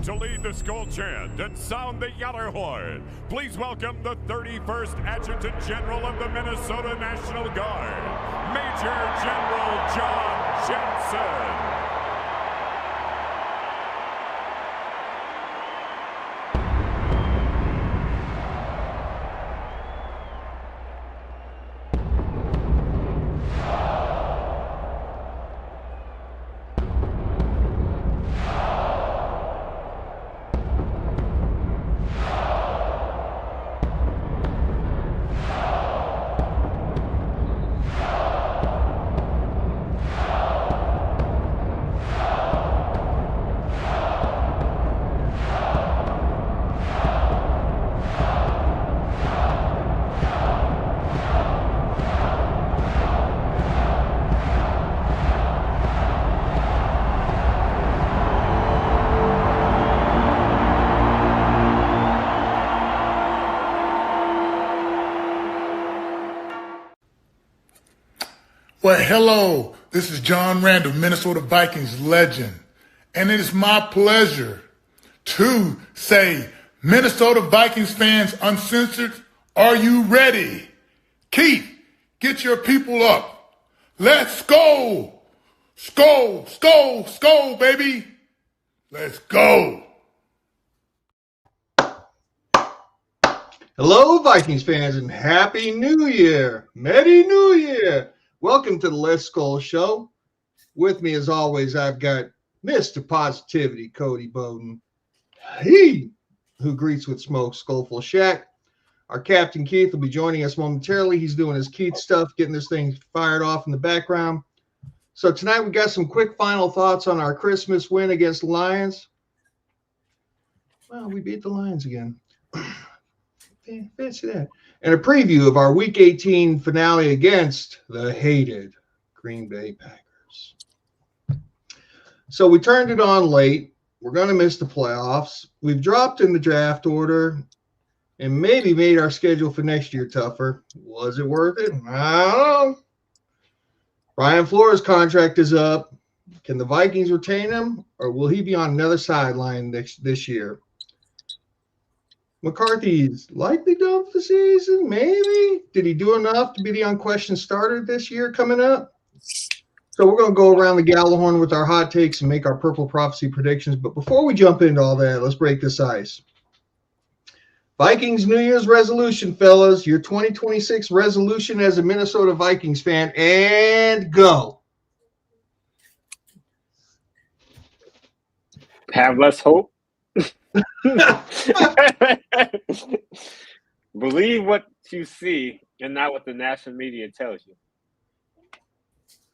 To lead the Skol chant and sound the Gjallarhorn, please welcome the 31st Adjutant General of the Minnesota National Guard, Major General John Jensen. Well, hello, this is John Randall, Minnesota Vikings legend, and it is my pleasure to say, Minnesota Vikings fans uncensored, are you ready? Keith, get your people up. Let's go. Skol, skol, skol, baby. Let's go. Hello, Vikings fans, and Happy New Year. Merry New Year. Welcome to the Let's Skol Show. With me, as always, I've got Mr. Positivity, Cody Bowden. He who greets with smoke, Skoleful Shack. Our Captain Keith will be joining us momentarily. He's doing his Keith stuff, getting this thing fired off in the background. So tonight we got some quick final thoughts on our Christmas win against the Lions. Well, we beat the Lions again. Fancy that. And a preview of our Week 18 finale against the hated Green Bay Packers. So we turned it on late. We're going to miss the playoffs. We've dropped in the draft order and maybe made our schedule for next year tougher. Was it worth it? I don't know. Brian Flores' contract is up. Can the Vikings retain him, or will he be on another sideline this year? McCarthy's likely done for the season, maybe. Did he do enough to be the unquestioned starter this year coming up? So we're going to go around the Gjallarhorn with our hot takes and make our Purple Prophecy predictions. But before we jump into all that, let's break this ice. Vikings New Year's resolution, fellas. Your 2026 resolution as a Minnesota Vikings fan, and go. Have less hope. Believe what you see and not what the national media tells you.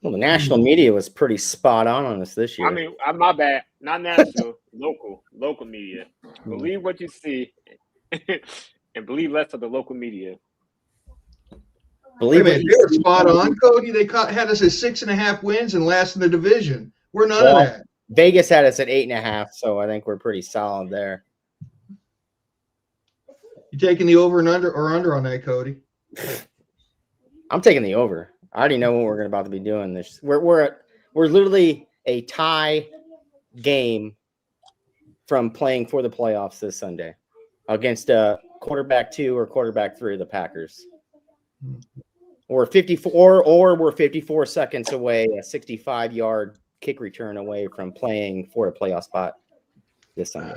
Well, the national media was pretty spot on us this year. I mean, my bad. Not national, local media. Believe what you see and believe less of the local media. They were spot on, Cody. They had us at 6.5 wins and last in the division. We're none of that. Vegas had us at 8.5, so I think we're pretty solid there. You taking the over and under on that, Cody? I'm taking the over. I already know what we're about to be doing. This we're literally a tie game from playing for the playoffs this Sunday against quarterback 2 or quarterback 3 of the Packers. We're 54 seconds away, a 65-yard kick return away from playing for a playoff spot this Sunday.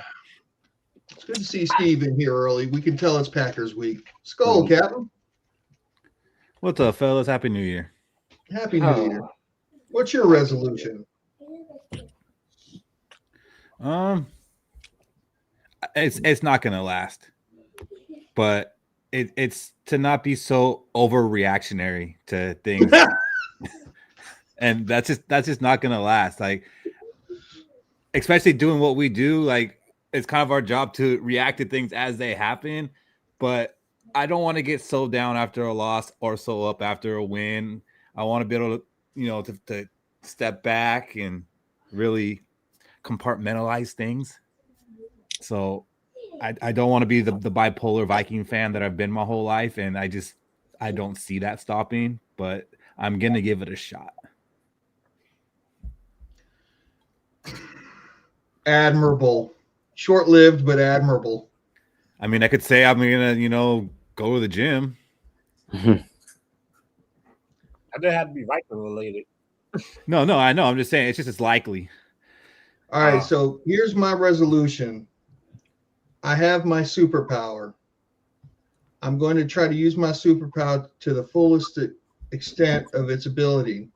It's good to see Steve in here early. We can tell it's Packers week. Skol, Captain. What's up, fellas? Happy New Year. Happy New Year. What's your resolution? It's not gonna last, but it's to not be so overreactionary to things. And that's just not gonna last. Like, especially doing what we do, like it's kind of our job to react to things as they happen. But I don't want to get so down after a loss or so up after a win. I want to be able to, to step back and really compartmentalize things. So I don't want to be the bipolar Viking fan that I've been my whole life, and I don't see that stopping. But I'm gonna give it a shot. Admirable. short-lived but admirable. I mean, I could say I'm gonna, go to the gym. I didn't have to be Viking related. No, I know. I'm just saying it's likely. All right, so here's my resolution. I have my superpower. I'm going to try to use my superpower to the fullest extent of its ability.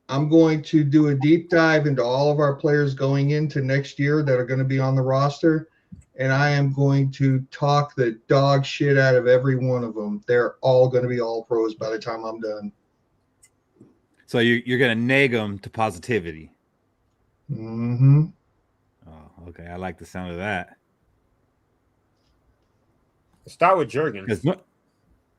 I'm going to do a deep dive into all of our players going into next year that are going to be on the roster, and I am going to talk the dog shit out of every one of them. They're all going to be all pros by the time I'm done. So you're going to nag them to positivity. Mm-hmm. Oh, okay. I like the sound of that. Start with Jurgens. Because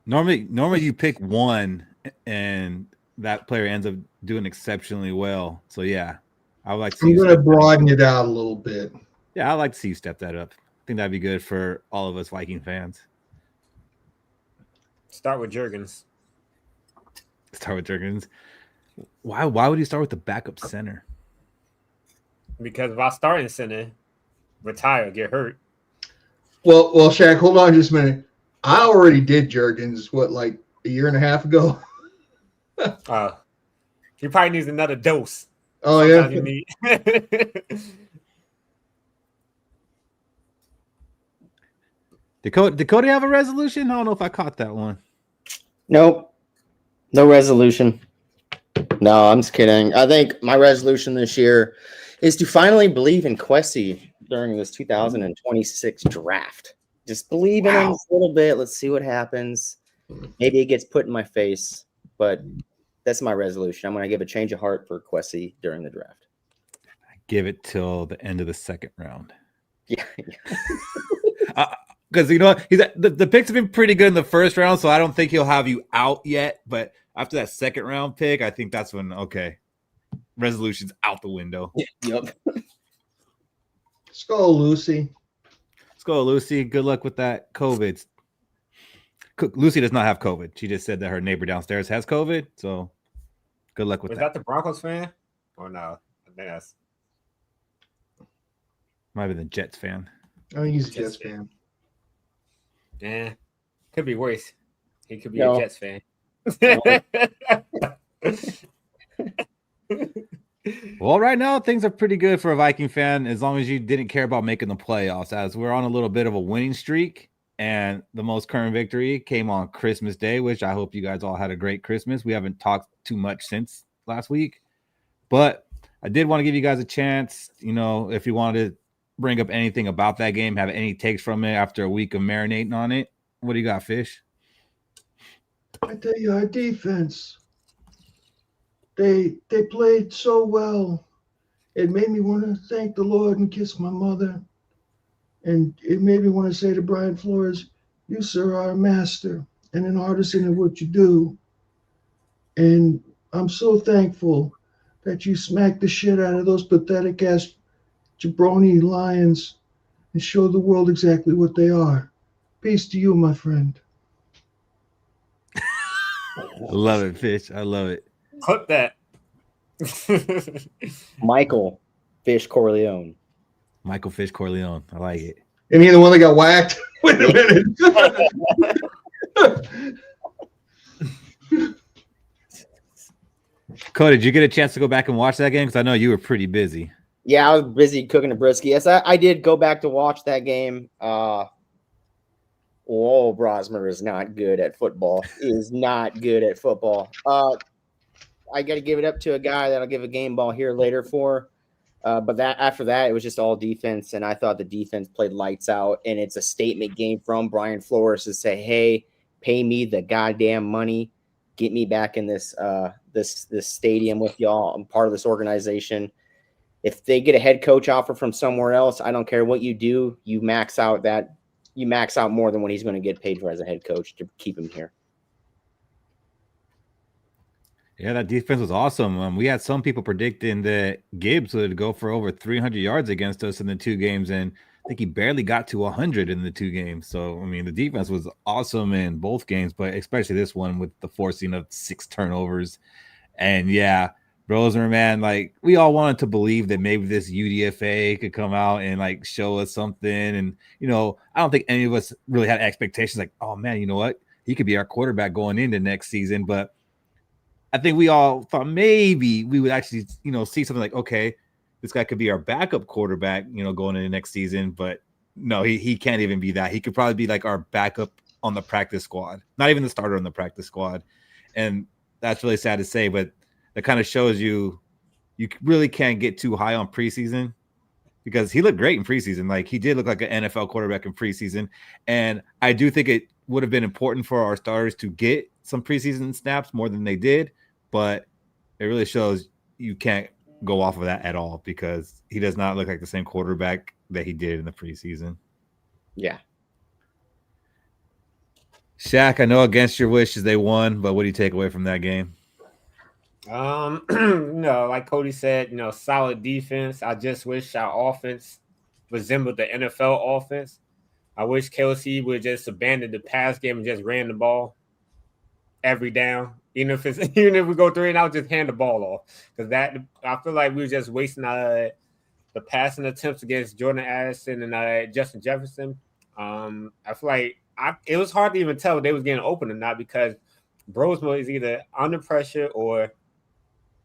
normally you pick one and that player ends up doing exceptionally well. So yeah, I would like to see I'm going to broaden it out a little bit. Yeah, I'd like to see you step that up. I think that'd be good for all of us Viking fans. Start with Jurgens. Why would you start with the backup center? Because if I start in center, retire, get hurt. Well, Shaq, hold on just a minute. I already did Jurgens, like a year and a half ago? He probably needs another dose. Oh, Sometimes yeah? you need. Did Cody have a resolution? I don't know if I caught that one. Nope. No resolution. No, I'm just kidding. I think my resolution this year is to finally believe in Quessy during this 2026 draft. Just believe in him a little bit. Let's see what happens. Maybe it gets put in my face, but that's my resolution. I'm going to give a change of heart for Quessy during the draft. Give it till the end of the second round. Yeah. Because the picks have been pretty good in the first round, so I don't think he'll have you out yet. But after that second round pick, I think that's when resolution's out the window. Yep. Skol, Lucy. Good luck with that COVID. Lucy does not have COVID. She just said that her neighbor downstairs has COVID. So good luck with that. Was that the Broncos fan? Or no? I think that's might be the Jets fan. Oh, he's a Jets fan. Yeah. Could be worse. He could be No. a Jets fan. Well, right now things are pretty good for a Viking fan as long as you didn't care about making the playoffs, as we're on a little bit of a winning streak. And the most current victory came on Christmas Day, which I hope you guys all had a great Christmas. We haven't talked too much since last week, but I did want to give you guys a chance, if you wanted to bring up anything about that game, have any takes from it after a week of marinating on it. What do you got, Fish? I tell you, our defense, they played so well. It made me want to thank the Lord and kiss my mother. And it made me want to say to Brian Flores, you, sir, are a master and an artisan in what you do. And I'm so thankful that you smacked the shit out of those pathetic-ass jabroni Lions and showed the world exactly what they are. Peace to you, my friend. I love it, Fish. I love it. Clip that. Michael Fish Corleone. Michael Fish Corleone. I like it. And he the one that got whacked? Wait a minute. Cody, did you get a chance to go back and watch that game? Because I know you were pretty busy. Yeah, I was busy cooking a brisket. Yes, I did go back to watch that game. Brosmer is not good at football. He is not good at football. I got to give it up to a guy that I'll give a game ball here later for. But after that, it was just all defense, and I thought the defense played lights out. And it's a statement game from Brian Flores to say, "Hey, pay me the goddamn money, get me back in this stadium with y'all. I'm part of this organization. If they get a head coach offer from somewhere else, I don't care what you do. You max out more than what he's going to get paid for as a head coach to keep him here." Yeah, that defense was awesome. We had some people predicting that Gibbs would go for over 300 yards against us in the two games, and I think he barely got to 100 in the two games. So, I mean, the defense was awesome in both games, but especially this one with the forcing of 6 turnovers. And, yeah, Roseman, man, like we all wanted to believe that maybe this UDFA could come out and like show us something. And, I don't think any of us really had expectations like, oh man, you know what? He could be our quarterback going into next season. But I think we all thought maybe we would actually, see something like, okay, this guy could be our backup quarterback, going into next season. But no, he can't even be that. He could probably be like our backup on the practice squad, not even the starter on the practice squad. And that's really sad to say, but that kind of shows you really can't get too high on preseason, because he looked great in preseason. Like he did look like an NFL quarterback in preseason. And I do think it would have been important for our starters to get some preseason snaps more than they did, but it really shows you can't go off of that at all, because he does not look like the same quarterback that he did in the preseason. Yeah. Shaq, I know against your wishes they won, but what do you take away from that game? Like Cody said, solid defense. I just wish our offense resembled the NFL offense. I wish Kelsey would just abandon the pass game and just ran the ball every down. Even if we go 3 and out, just hand the ball off. Because I feel like we were just wasting the passing attempts against Jordan Addison and Justin Jefferson. I feel like it was hard to even tell if they was getting open or not, because Brosmo is either under pressure or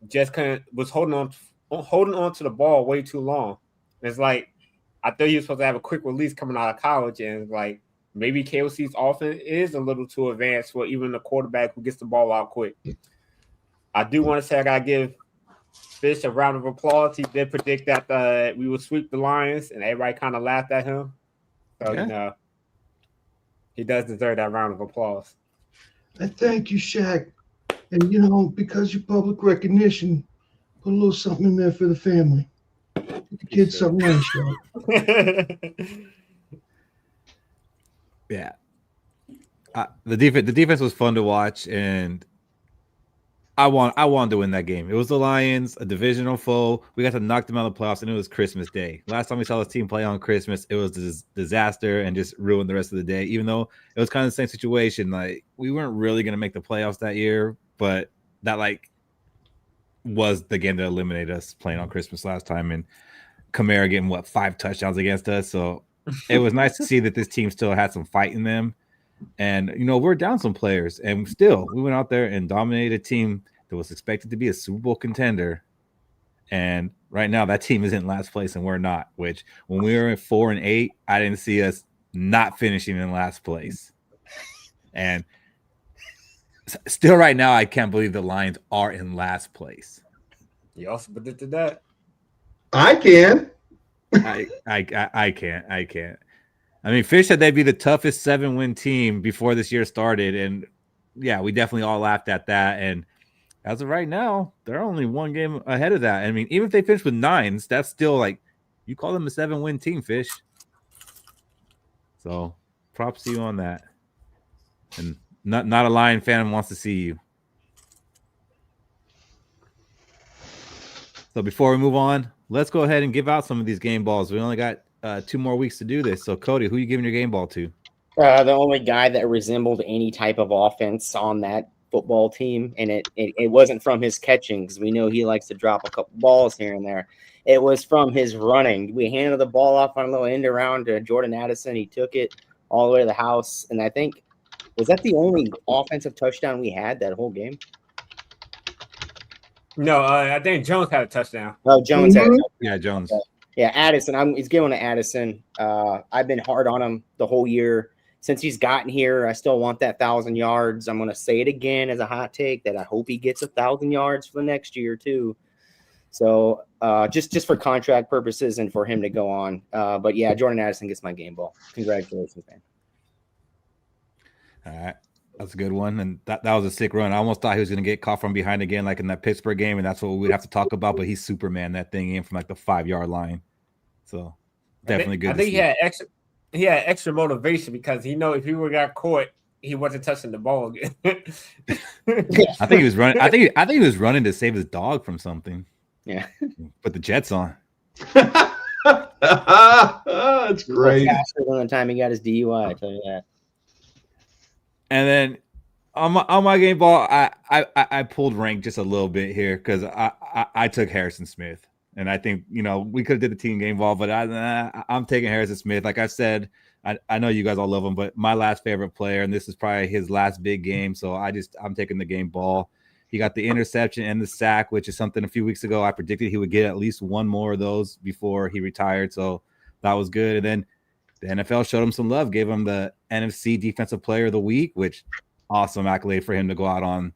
just was holding on to the ball way too long. And it's like I thought he was supposed to have a quick release coming out of college, and like maybe KOC's offense is a little too advanced for even a quarterback who gets the ball out quick. I do want to say I gotta give Fish a round of applause. He did predict that we would sweep the Lions, and everybody kind of laughed at him. So he does deserve that round of applause. I thank you, Shaq. And, because your public recognition, put a little something in there for the family. Get the kids something nice, Shaq. Yeah. The defense was fun to watch, and I wanted to win that game. It was the Lions, a divisional foe. We got to knock them out of the playoffs, and it was Christmas Day. Last time we saw this team play on Christmas, it was a disaster and just ruined the rest of the day, even though it was kind of the same situation. Like, we weren't really going to make the playoffs that year, but that, was the game that eliminated us playing on Christmas last time, and Kamara getting, 5 touchdowns against us. So it was nice to see that this team still had some fight in them. And, we're down some players, and still we went out there and dominated a team that was expected to be a Super Bowl contender. And right now that team is in last place and we're not, which when we were at 4 and 8, I didn't see us not finishing in last place. And still right now, I can't believe the Lions are in last place. You also predicted that? I can. I can't. I mean, Fish said they'd be the toughest 7-win team before this year started. And yeah, we definitely all laughed at that. And as of right now, they're only 1 game ahead of that. I mean, even if they finish with 9s, that's still you call them a 7-win team, Fish. So props to you on that. And not a Lion fan wants to see you. So before we move on, let's go ahead and give out some of these game balls. We only got 2 more weeks to do this. So, Cody, who are you giving your game ball to? The only guy that resembled any type of offense on that football team, and it wasn't from his catching, because we know he likes to drop a couple balls here and there. It was from his running. We handed the ball off on a little end around to Jordan Addison. He took it all the way to the house, and I think, was that the only offensive touchdown we had that whole game? No, I think Jones had a touchdown. Oh, Jones had a touchdown. Yeah, Jones. Yeah, Addison. He's giving to Addison. I've been hard on him the whole year. Since he's gotten here, I still want that 1,000 yards. I'm going to say it again as a hot take that I hope he gets 1,000 yards for the next year too. So just for contract purposes and for him to go on. But yeah, Jordan Addison gets my game ball. Congratulations, man. All right. That's a good one. And that was a sick run. I almost thought he was going to get caught from behind again, like in that Pittsburgh game. And that's what we'd have to talk about. But he's Superman that thing in from the 5-yard line. So definitely good. I think he had extra motivation, because he know if he would got caught, he wasn't touching the ball again. I think he was running. I think he was running to save his dog from something. Yeah. Put the Jets on. That's great. Faster than the time he got his DUI, I tell you that. And then on my game ball, I pulled rank just a little bit here because I took Harrison Smith, and I think we could have did the team game ball, but I'm taking Harrison Smith. Like I said, I know you guys all love him, but my last favorite player, and this is probably his last big game, so I'm taking the game ball. He got the interception and the sack, which is something a few weeks ago I predicted he would get at least one more of those before he retired, so that was good. And then the NFL showed him some love, gave him the NFC Defensive Player of the Week, which awesome accolade for him to go out on.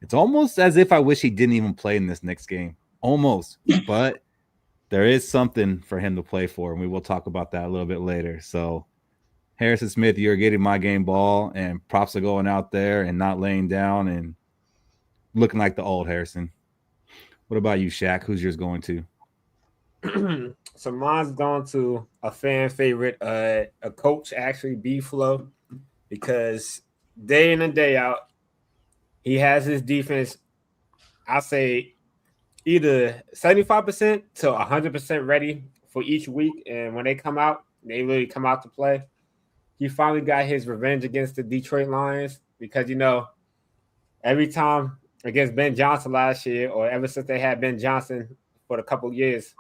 It's almost as if I wish he didn't even play in this next game. Almost. But there is something for him to play for, and we will talk about that a little bit later. So, Harrison Smith, you're getting my game ball, and props are going out there and not laying down and looking like the old Harrison. What about you, Shaq? Who's yours going to? So mine's going to a fan favorite, a coach, actually, B-Flow, because day in and day out, he has his defense, I say, either 75% to 100% ready for each week. And when they come out, they really come out to play. He finally got his revenge against the Detroit Lions because, every time against Ben Johnson last year, or ever since they had Ben Johnson for a couple of years,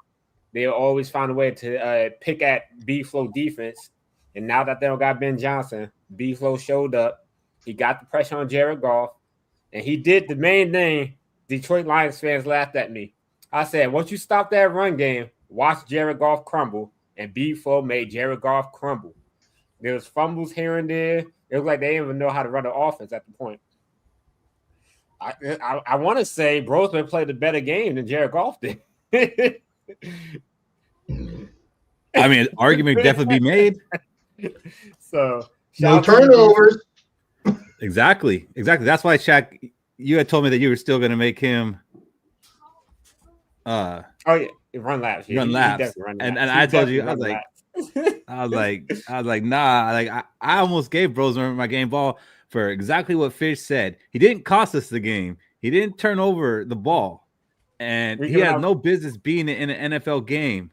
they always found a way to pick at B-Flow defense. And now that they don't got Ben Johnson, B-Flow showed up. He got the pressure on Jared Goff, and he did the main thing. Detroit Lions fans laughed at me. I said, once you stop that run game, watch Jared Goff crumble, and B-Flow made Jared Goff crumble. There was fumbles here and there. It looked like they didn't even know how to run the offense at the point. I want to say Brosman played a better game than Jared Goff did. I mean, argument definitely be made. So no turnovers. Exactly. That's why, Shaq, you had told me that you were still going to make him. Oh yeah, run laps. Yeah, run laps. And I told you, I was like, nah. Like I almost gave Brosman my game ball for exactly what Fish said. He didn't cost us the game. He didn't turn over the ball, and he has no business being in an NFL game.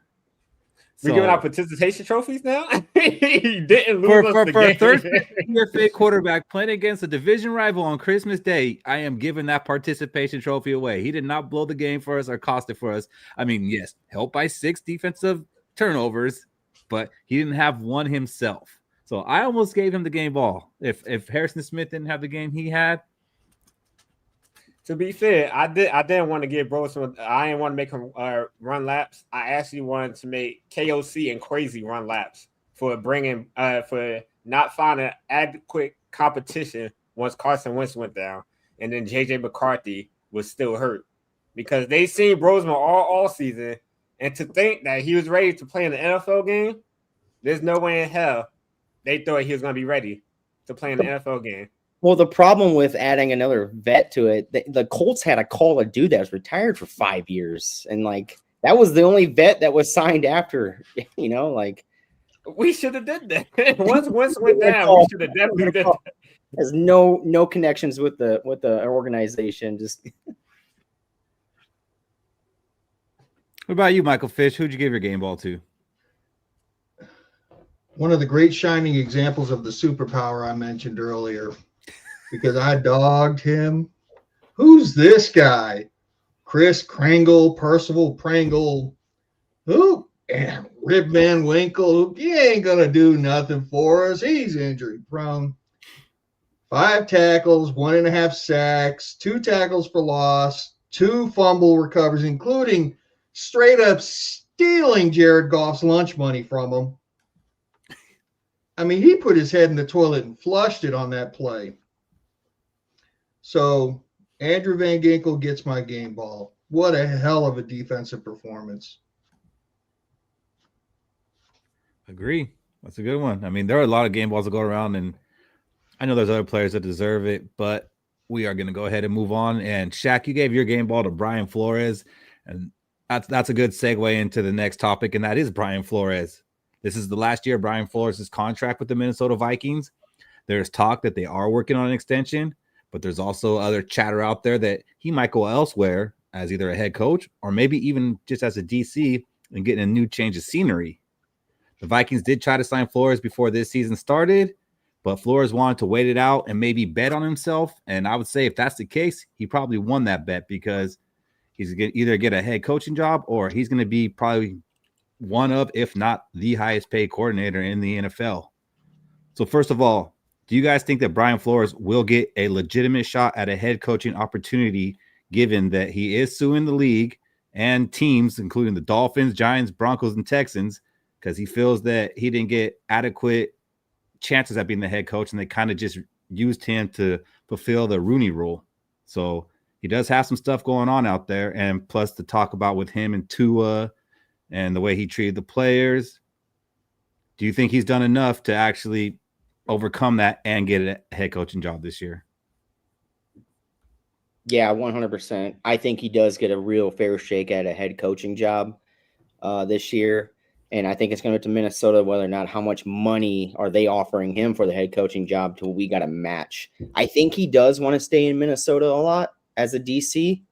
We're giving out participation trophies now. He didn't lose for the a third UFA quarterback playing against a division rival on Christmas Day. I am giving that participation trophy away. He did not blow the game for us or cost it for us. I mean, yes, helped by 6 defensive turnovers, but he didn't have one himself. So I almost gave him the game ball. If Harrison Smith didn't have the game he had. To be fair, I didn't want to give Brosman. I didn't want to make him run laps. I actually wanted to make KOC and Crazy run laps for not finding adequate competition once Carson Wentz went down, and then JJ McCarthy was still hurt because they seen Brosman all season, and to think that he was ready to play in the NFL game, there's no way in hell they thought he was going to be ready to play in the NFL game. Well, the problem with adding another vet to it, the Colts had a call a dude that was retired for 5 years. And that was the only vet that was signed after, we should have did that. Once went down, we should have definitely did that. There's no connections with the organization. Just what about you, Michael Fish? Who'd you give your game ball to? One of the great shining examples of the superpower I mentioned earlier. Because I dogged him. Who's this guy? Chris Kringle, Percival Pringle. Who? And Rip Van Winkle. He ain't going to do nothing for us. He's injury prone. 5 tackles, 1.5 sacks, 2 tackles for loss, 2 fumble recovers, including straight up stealing Jared Goff's lunch money from him. I mean, he put his head in the toilet and flushed it on that play. So Andrew Van Ginkel gets my game ball. What a hell of a defensive performance. Agree. That's a good one. I mean, there are a lot of game balls that go around, and I know there's other players that deserve it, but we are going to go ahead and move on. And Shaq, you gave your game ball to Brian Flores, and that's a good segue into the next topic, and that is Brian Flores. This is the last year of Brian Flores' contract with the Minnesota Vikings. There's talk that they are working on an extension, but there's also other chatter out there that he might go elsewhere as either a head coach or maybe even just as a DC and getting a new change of scenery. The Vikings did try to sign Flores before this season started, But Flores wanted to wait it out and maybe bet on himself. And I would say if that's the case, he probably won that bet because he's going to either get a head coaching job or he's going to be probably one of, if not the highest paid coordinator in the NFL. So first of all, do you guys think that Brian Flores will get a legitimate shot at a head coaching opportunity given that he is suing the league and teams, including the Dolphins, Giants, Broncos, and Texans, because he feels that he didn't get adequate chances at being the head coach and they kind of just used him to fulfill the Rooney Rule? So he does have some stuff going on out there, and plus to talk about with him and Tua and the way he treated the players. Do you think he's done enough to actually overcome that and get a head coaching job this year? Yeah, 100%. I think he does get a real fair shake at a head coaching job this year. And I think it's going to Minnesota whether or not how much money are they offering him for the head coaching job to we got to match. I think he does want to stay in Minnesota a lot as a DC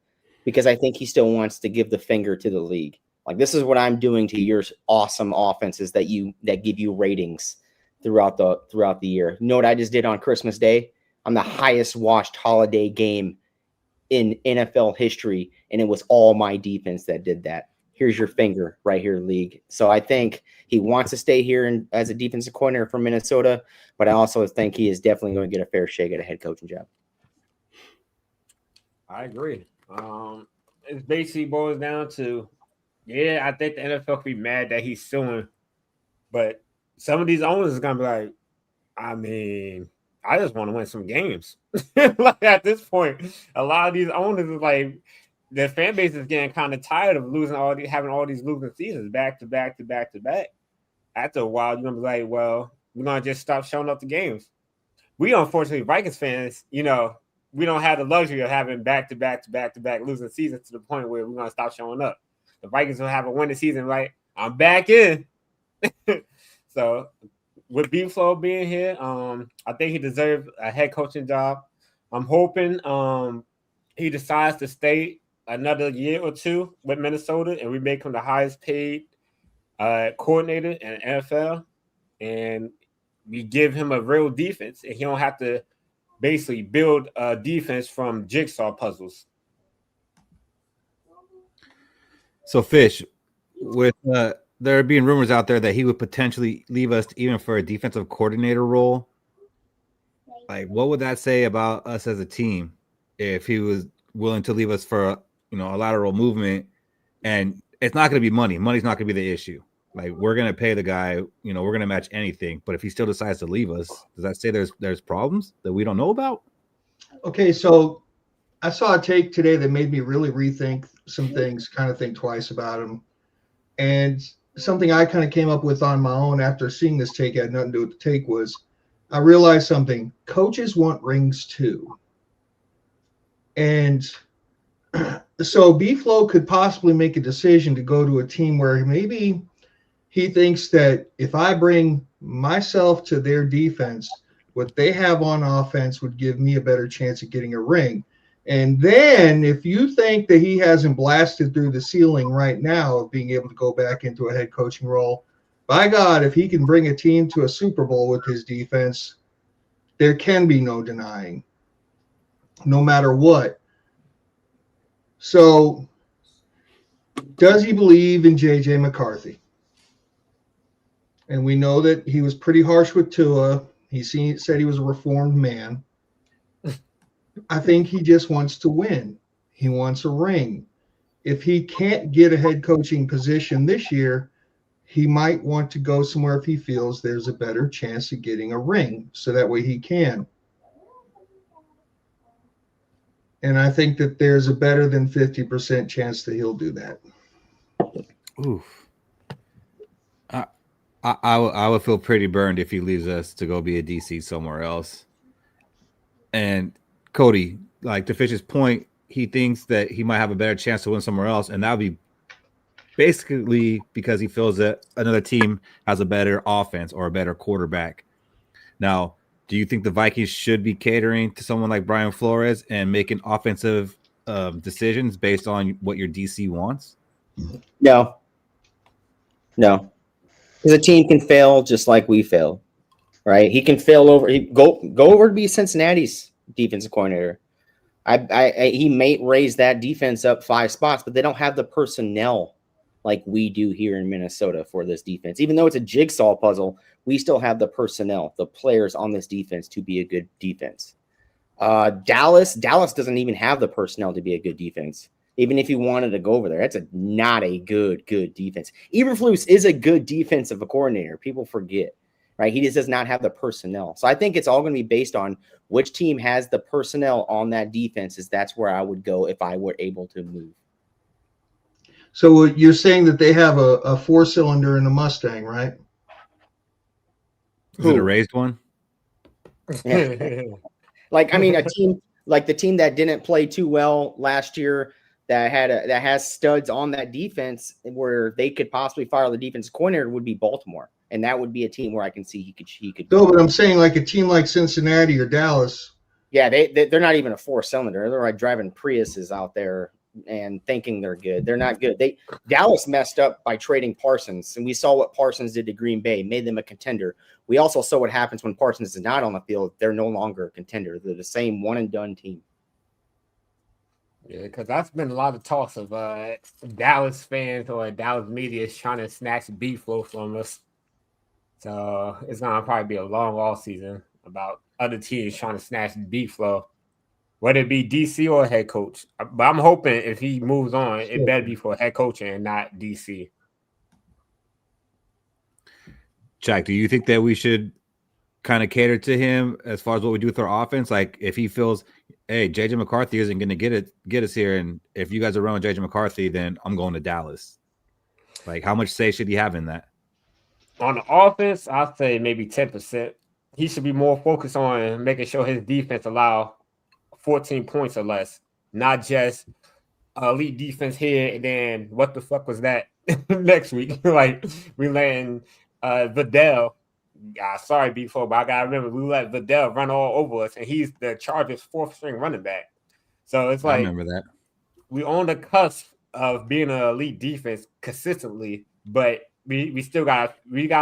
because I think he still wants to give the finger to the league. Like, this is what I'm doing to your awesome offenses that give you ratings throughout the year. You know what I just did on Christmas Day? I'm the highest watched holiday game in NFL history, and it was all my defense that did that. Here's your finger right here, league. So I think he wants to stay here as a defensive coordinator for Minnesota, but I also think he is definitely going to get a fair shake at a head coaching job. I agree. It basically boils down to, I think the NFL could be mad that he's suing, but some of these owners are going to be like, I mean, I just want to win some games. Like, at this point, a lot of these owners is like, their fan base is getting kind of tired of having all these losing seasons back to back to back to back. After a while, you're gonna be like, well, we're gonna just stop showing up to games. We, unfortunately, Vikings fans, we don't have the luxury of having back to back to back to back losing seasons to the point where we're gonna stop showing up. The Vikings will have a winning season, like, I'm back in. So with B-Flow being here, I think he deserves a head coaching job. I'm hoping he decides to stay another year or two with Minnesota, and we make him the highest paid coordinator in the NFL, and we give him a real defense, and he don't have to basically build a defense from jigsaw puzzles. So, Fish, with there being rumors out there that he would potentially leave us even for a defensive coordinator role, like, what would that say about us as a team if he was willing to leave us for a lateral movement? And it's not going to be money. Money's not going to be the issue. Like, we're going to pay the guy, we're going to match anything. But if he still decides to leave us, does that say there's problems that we don't know about? Okay, so I saw a take today that made me really rethink some things, kind of think twice about them. And something I kind of came up with on my own after seeing this take, had nothing to do with the take, was I realized something. Coaches want rings too. And so B-Flow could possibly make a decision to go to a team where maybe he thinks that if I bring myself to their defense, what they have on offense would give me a better chance of getting a ring. And then if you think that he hasn't blasted through the ceiling right now of being able to go back into a head coaching role, by God, if he can bring a team to a Super Bowl with his defense, there can be no denying, no matter what. So does he believe in J.J. McCarthy? And we know that he was pretty harsh with Tua. He said he was a reformed man. I think he just wants to win. He wants a ring. If he can't get a head coaching position this year, he might want to go somewhere if he feels there's a better chance of getting a ring, so that way he can. And I think that there's a better than 50% chance that he'll do that. Oof. I would feel pretty burned if he leaves us to go be a DC somewhere else. And Cody, like, to Fish's point, he thinks that he might have a better chance to win somewhere else, and that would be basically because he feels that another team has a better offense or a better quarterback. Now, do you think the Vikings should be catering to someone like Brian Flores and making offensive decisions based on what your DC wants? No. Because a team can fail just like we fail. right? He can fail over. Go over to be Cincinnati's defensive coordinator. He may raise that defense up 5 spots, but they don't have the personnel like we do here in Minnesota for this defense. Even though it's a jigsaw puzzle, we still have the personnel, the players on this defense to be a good defense. Dallas doesn't even have the personnel to be a good defense. Even if you wanted to go over there, that's not a good defense. Eberflus is a good defensive coordinator. People forget, right? He just does not have the personnel. So I think it's all going to be based on which team has the personnel on that defense. That's where I would go if I were able to move. So you're saying that they have a 4-cylinder in a Mustang, right? Is it a raised one? Yeah. Like, I mean, a team like the team that didn't play too well last year, that has studs on that defense where they could possibly fire the defensive coordinator would be Baltimore, and that would be a team where I can see he could. No, but I'm saying like a team like Cincinnati or Dallas. Yeah, they're not even a 4-cylinder. They're like driving Priuses out there and thinking they're good. They're not good. Dallas messed up by trading Parsons, and we saw what Parsons did to Green Bay, made them a contender. We also saw what happens when Parsons is not on the field. They're no longer a contender. They're the same one-and-done team. Yeah, because that's been a lot of talks of Dallas fans or Dallas media is trying to snatch beef flow from us. So it's going to probably be a long off season about other teams trying to snatch beef flow, whether it be DC or head coach. But I'm hoping if he moves on, it better be for head coaching and not DC. Jack, do you think that we should kind of cater to him as far as what we do with our offense? Like if he feels, hey, JJ McCarthy isn't going to get us here, and if you guys are running JJ McCarthy, then I'm going to Dallas. Like how much say should he have in that? On the offense, I'd say maybe 10%. He should be more focused on making sure his defense allow 14 points or less, not just elite defense here and then what the fuck was that next week? Like we letting Vidal. Sorry, before, but I gotta remember we let Vidal run all over us, and he's the Chargers' 4th-string running back. So it's like I remember that we on the cusp of being an elite defense consistently, but we still gotta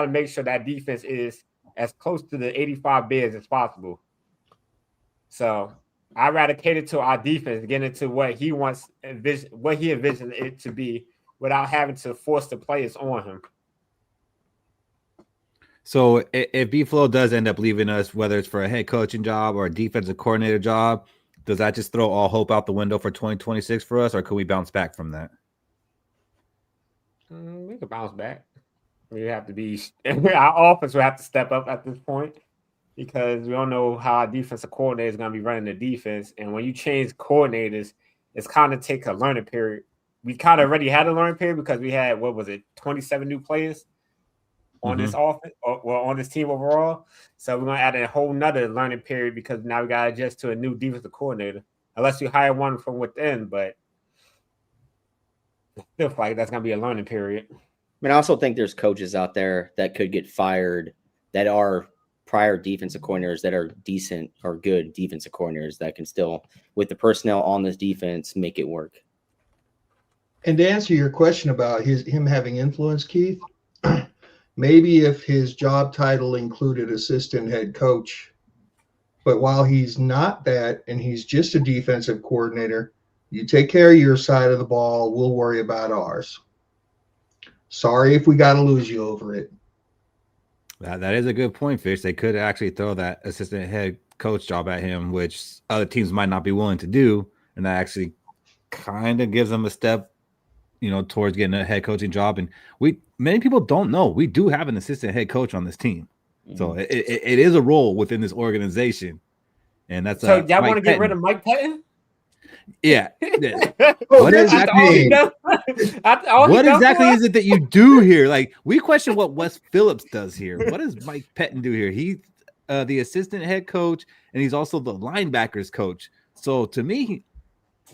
make sure that defense is as close to the 85 bids as possible. So I'd rather cater to our defense, get into what he wants, what he envisions it to be, without having to force the players on him. So if B-Flow does end up leaving us, whether it's for a head coaching job or a defensive coordinator job, does that just throw all hope out the window for 2026 for us, or can we bounce back from that? We could bounce back. We have to be – our offense will have to step up at this point because we don't know how our defensive coordinator is going to be running the defense. And when you change coordinators, it's kind of take a learning period. We kind of already had a learning period because we had, 27 new players on this offense, on this team overall. So we're going to add a whole nother learning period because now we got to adjust to a new defensive coordinator, unless you hire one from within. But I feel like that's going to be a learning period. I mean, I also think there's coaches out there that could get fired that are prior defensive coordinators that are decent or good defensive coordinators that can still, with the personnel on this defense, make it work. And to answer your question about him having influence, Keith, maybe if his job title included assistant head coach, but while he's not that and he's just a defensive coordinator, you take care of your side of the ball, we'll worry about ours. Sorry if we got to lose you over it. That is a good point, Fish. They could actually throw that assistant head coach job at him, which other teams might not be willing to do, and that actually kind of gives them a step, towards getting a head coaching job. And many people don't know we do have an assistant head coach on this team, so it is a role within this organization, and that's so y'all want to get rid of Mike Pettin? Yeah. What exactly is it that you do here? Like, we question what Wes Phillips does here. What does Mike Pettin do here? He's the assistant head coach, and he's also the linebackers coach. So to me,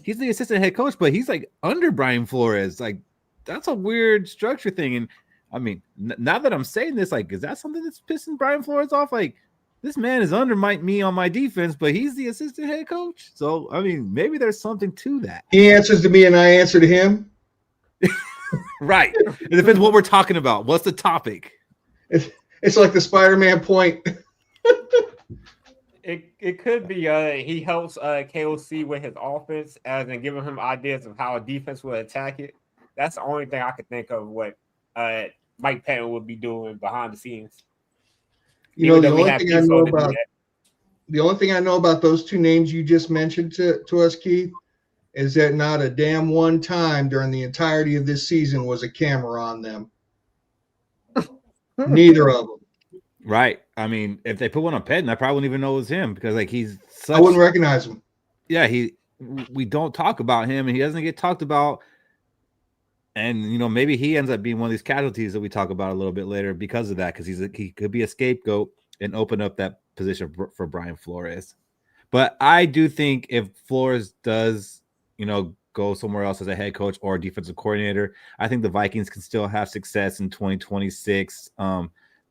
he's the assistant head coach, but he's like under Brian Flores. Like, that's a weird structure thing. And I mean, now that I'm saying this, like, is that something that's pissing Brian Flores off? Like, this man is under me on my defense, but he's the assistant head coach. So, I mean, maybe there's something to that. He answers to me and I answer to him. Right. It depends what we're talking about. What's the topic? It's like the Spider-Man point. It could be he helps KOC with his offense as in giving him ideas of how a defense will attack it. That's the only thing I could think of what Mike Patton would be doing behind the scenes. You know, Even though we have Beeflo to do that. the only thing I know about those two names you just mentioned to us, Keith, is that not a damn one time during the entirety of this season was a camera on them. Neither of them. Right. I mean, if they put one on Patton, I probably wouldn't even know it was him because like he's such. I wouldn't recognize him. Yeah, we don't talk about him, and he doesn't get talked about. And you know, maybe he ends up being one of these casualties that we talk about a little bit later because of that, because he could be a scapegoat and open up that position for Brian Flores. But I do think if Flores does, you know, go somewhere else as a head coach or defensive coordinator, I think the Vikings can still have success in 2026.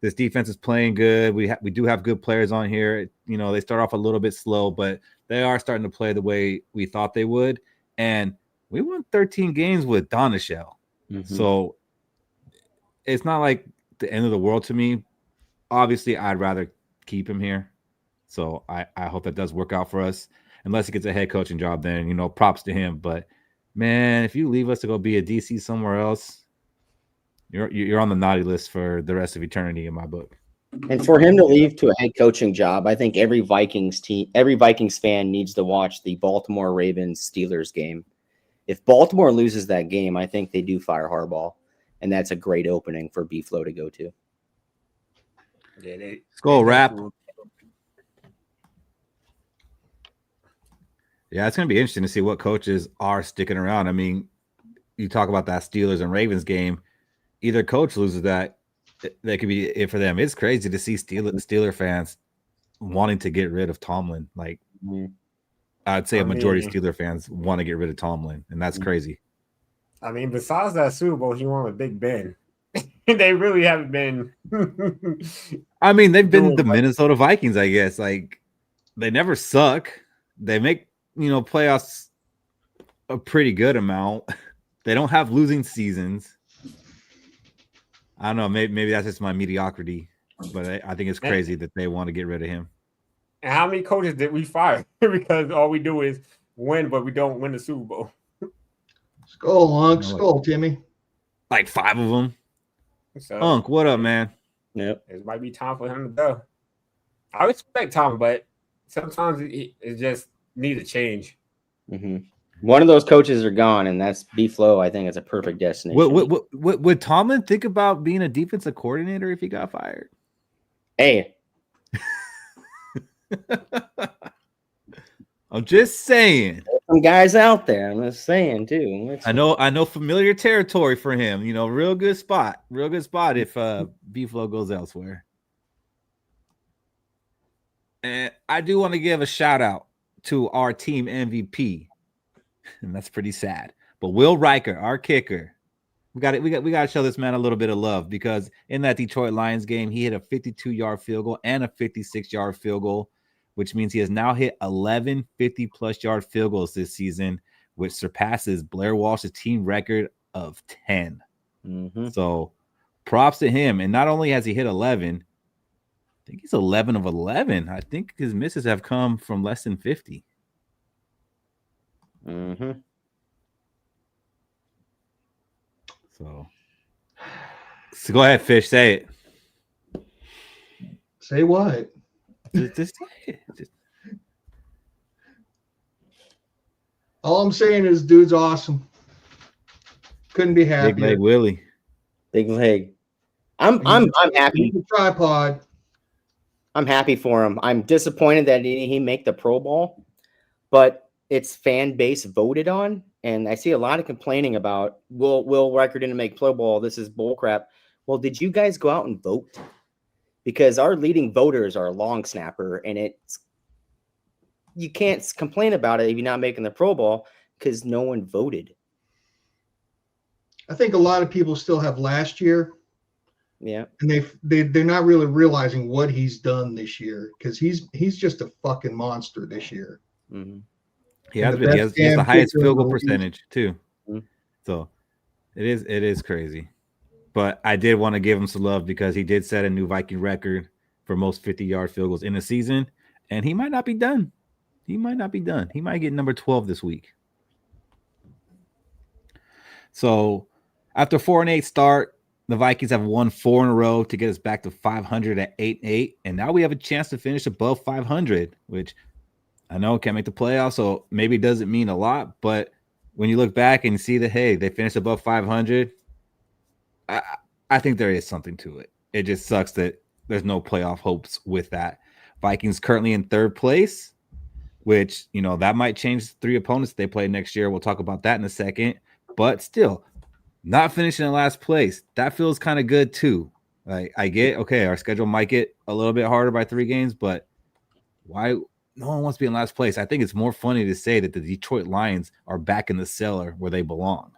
This defense is playing good. We do have good players on here. You know, they start off a little bit slow, but they are starting to play the way we thought they would. And we won 13 games with Donishell. Mm-hmm. So it's not like the end of the world to me. Obviously, I'd rather keep him here. So I hope that does work out for us. Unless he gets a head coaching job, then, you know, props to him. But, man, if you leave us to go be a DC somewhere else, you're on the naughty list for the rest of eternity in my book. And for him to leave to a head coaching job, I think every Vikings fan needs to watch the Baltimore Ravens Steelers game. If Baltimore loses that game, I think they do fire Harbaugh, and that's a great opening for Beeflo to go to. Yeah, Skol wrap. Yeah, it's going to be interesting to see what coaches are sticking around. I mean, you talk about that Steelers and Ravens game. Either coach loses that could be it for them. It's crazy to see Steeler fans wanting to get rid of Tomlin. Like, I'd say a majority of Steeler fans want to get rid of Tomlin, and that's crazy. I mean, besides that Super Bowl, he won with Big Ben. They really haven't been. I mean, they've been the Minnesota Vikings, I guess. Like, they never suck. They make, you know, playoffs a pretty good amount. They don't have losing seasons. I don't know. Maybe that's just my mediocrity, but I think it's crazy that they want to get rid of him. And how many coaches did we fire? Because all we do is win, but we don't win the Super Bowl. Skol, Unc. Skol, Timmy. Like 5 of them. So, Unc, what up, man? Yep. It might be time for him to go. I respect Tom, but sometimes it just needs a change. Mm-hmm. One of those coaches are gone, and that's Beeflo. I think it's a perfect destination. Would Tomlin think about being a defensive coordinator if he got fired? Hey. I'm just saying. There's some guys out there. I'm just saying, too. I know familiar territory for him. You know, real good spot if Beeflo goes elsewhere. And I do want to give a shout out to our team MVP. And that's pretty sad. But Will Riker, our kicker, we got to show this man a little bit of love, because in that Detroit Lions game, he hit a 52-yard field goal and a 56-yard field goal, which means he has now hit 11 50-plus-yard field goals this season, which surpasses Blair Walsh's team record of 10. Mm-hmm. So props to him. And not only has he hit 11, I think he's 11 of 11. I think his misses have come from less than 50. Mm-hmm. So go ahead, Fish. Say it. Say what? Just say it. All I'm saying is, dude's awesome. Couldn't be happier. Big leg Willie. Big leg. I'm happy. The tripod. I'm happy for him. I'm disappointed that he make the Pro Bowl, but it's fan base voted on, and I see a lot of complaining about Will Riker didn't make Pro Bowl. This is bullcrap. Well, did you guys go out and vote? Because our leading voters are a long snapper, and you can't complain about it if you're not making the Pro Bowl because no one voted. I think a lot of people still have last year. Yeah, and they're not really realizing what he's done this year, because he's just a fucking monster this year. Mm-hmm. He has the highest field goal percentage too. Mm-hmm. So it is crazy. But I did want to give him some love because he did set a new Viking record for most 50-yard field goals in a season, and he might not be done. He might get number 12 this week. So after 4-8 start, the Vikings have won 4 in a row to get us back to 500 at 8-8, and now we have a chance to finish above 500, which I know can't make the playoffs, so maybe it doesn't mean a lot, but when you look back and see that, hey, they finished above 500, I think there is something to it. It just sucks that there's no playoff hopes with that. Vikings currently in 3rd place, which, that might change 3 opponents they play next year. We'll talk about that in a second, but still, not finishing in last place, that feels kind of good too. Like, I get, okay, our schedule might get a little bit harder by 3 games, but why? No one wants to be in last place. I think it's more funny to say that the Detroit Lions are back in the cellar where they belong.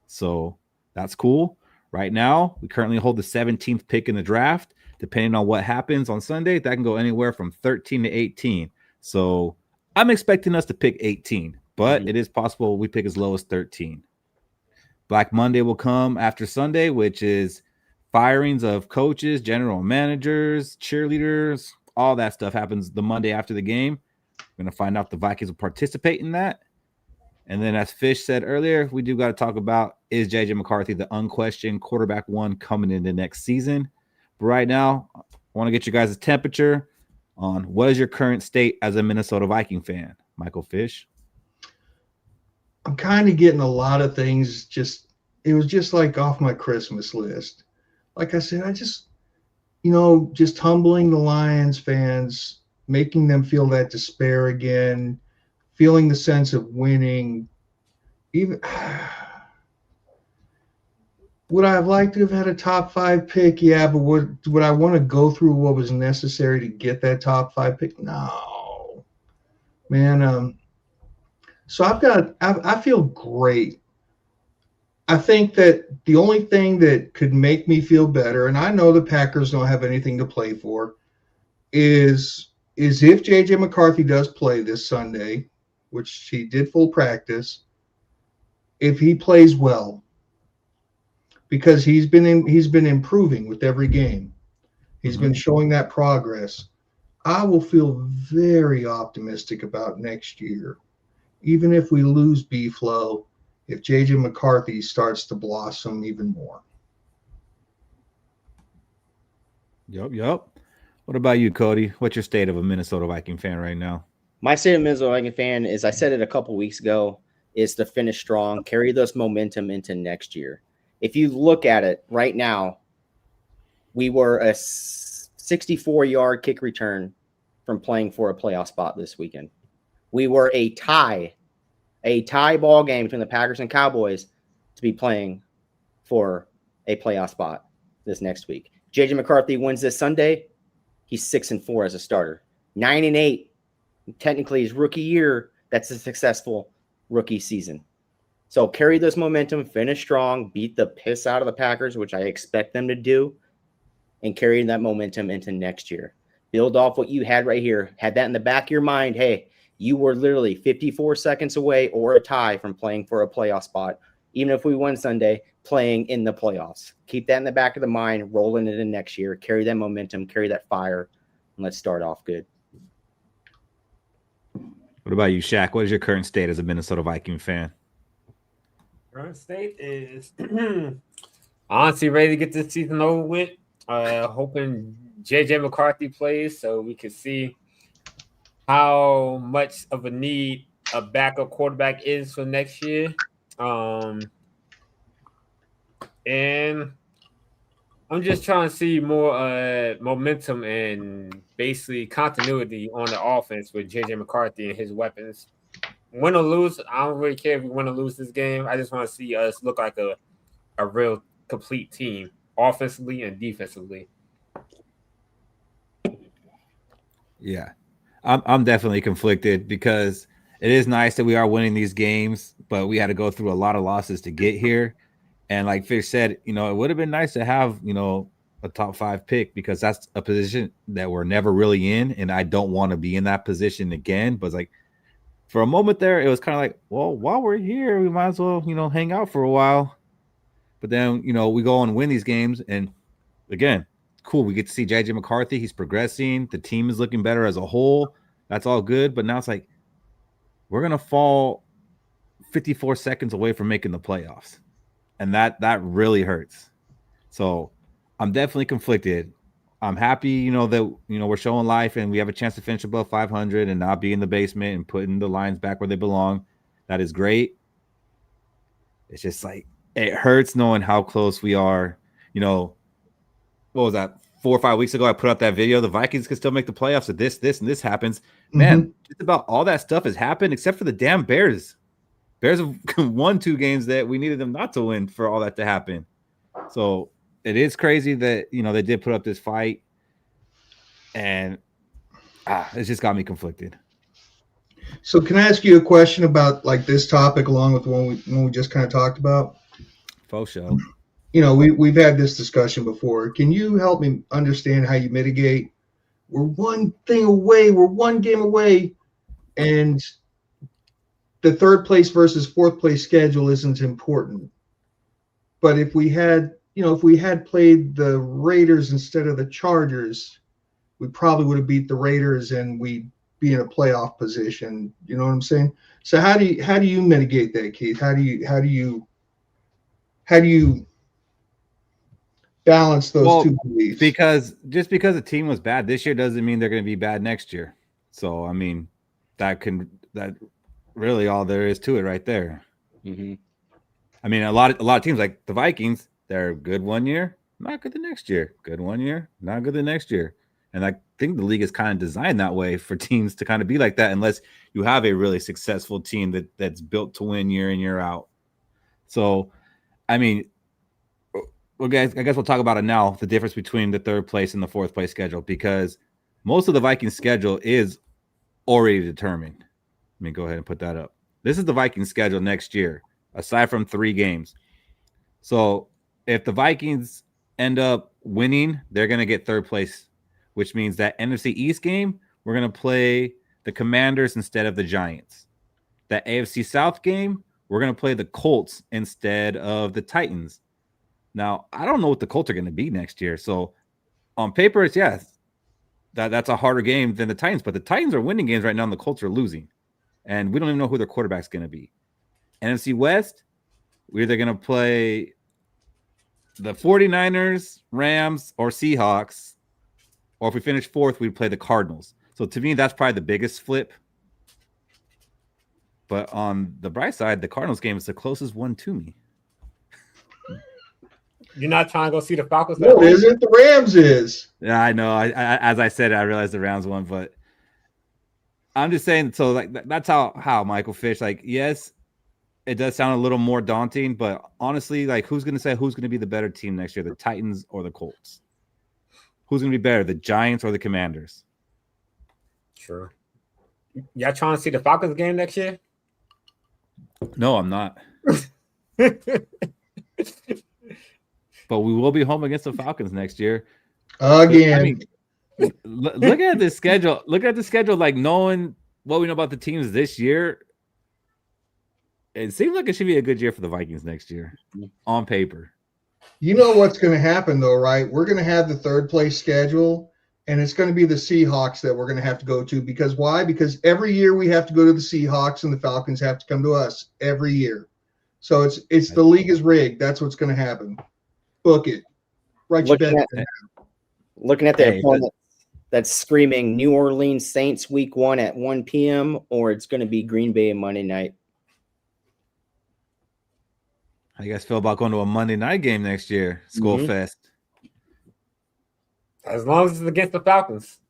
So that's cool. Right now, we currently hold the 17th pick in the draft. Depending on what happens on Sunday, that can go anywhere from 13 to 18. So I'm expecting us to pick 18, but it is possible we pick as low as 13. Black Monday will come after Sunday, which is firings of coaches, general managers, cheerleaders, all that stuff happens the Monday after the game. We're going to find out if the Vikings will participate in that. And then, as Fish said earlier, we do got to talk about, is J.J. McCarthy the unquestioned quarterback 1 coming into next season? But right now, I want to get you guys' temperature on what is your current state as a Minnesota Viking fan. Michael Fish. I'm kind of getting a lot of things it was just like off my Christmas list. Like I said, I just, just humbling the Lions fans, making them feel that despair again, feeling the sense of winning. Even would I have liked to have had a top 5 pick? Yeah, but would I want to go through what was necessary to get that top 5 pick? No, man. So I feel great. I think that the only thing that could make me feel better, and I know the Packers don't have anything to play for, is if J.J. McCarthy does play this Sunday, which he did full practice, if he plays well, because he's been improving with every game. He's been showing that progress. I will feel very optimistic about next year. Even if we lose B-Flow, if J.J. McCarthy starts to blossom even more. Yep. What about you, Cody? What's your state of a Minnesota Viking fan right now? My state of Minnesota Viking fan is, I said it a couple weeks ago, is to finish strong, carry this momentum into next year. If you look at it right now, we were a 64-yard kick return from playing for a playoff spot this weekend. We were a tie ball game between the Packers and Cowboys to be playing for a playoff spot this next week. J.J. McCarthy wins this Sunday. He's 6-4 as a starter. 9-8, technically his rookie year. That's a successful rookie season. So carry this momentum, finish strong, beat the piss out of the Packers, which I expect them to do, and carry that momentum into next year. Build off what you had right here. Had that in the back of your mind. Hey, you were literally 54 seconds away or a tie from playing for a playoff spot. Even if we win Sunday, playing in the playoffs. Keep that in the back of the mind, rolling it in next year. Carry that momentum, carry that fire, and let's start off good. What about you, Shaq? What is your current state as a Minnesota Viking fan? Current state is honestly ready to get this season over with. Hoping J.J. McCarthy plays so we can see how much of a need a backup quarterback is for next year. And I'm just trying to see more momentum and basically continuity on the offense with J.J. McCarthy and his weapons. Win or lose, I don't really care if we win or lose this game. I just want to see us look like a real complete team, offensively and defensively. Yeah, I'm definitely conflicted because it is nice that we are winning these games, but we had to go through a lot of losses to get here. And like Fish said, it would have been nice to have, a top 5 pick because that's a position that we're never really in. And I don't want to be in that position again. But it's like for a moment there, it was kind of like, well, while we're here, we might as well, hang out for a while. But then, we go and win these games. And again, cool. We get to see JJ McCarthy. He's progressing. The team is looking better as a whole. That's all good. But now it's like we're gonna fall 54 seconds away from making the playoffs, and that really hurts. So I'm definitely conflicted. I'm happy, that we're showing life and we have a chance to finish above 500 and not be in the basement and putting the Lions back where they belong. That is great. It's just like it hurts knowing how close we are. What was that? 4 or 5 weeks ago, I put out that video. The Vikings can still make the playoffs if this, and this happens. Man, just about all that stuff has happened except for the damn Bears. Bears have won 2 games that we needed them not to win for all that to happen. So it is crazy that, they did put up this fight. And it's just got me conflicted. So can I ask you a question about like this topic along with the one we just kind of talked about? Faux show. We've had this discussion before. Can you help me understand how you mitigate? We're one game away, and the third place versus fourth place schedule isn't important. But if we had played the Raiders instead of the Chargers, we probably would have beat the Raiders and we'd be in a playoff position. You know what I'm saying? So how do you mitigate that, Keith? How do you balance those two beliefs? Because just because a team was bad this year doesn't mean they're going to be bad next year. So I mean, that really all there is to it right there. Mm-hmm. I mean, a lot of teams like the Vikings, they're good one year, not good the next year. Good one year, not good the next year. And I think the league is kind of designed that way for teams to kind of be like that, unless you have a really successful team that's built to win year in, year out. So, I mean, I guess we'll talk about it now, the difference between the third place and the fourth place schedule, because most of the Vikings schedule is already determined. Let me go ahead and put that up. This is the Vikings schedule next year, aside from 3 games. So if the Vikings end up winning, they're going to get third place, which means that NFC East game, we're going to play the Commanders instead of the Giants. That AFC South game, we're going to play the Colts instead of the Titans. Now, I don't know what the Colts are going to be next year. So on paper, it's that's a harder game than the Titans. But the Titans are winning games right now and the Colts are losing. And we don't even know who their quarterback's going to be. NFC West, we're either going to play the 49ers, Rams, or Seahawks. Or if we finish 4th, we'd play the Cardinals. So to me, that's probably the biggest flip. But on the bright side, the Cardinals game is the closest one to me. You're not trying to go see the Falcons? No, it isn't. The Rams is. Yeah, I know. I as I said, I realized the Rams won, but I'm just saying. So like that's how Michael Fish. Like, yes, it does sound a little more daunting, but honestly, like, who's going to say who's going to be the better team next year, the Titans or the Colts? Who's going to be better, the Giants or the Commanders? Sure. Y'all trying to see the Falcons game next year? No, I'm not. But we will be home against the Falcons next year. Again. I mean, look at the schedule. Look at the schedule, like knowing what we know about the teams this year. It seems like it should be a good year for the Vikings next year on paper. You know what's going to happen, though, right? We're going to have the third place schedule, and it's going to be the Seahawks that we're going to have to go to. Because why? Because every year we have to go to the Seahawks, and the Falcons have to come to us every year. So it's the league is rigged. That's what's going to happen. Book it. Write your bet. Looking at the opponent that's screaming New Orleans Saints week 1 at 1 p.m., or it's going to be Green Bay Monday night. How you guys feel about going to a Monday night game next year? Skol Fest. As long as it's against the Falcons.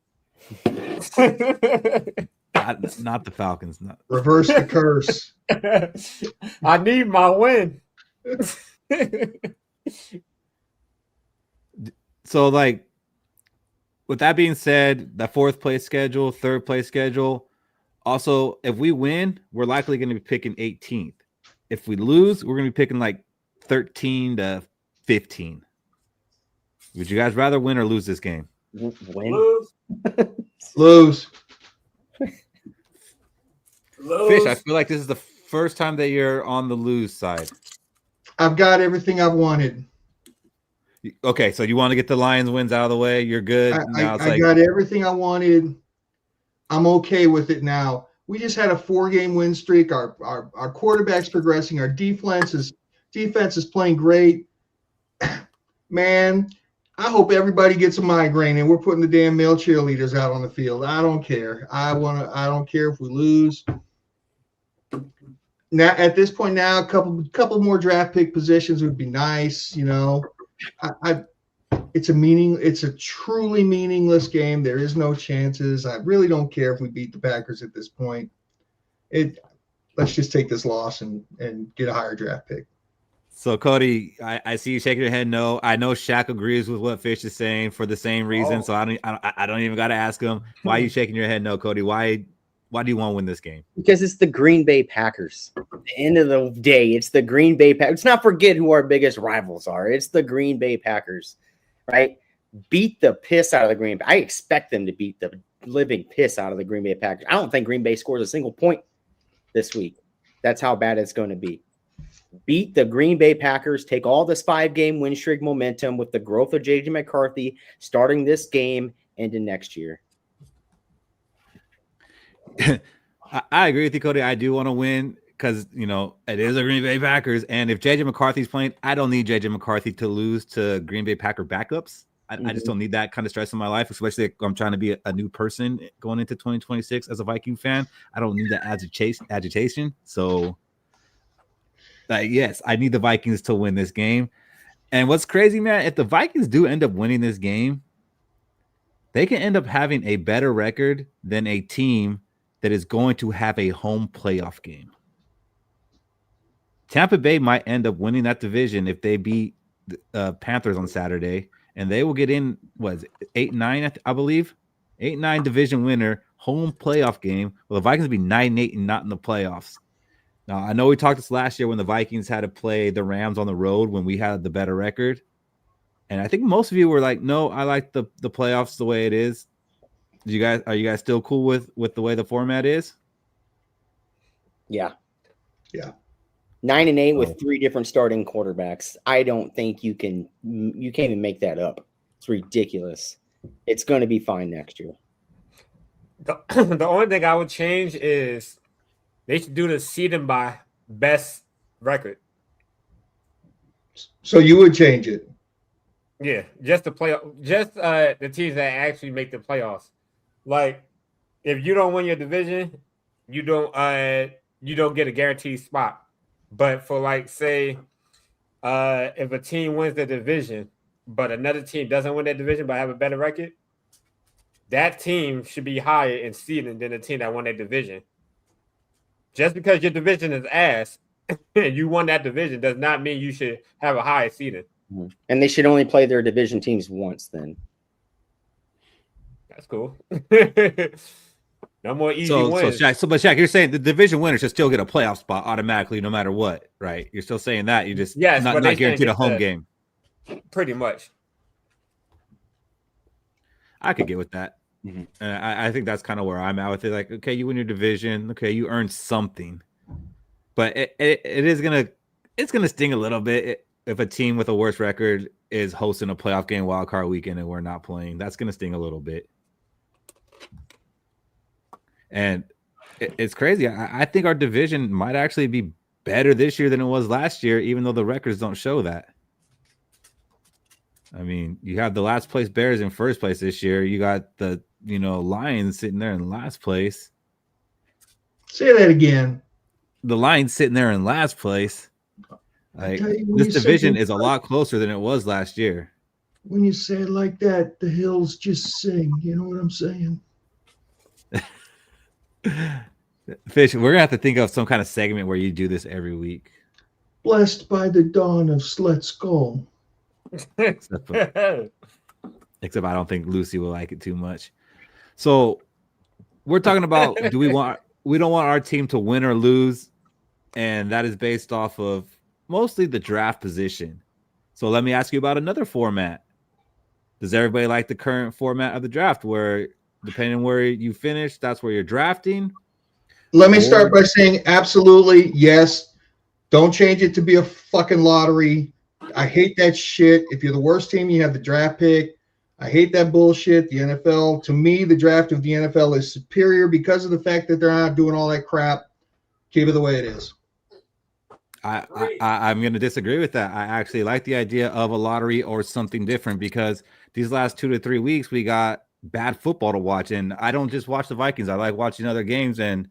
Not the Falcons. Not. Reverse the curse. I need my win. So, like, with that being said, that 4th place schedule, 3rd place schedule. Also, if we win, we're likely going to be picking 18th. If we lose, we're going to be picking like 13 to 15. Would you guys rather win or lose this game? Win. Lose. Fish, I feel like this is the first time that you're on the lose side. I've got everything I've wanted. Okay, so you want to get the Lions wins out of the way. You're good. I got everything I wanted. I'm okay with it now. We just had a 4-game win streak. Our quarterback's progressing. Our defense is playing great. Man, I hope everybody gets a migraine and we're putting the damn male cheerleaders out on the field. I don't care. I don't care if we lose. Now at this point now, a couple more draft pick positions would be nice, you know. It's a truly meaningless game. There is no chances. I really don't care if we beat the Packers at this point. Let's just take this loss and get a higher draft pick. So, Cody, I see you shaking your head no. I know Shaq agrees with what Fish is saying for the same reason. So I don't even got to ask him. Why are you shaking your head no, Cody? Why do you want to win this game? Because it's the Green Bay Packers. At the end of the day, it's the Green Bay Packers. Let's not forget who our biggest rivals are. It's the Green Bay Packers, right? Beat the piss out of the Green Bay. I expect them to beat the living piss out of the Green Bay Packers. I don't think Green Bay scores a single point this week. That's how bad it's going to be. Beat the Green Bay Packers, take all this 5-game win streak momentum with the growth of J.J. McCarthy starting this game into next year. I agree with you, Cody. I do want to win because, you know, it is a Green Bay Packers. And if J.J. McCarthy's playing, I don't need J.J. McCarthy to lose to Green Bay Packer backups. I just don't need that kind of stress in my life, especially if I'm trying to be a new person going into 2026 as a Viking fan. I don't need that agitation. So, yes, I need the Vikings to win this game. And what's crazy, man, if the Vikings do end up winning this game, they can end up having a better record than a team that is going to have a home playoff game. Tampa Bay might end up winning that division if they beat the Panthers on Saturday, and they will get in, 8-9, I believe? 8-9 division winner, home playoff game. Well, the Vikings will be 9-8 and not in the playoffs. Now, I know we talked this last year when the Vikings had to play the Rams on the road when we had the better record. And I think most of you were like, no, I like the playoffs the way it is. Are you guys still cool with the way the format is? Yeah. Yeah. 9-8 with 3 different starting quarterbacks. I don't think you can't even make that up. It's ridiculous. It's going to be fine next year. The only thing I would change is they should do the seeding by best record. So you would change it? Yeah, just the the teams that actually make the playoffs. Like, if you don't win your division, you don't get a guaranteed spot. But for, like, say, if a team wins the division, but another team doesn't win that division but have a better record, that team should be higher in seeding than the team that won that division. Just because your division is ass and you won that division does not mean you should have a higher seeding. And they should only play their division teams once then. That's cool. No more easy wins. But Shaq, you're saying the division winner should still get a playoff spot automatically no matter what, right? You're still saying that. You just not guaranteed a home game. Pretty much. I could get with that. Mm-hmm. I think that's kind of where I'm at with it. Like, okay, you win your division. Okay, you earned something. But it's gonna sting a little bit if a team with a worse record is hosting a playoff game wild card weekend and we're not playing. That's gonna sting a little bit. And it's crazy. I think our division might actually be better this year than it was last year, even though the records don't show that. I mean, you have the last place Bears in first place this year. You got the Lions sitting there in last place. Say that again. The Lions sitting there in last place. Like, this division is a lot closer than it was last year. When you say it like that, the hills just sing. You know what I'm saying? Fish, we're gonna have to think of some kind of segment where you do this every week. Blessed by the dawn of Skol. Except I don't think Lucy will like it too much. So we're talking about we don't want our team to win or lose, and that is based off of mostly the draft position. So let me ask you about another format. Does everybody like the current format of the draft where depending on where you finish, that's where you're drafting? Let me start by saying absolutely yes. Don't change it to be a fucking lottery. I hate that shit. If you're the worst team, you have the draft pick. I hate that bullshit. The NFL, to me, the draft of the NFL is superior because of the fact that they're not doing all that crap. Keep it the way it is. I'm going to disagree with that. I actually like the idea of a lottery or something different because these last 2 to 3 weeks we got bad football to watch, and I don't just watch the Vikings. I like watching other games, and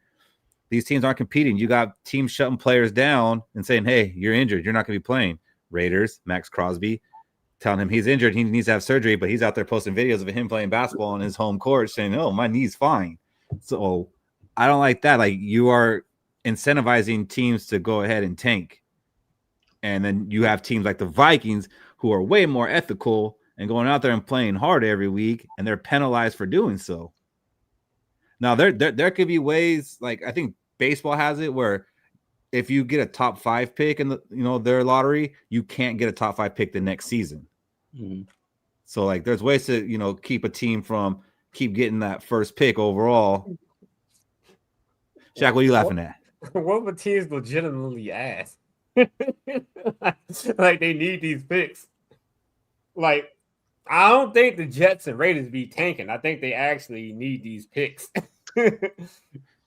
these teams aren't competing. You got teams shutting players down and saying, "Hey, you're injured. You're not going to be playing." Raiders, Max Crosby, telling him he's injured. He needs to have surgery, but he's out there posting videos of him playing basketball on his home court saying, "Oh, my knee's fine." So I don't like that. Like, you are incentivizing teams to go ahead and tank. And then you have teams like the Vikings who are way more ethical and going out there and playing hard every week, and they're penalized for doing so. Now, there could be ways, like I think baseball has it, where if you get a top 5 pick in their lottery, you can't get a top 5 pick the next season. Mm-hmm. So like there's ways to keep a team from keep getting that first pick overall. Shaq, what are you laughing at? What would teams legitimately ask? Like they need these picks. Like, I don't think the Jets and Raiders be tanking. I think they actually need these picks.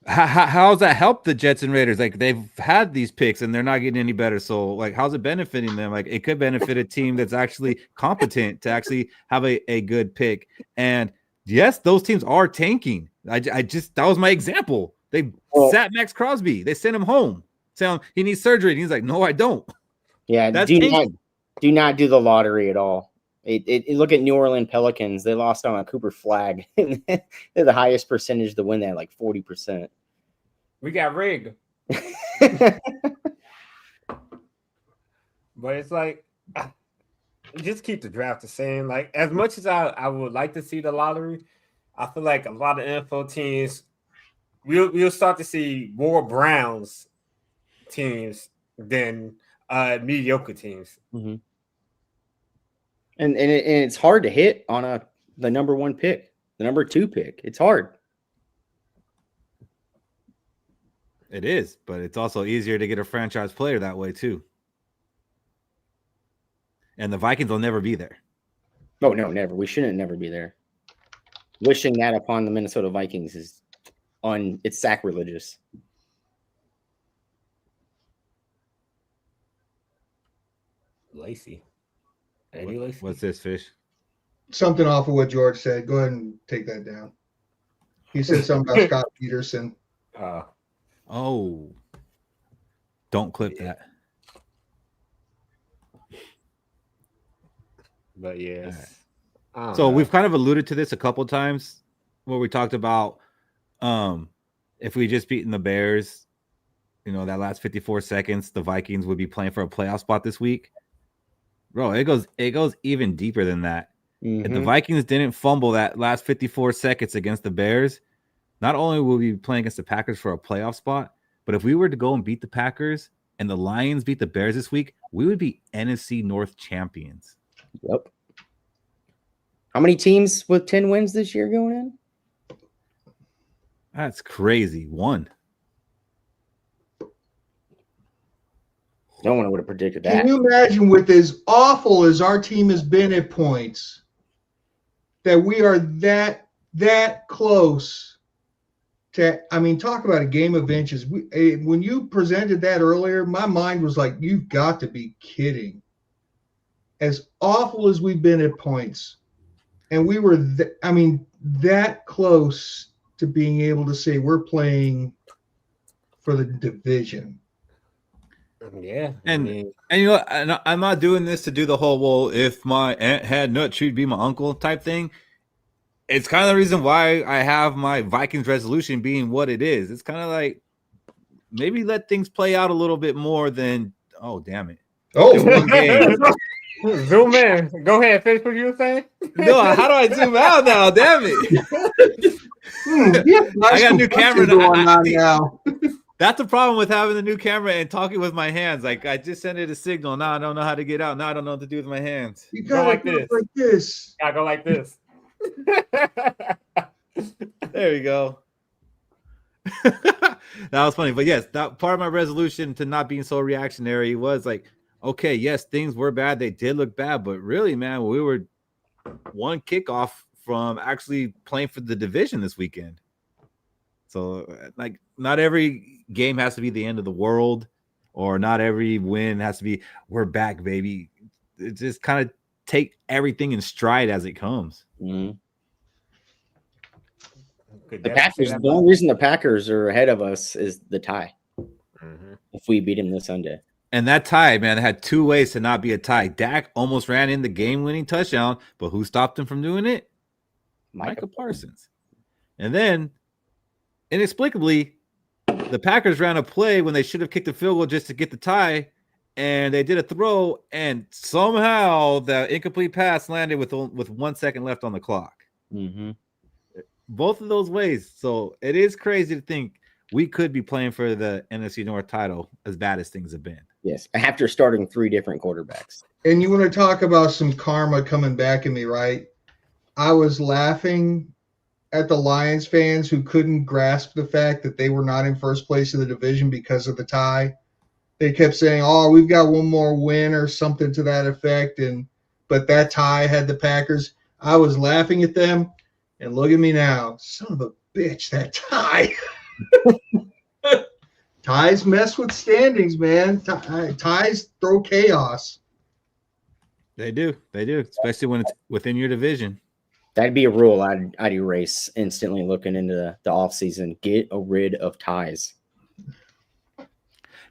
How's that help the Jets and Raiders? Like, they've had these picks and they're not getting any better. So, like, how's it benefiting them? Like, it could benefit a team that's actually competent to actually have a good pick. And yes, those teams are tanking. I just that was my example. They sat Max Crosby. They sent him home, saying he needs surgery. And he's like, "No, I don't." Yeah, do not do the lottery at all. Look at New Orleans Pelicans. They lost on a Cooper flag. They're the highest percentage to win that, like 40%. We got rigged. But it's like, just keep the draft the same. Like, as much as I would like to see the lottery, I feel like a lot of NFL teams, we'll start to see more Browns teams than mediocre teams. Mm-hmm. And it's hard to hit on the number 1 pick, the number 2 pick. It's hard. It is, but it's also easier to get a franchise player that way too. And the Vikings will never be there. Oh, no, never. We shouldn't never be there. Wishing that upon the Minnesota Vikings is it's sacrilegious. Lacey. What's this, Fish? Something off of what George said. Go ahead and take that down. He said something about Scott Peterson. Oh. Don't clip that. But yes. Right. So we've kind of alluded to this a couple times where we talked about if we just beaten the Bears, that last 54 seconds, the Vikings would be playing for a playoff spot this week. Bro, it goes even deeper than that. Mm-hmm. If the Vikings didn't fumble that last 54 seconds against the Bears, not only will we be playing against the Packers for a playoff spot, but if we were to go and beat the Packers and the Lions beat the Bears this week, we would be NFC North champions. Yep. How many teams with 10 wins this year going in? That's crazy. 1. No one would have predicted that. Can you imagine, with as awful as our team has been at points, that we are that close to? I mean, talk about a game of inches. When you presented that earlier, my mind was like, "You've got to be kidding!" As awful as we've been at points, and we were, that close to being able to say we're playing for the division. Yeah, and I'm not doing this to do the whole, well, if my aunt had nuts, she'd be my uncle type thing. It's kind of the reason why I have my Vikings resolution being what it is. It's kind of like, maybe let things play out a little bit more than, oh, damn it. Oh, zoom in. Go ahead, finish what you were saying. No, how do I zoom out now? Damn it. I got a new camera now. That's the problem with having the new camera and talking with my hands. Like, I just sent it a signal. Now I don't know how to get out. Now I don't know what to do with my hands. You go like this. I go like this. There we go. That was funny. But yes, that part of my resolution to not being so reactionary was like, okay, yes, things were bad. They did look bad, but really, man, we were one kickoff from actually playing for the division this weekend. So, like, not every game has to be the end of the world, or not every win has to be, we're back, baby. It just kind of take everything in stride as it comes. Mm-hmm. The Packers. The only reason the Packers are ahead of us is the tie. Mm-hmm. If we beat them this Sunday. And that tie, man, had two ways to not be a tie. Dak almost ran in the game-winning touchdown, but who stopped him from doing it? Micah Parsons. And then, inexplicably, the Packers ran a play when they should have kicked a field goal just to get the tie, and they did a throw, and somehow the incomplete pass landed with 1 second left on the clock. Mm-hmm. Both of those ways. So it is crazy to think we could be playing for the NFC North title as bad as things have been. Yes, after starting 3 different quarterbacks. And you want to talk about some karma coming back at me, right? I was laughing at the Lions fans who couldn't grasp the fact that they were not in first place in the division because of the tie. They kept saying, "Oh, we've got one more win," or something to that effect, but that tie had the Packers. I was laughing at them, and look at me now. Son of a bitch, that tie. Ties mess with standings, man. Ties throw chaos. They do, especially when it's within your division. That'd be a rule I'd erase instantly looking into the offseason. Get rid of ties.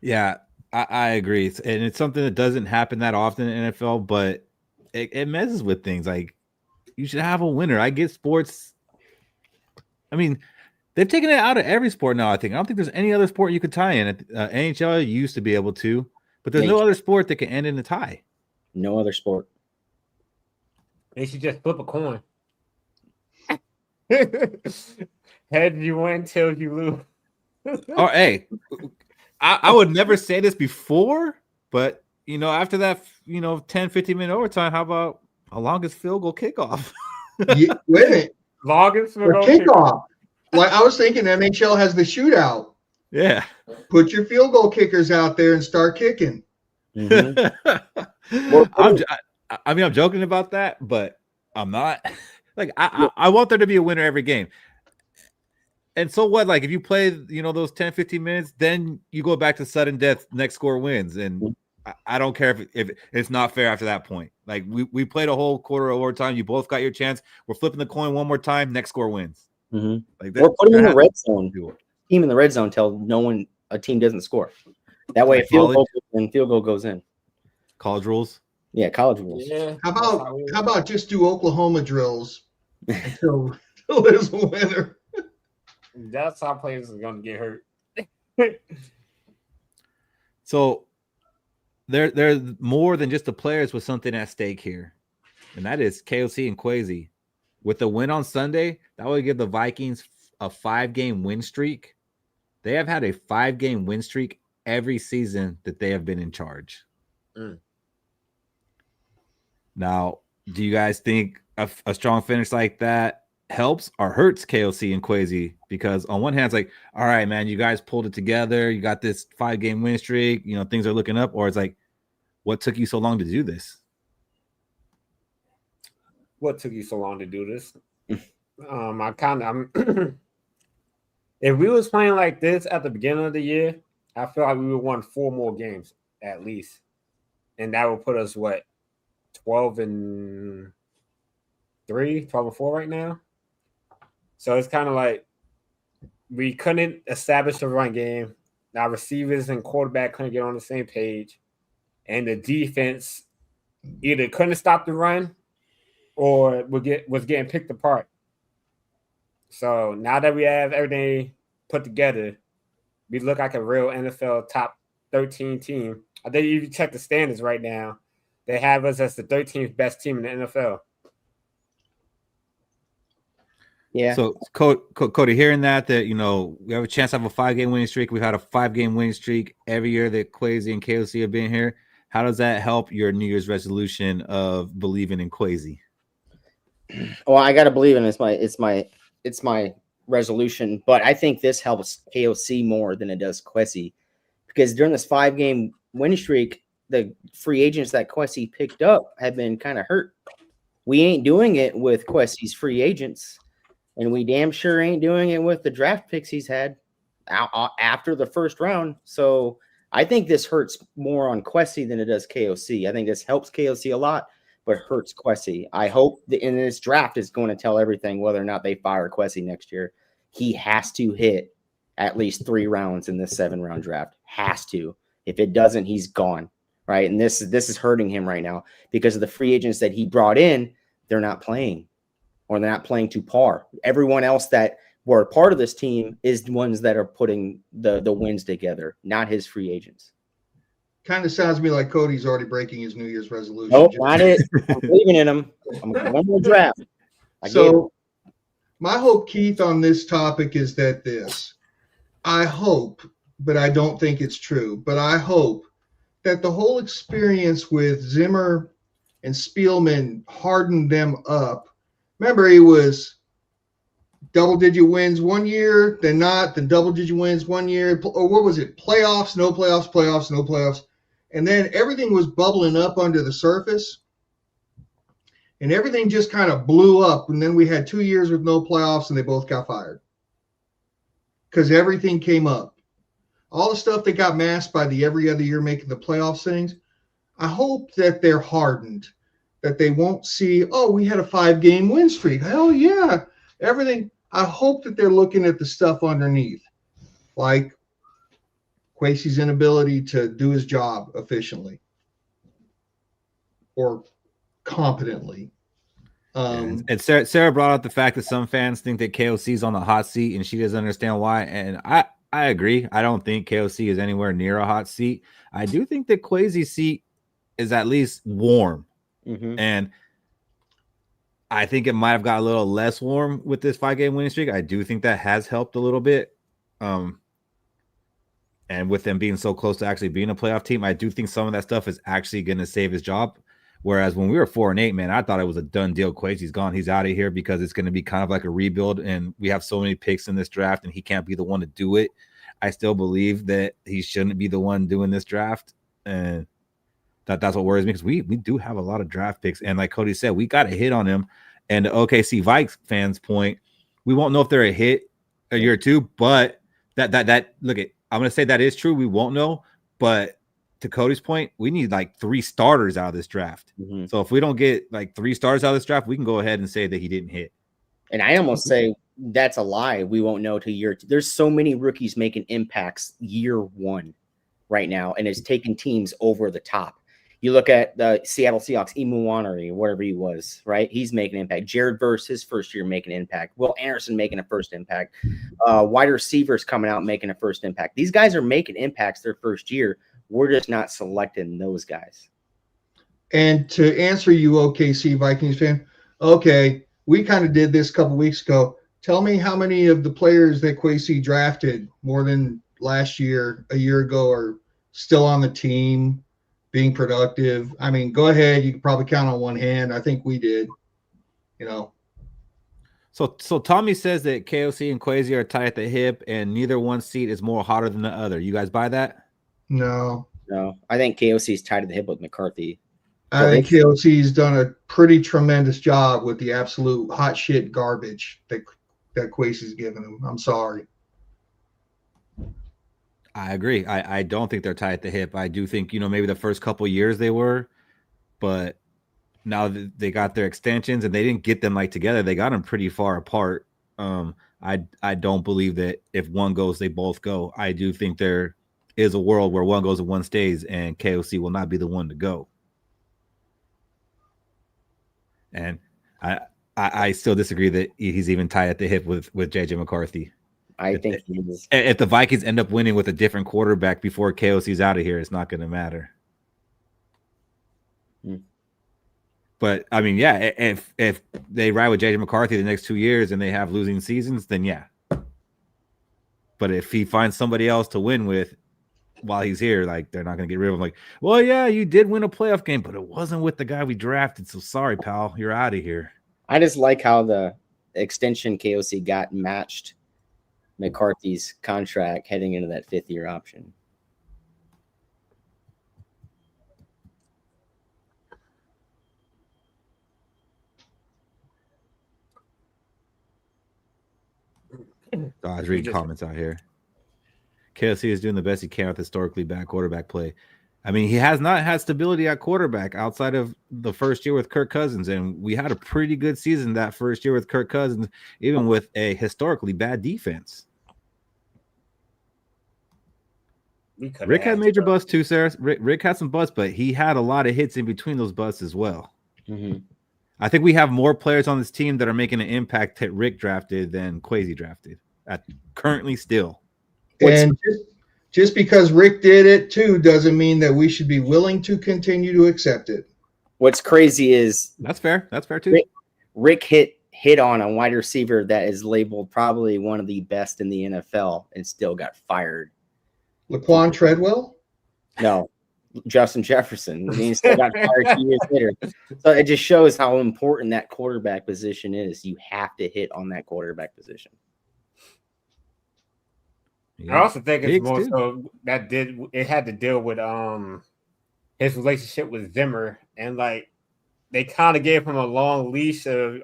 Yeah, I agree. And it's something that doesn't happen that often in NFL, but it messes with things. Like, you should have a winner. I get sports. I mean, they've taken it out of every sport now, I think. I don't think there's any other sport you could tie in. NHL used to be able to, but there's no other sport that can end in a tie. No other sport. They should just flip a coin. Head you win, tail you lose. Oh, hey, I would never say this before, but, after that, 10, 15-minute overtime, how about a longest field goal kickoff? Yeah, wait a minute. Longest field goal kickoff. Like, I was thinking NHL has the shootout. Yeah. Put your field goal kickers out there and start kicking. Mm-hmm. I'm joking about that, but I'm not. Like, I want there to be a winner every game. And so what? Like, if you play, those 10, 15 minutes, then you go back to sudden death, next score wins. And I don't care if it's not fair after that point. Like, we played a whole quarter of overtime. You both got your chance. We're flipping the coin one more time. Next score wins. Mm-hmm. Like, or put them in the red zone. Team in the red zone till a team doesn't score. That way, a field goal goes in. College rules. Yeah, college rules. Yeah. How about just do Oklahoma drills until there's a winner? That's how players are going to get hurt. So there's more than just the players with something at stake here, and that is KOC and Kwesi. With the win on Sunday, that would give the Vikings a 5-game win streak. They have had a 5-game win streak every season that they have been in charge. Now, do you guys think a strong finish like that helps or hurts KOC and Kwesi? Because on one hand, it's like, all right, man, you guys pulled it together. You got this 5-game win streak. Things are looking up. Or it's like, what took you so long to do this? What took you so long to do this? If we was playing like this at the beginning of the year, I feel like we would have won 4 more games at least. And that would put us, 12-3, 12-4 right now. So it's kind of like we couldn't establish the run game. Our receivers and quarterback couldn't get on the same page. And the defense either couldn't stop the run or was getting picked apart. So now that we have everything put together, we look like a real NFL top 13 team. I think if you check the standings right now, they have us as the 13th best team in the NFL. Yeah. So, Cody, hearing that we have a chance to have a 5-game winning streak. We've had a 5-game winning streak every year that Kwesi and KOC have been here. How does that help your New Year's resolution of believing in Kwesi? Well, I got to believe in it. It's my resolution, but I think this helps KOC more than it does Kwesi, because during this 5-game winning streak, the free agents that Kwesi picked up have been kind of hurt. We ain't doing it with Kwesi's free agents, and we damn sure ain't doing it with the draft picks he's had after the first round. So I think this hurts more on Kwesi than it does KOC. I think this helps KOC a lot, but hurts Kwesi. I hope that in this draft is going to tell everything whether or not they fire Kwesi next year. He has to hit at least 3 rounds in this 7-round draft. Has to. If it doesn't, he's gone. Right. And this is hurting him right now because of the free agents that he brought in. They're not playing, or they're not playing to par. Everyone else that were part of this team is the ones that are putting the wins together, not his free agents. Kind of sounds to me like Cody's already breaking his New Year's resolution. Nope, not it. I'm believing in him. I'm going one more draft. So my hope, Keith, on this topic is that I hope, but I don't think it's true, but I hope that the whole experience with Zimmer and Spielman hardened them up. Remember, he was double-digit wins one year, then not, then double-digit wins one year. Or what was it? Playoffs, no playoffs, playoffs, no playoffs. And then everything was bubbling up under the surface. And everything just kind of blew up. And then we had 2 years with no playoffs, and they both got fired. Because everything came up. All the stuff that got masked by the every other year making the playoffs things, I hope that they're hardened, that they won't see, oh, we had a 5-game win streak. Hell yeah. Everything. I hope that they're looking at the stuff underneath, like Kwesi's inability to do his job efficiently or competently. And Sarah brought up the fact that some fans think that KOC's on the hot seat, and she doesn't understand why. And I agree. I don't think KOC is anywhere near a hot seat. I do think that Kwesi's seat is at least warm. Mm-hmm. And I think it might have got a little less warm with this 5-game winning streak. I do think that has helped a little bit. And with them being so close to actually being a playoff team, I do think some of that stuff is actually going to save his job. Whereas when we were 4-8, man, I thought it was a done deal. Kwesi's gone. He's out of here because it's going to be kind of like a rebuild. And we have so many picks in this draft, and he can't be the one to do it. I still believe that he shouldn't be the one doing this draft. And that's what worries me, because we do have a lot of draft picks. And like Cody said, we got a hit on him. And the OKC Vikes fans' point, we won't know if they're a hit a year or two, but that look at, I'm going to say that is true. We won't know, but to Cody's point, we need like 3 starters out of this draft. Mm-hmm. So if we don't get like 3 starters out of this draft, we can go ahead and say that he didn't hit. And I almost say that's a lie. We won't know till year 2. There's so many rookies making impacts year 1 right now, and it's taking teams over the top. You look at the Seattle Seahawks, Imuwanari, whatever he was, right? He's making an impact. Jared Verse, his first year, making an impact. Will Anderson making a first impact. Wide receivers coming out making a first impact. These guys are making impacts their first year. We're just not selecting those guys. And to answer you, OKC Vikings fan, okay, we kind of did this a couple weeks ago. Tell me how many of the players that Kwesi drafted more than last year, a year ago, are still on the team, being productive. I mean, go ahead. You can probably count on one hand. I think we did, you know. So Tommy says that KOC and Kwesi are tied at the hip, and neither one seat is more hotter than the other. You guys buy that? No. I think KOC is tied at the hip with McCarthy. I think KOC's done a pretty tremendous job with the absolute hot shit garbage that Kwesi's given him. I'm sorry. I agree. I don't think they're tied at the hip. I do think, maybe the first couple years they were, but now that they got their extensions and they didn't get them like together, they got them pretty far apart. I don't believe that if one goes, they both go. I do think there is a world where one goes and one stays, and KOC will not be the one to go. And I still disagree that he's even tied at the hip with JJ McCarthy. I think he is. If the Vikings end up winning with a different quarterback before KOC's out of here, it's not going to matter. But I mean, yeah, if they ride with JJ McCarthy the next 2 years and they have losing seasons, then yeah. But if he finds somebody else to win with while he's here, like, they're not going to get rid of him. Like, well, yeah, you did win a playoff game, but it wasn't with the guy we drafted. So sorry, pal, you're out of here. I just like how the extension KOC got matched McCarthy's contract heading into that 5th-year option. Oh, I was reading comments out here. KLC is doing the best he can with historically bad quarterback play. I mean, he has not had stability at quarterback outside of the first year with Kirk Cousins, and we had a pretty good season that first year with Kirk Cousins, even with a historically bad defense. Rick had major busts too, Sarah. Rick had some busts, but he had a lot of hits in between those busts as well. Mm-hmm. I think we have more players on this team that are making an impact that Rick drafted than Kwesi drafted. Currently still. And just because Rick did it too doesn't mean that we should be willing to continue to accept it. What's crazy is that's fair. That's fair too. Rick hit on a wide receiver that is labeled probably one of the best in the NFL and still got fired. Laquan Treadwell? No, Justin Jefferson. He still got fired 2 years later. So it just shows how important that quarterback position is. You have to hit on that quarterback position. I also think it's more so that it had to deal with his relationship with Zimmer, and like they kind of gave him a long leash of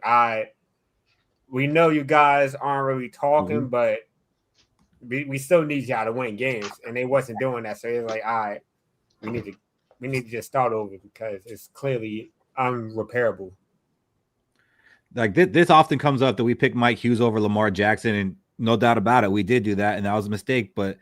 we know you guys aren't really talking, but we still need y'all to win games, and they wasn't doing that. So it's like, all right, we need to just start over because it's clearly unrepairable. Like this often comes up that we pick Mike Hughes over Lamar Jackson, and no doubt about it, we did do that, and that was a mistake. But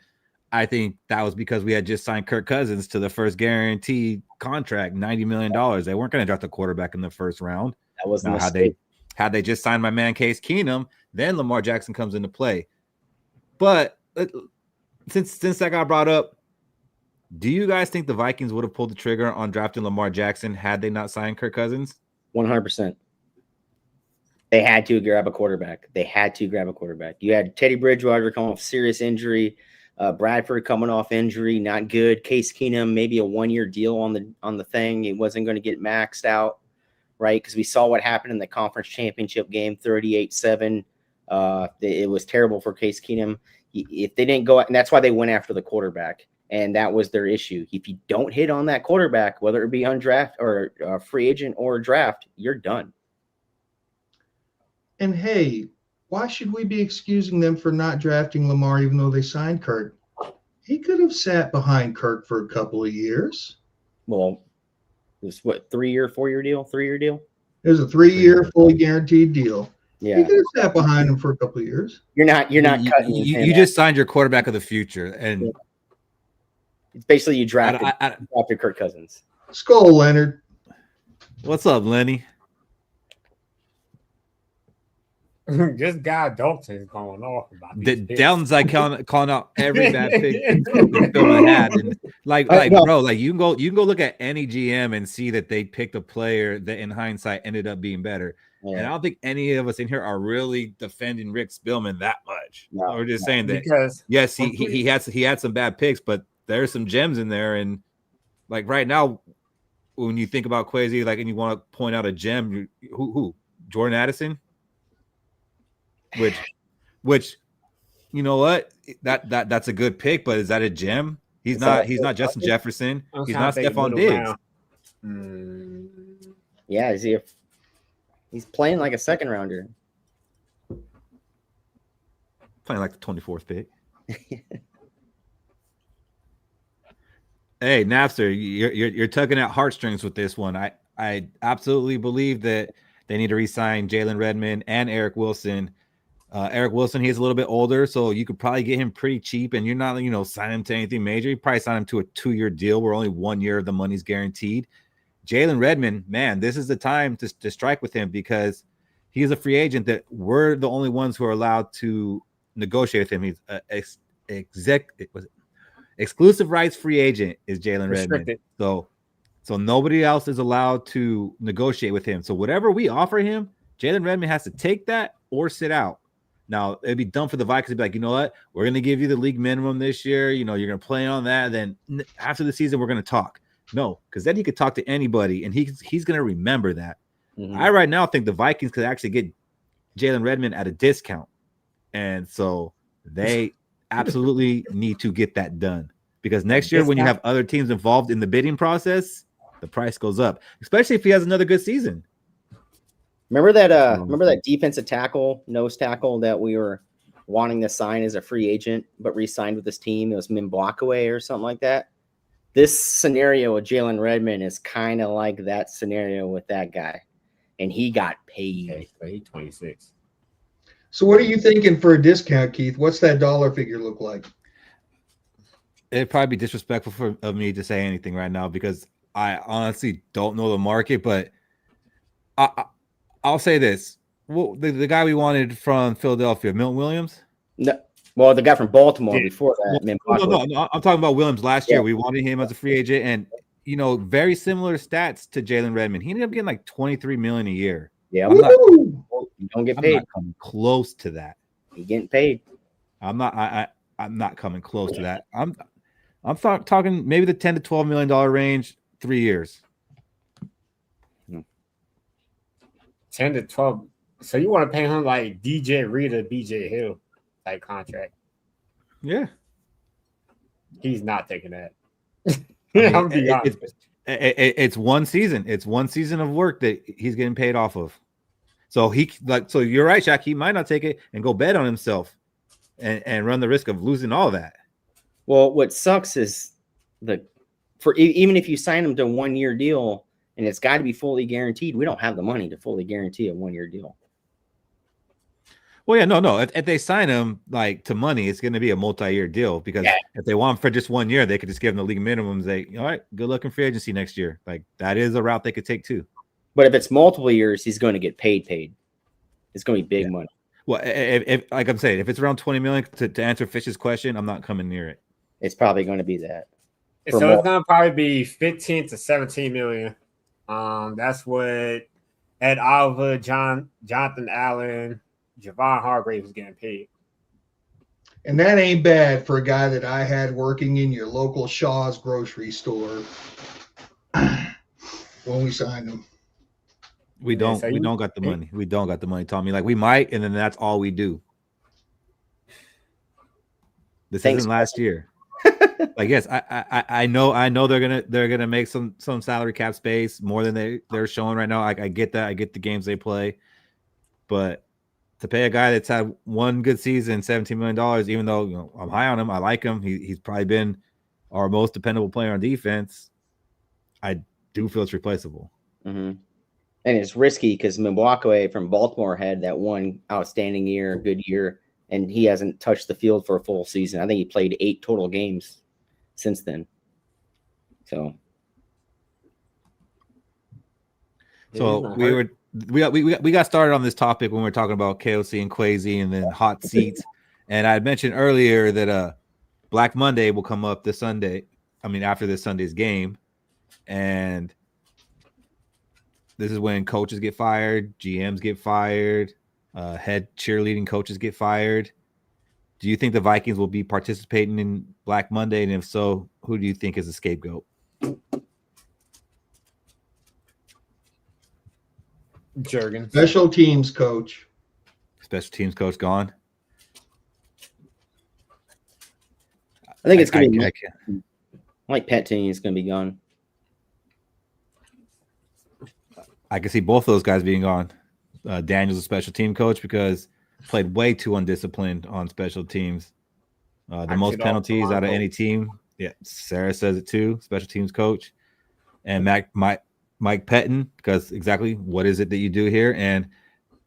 I think that was because we had just signed Kirk Cousins to the first guaranteed contract, $90 million. They weren't going to draft a quarterback in the first round. That was a mistake. Had they just signed my man Case Keenum, then Lamar Jackson comes into play. But since that got brought up, do you guys think the Vikings would have pulled the trigger on drafting Lamar Jackson had they not signed Kirk Cousins? 100%. They had to grab a quarterback. You had Teddy Bridgewater coming off serious injury, Bradford coming off injury, not good. Case Keenum, maybe a 1-year deal on the thing. It wasn't going to get maxed out, right? Because we saw what happened in the conference championship game, 38-7. It was terrible for Case Keenum. If they didn't go, and that's why they went after the quarterback, and that was their issue. If you don't hit on that quarterback, whether it be undraft or free agent or draft, you're done. And hey, why should we be excusing them for not drafting Lamar even though they signed Kirk? He could have sat behind Kirk for a couple of years. Well, it was what, 3-year, 4-year deal? 3-year deal? It was a 3-year fully guaranteed deal. Yeah. He could have sat behind him for a couple of years. You're not cutting. You just signed your quarterback of the future, and it's basically you drafted Kirk Cousins. Skol, Leonard. What's up, Lenny? This guy Dalton is going off about Dalton's like calling out every bad pick Philman had, and bro, you can go look at any GM and see that they picked a player that in hindsight ended up being better. Yeah. And I don't think any of us in here are really defending Rick Spielman that much. No, we're just saying that because yes, he had some bad picks, but there's some gems in there. And like right now, when you think about Kwesi, like, and you want to point out a gem, who Jordan Addison. Which, you know what? That's a good pick, but is that a gem? He's not Justin Jefferson. He's not Stephon Diggs. Yeah, he's playing like a second rounder. Playing like the 24th pick. Hey, Napster, you're tugging at heartstrings with this one. I absolutely believe that they need to re-sign Jalen Redmond and Eric Wilson. Eric Wilson, he's a little bit older, so you could probably get him pretty cheap, and you're not, sign him to anything major. You probably sign him to a 2-year deal where only 1 year of the money's guaranteed. Jalen Redmond, man, this is the time to strike with him because he's a free agent that we're the only ones who are allowed to negotiate with him. He's exclusive rights free agent is Jalen Redmond. So nobody else is allowed to negotiate with him. So whatever we offer him, Jalen Redmond has to take that or sit out. Now, it'd be dumb for the Vikings to be like, you know what? We're going to give you the league minimum this year. You're going to play on that. Then after the season, we're going to talk. No, because then he could talk to anybody, and he's going to remember that. Mm-hmm. I right now think the Vikings could actually get Jalen Redmond at a discount. And so they absolutely need to get that done. Because next year, when you have other teams involved in the bidding process, the price goes up, especially if he has another good season. Remember that defensive tackle, nose tackle that we were wanting to sign as a free agent, but re-signed with this team. It was Mbakwe or something like that. This scenario with Jalen Redmond is kind of like that scenario with that guy. And he got paid. Okay, so he's 26. So what are you thinking for a discount, Keith? What's that dollar figure look like? It'd probably be disrespectful of me to say anything right now because I honestly don't know the market, but I'll say this. Well, the guy we wanted from Philadelphia, Milton Williams? No, well, the guy from Baltimore before that. No, I'm talking about Williams last year. We wanted him as a free agent, and very similar stats to Jalen Redmond. He ended up getting like $23 million a year. Yeah, you don't get paid. I'm not coming close to that. You're getting paid. I'm not coming close to that. I'm talking maybe the $10 to $12 million range, 3 years. 10 to 12. So you want to pay him like DJ Reed or BJ Hill type contract? Yeah. He's not taking that. I'm be honest. It's one season. It's one season of work that he's getting paid off of. So so you're right, Shaq. He might not take it and go bet on himself and run the risk of losing all that. Well, what sucks is even if you sign him to a 1-year deal and it's got to be fully guaranteed, we don't have the money to fully guarantee a 1-year deal. Well, yeah, no. If they sign him like to money, it's going to be a multi-year deal because if they want him for just 1 year, they could just give him the league minimum. Say, all right, good luck in free agency next year. Like that is a route they could take too. But if it's multiple years, he's going to get paid. It's going to be big money. Well, if like I'm saying, if it's around 20 million to answer Fish's question, I'm not coming near it. It's probably going to be that. So it's going to probably be 15 to 17 million. That's what Ed Oliver, Jonathan Allen, Javon Hargrave was getting paid. And that ain't bad for a guy that I had working in your local Shaw's grocery store when we signed him. We don't got the money. We don't got the money, Tommy. Like we might, and then that's all we do. This isn't last year. Like yes, I know they're gonna make some salary cap space more than they're showing right now. I get that. I get the games they play, but to pay a guy that's had one good season, $17 million, even though I'm high on him, I like him. He's probably been our most dependable player on defense. I do feel it's replaceable. Mm-hmm. And it's risky because Mbakwe from Baltimore had that one outstanding year, good year, and he hasn't touched the field for a full season. I think he played 8 total games since then. So we got started on this topic when we were talking about KOC and Kwesi and then hot seats. And I had mentioned earlier that Black Monday will come up this Sunday. I mean, after this Sunday's game. And this is when coaches get fired, GMs get fired, head cheerleading coaches get fired. Do you think the Vikings will be participating in Black Monday? And if so, who do you think is the scapegoat? Jurgens. Special teams coach. Special teams coach gone? I think it's going to be like Pat Tinney is going to be gone. I can see both those guys being gone. Daniel's a special team coach because played way too undisciplined on special teams. The most penalties out of any team. Yeah, Sarah says it too. Special teams coach. And Mike Pettin, because exactly what is it that you do here? And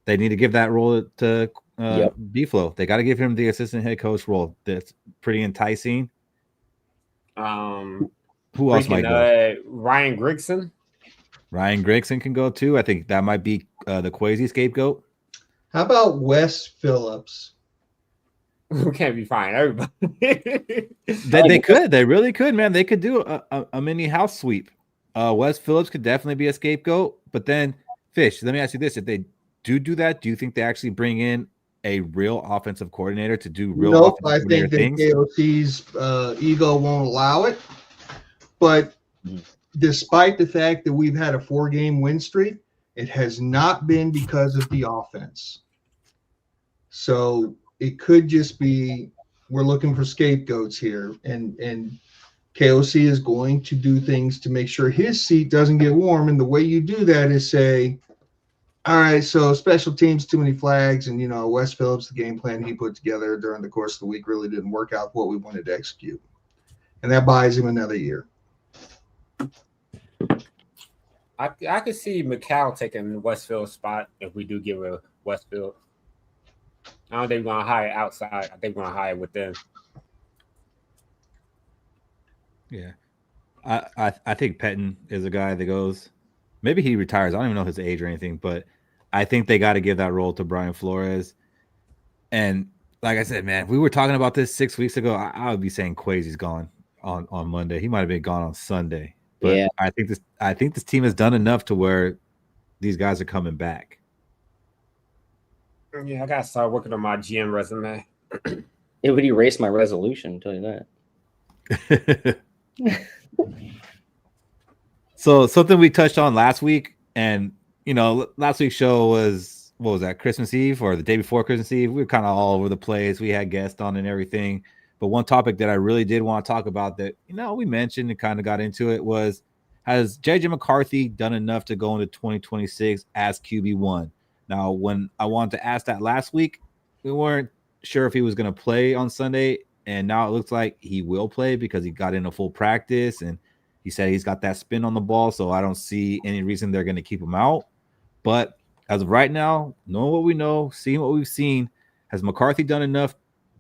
they need to give that role to B-Flow. They got to give him the assistant head coach role. That's pretty enticing. Who else might go? Ryan Grigson. Ryan Grigson can go too. I think that might be the Kwesi scapegoat. How about Wes Phillips? Who can't be fine? Everybody. They could. They really could, man. They could do a mini house sweep. Wes Phillips could definitely be a scapegoat. But then, Fish, let me ask you this. If they do that, do you think they actually bring in a real offensive coordinator to do real Nope, offensive I think that things? KOC's ego won't allow it. But despite the fact that we've had a 4-game win streak, it has not been because of the offense. So it could just be we're looking for scapegoats here. And KOC is going to do things to make sure his seat doesn't get warm. And the way you do that is say, All right, so special teams, too many flags, and Wes Phillips, the game plan he put together during the course of the week really didn't work out what we wanted to execute, and that buys him another year. I could see McCall taking Westfield's spot if we do give a Westfield. I don't think we're gonna hire outside. I think we're gonna hire within. Yeah, I think Pettin is a guy that goes. Maybe he retires. I don't even know his age or anything, but I think they got to give that role to Brian Flores. And like I said, man, we were talking about this 6 weeks ago. I would be saying Quasi's gone on Monday. He might have been gone on Sunday. But yeah. I think this team has done enough to where these guys are coming back. Yeah, I gotta start working on my GM resume. It would erase my resolution, I'll tell you that. So something we touched on last week, and last week's show was, what was that, Christmas Eve or the day before Christmas Eve? We were kind of all over the place. We had guests on and everything. But one topic that I really did want to talk about that, we mentioned and kind of got into it was, has JJ McCarthy done enough to go into 2026 as QB1? Now, when I wanted to ask that last week, we weren't sure if he was going to play on Sunday. And now it looks like he will play because he got in a full practice and he said he's got that spin on the ball. So I don't see any reason they're going to keep him out. But as of right now, knowing what we know, seeing what we've seen, has McCarthy done enough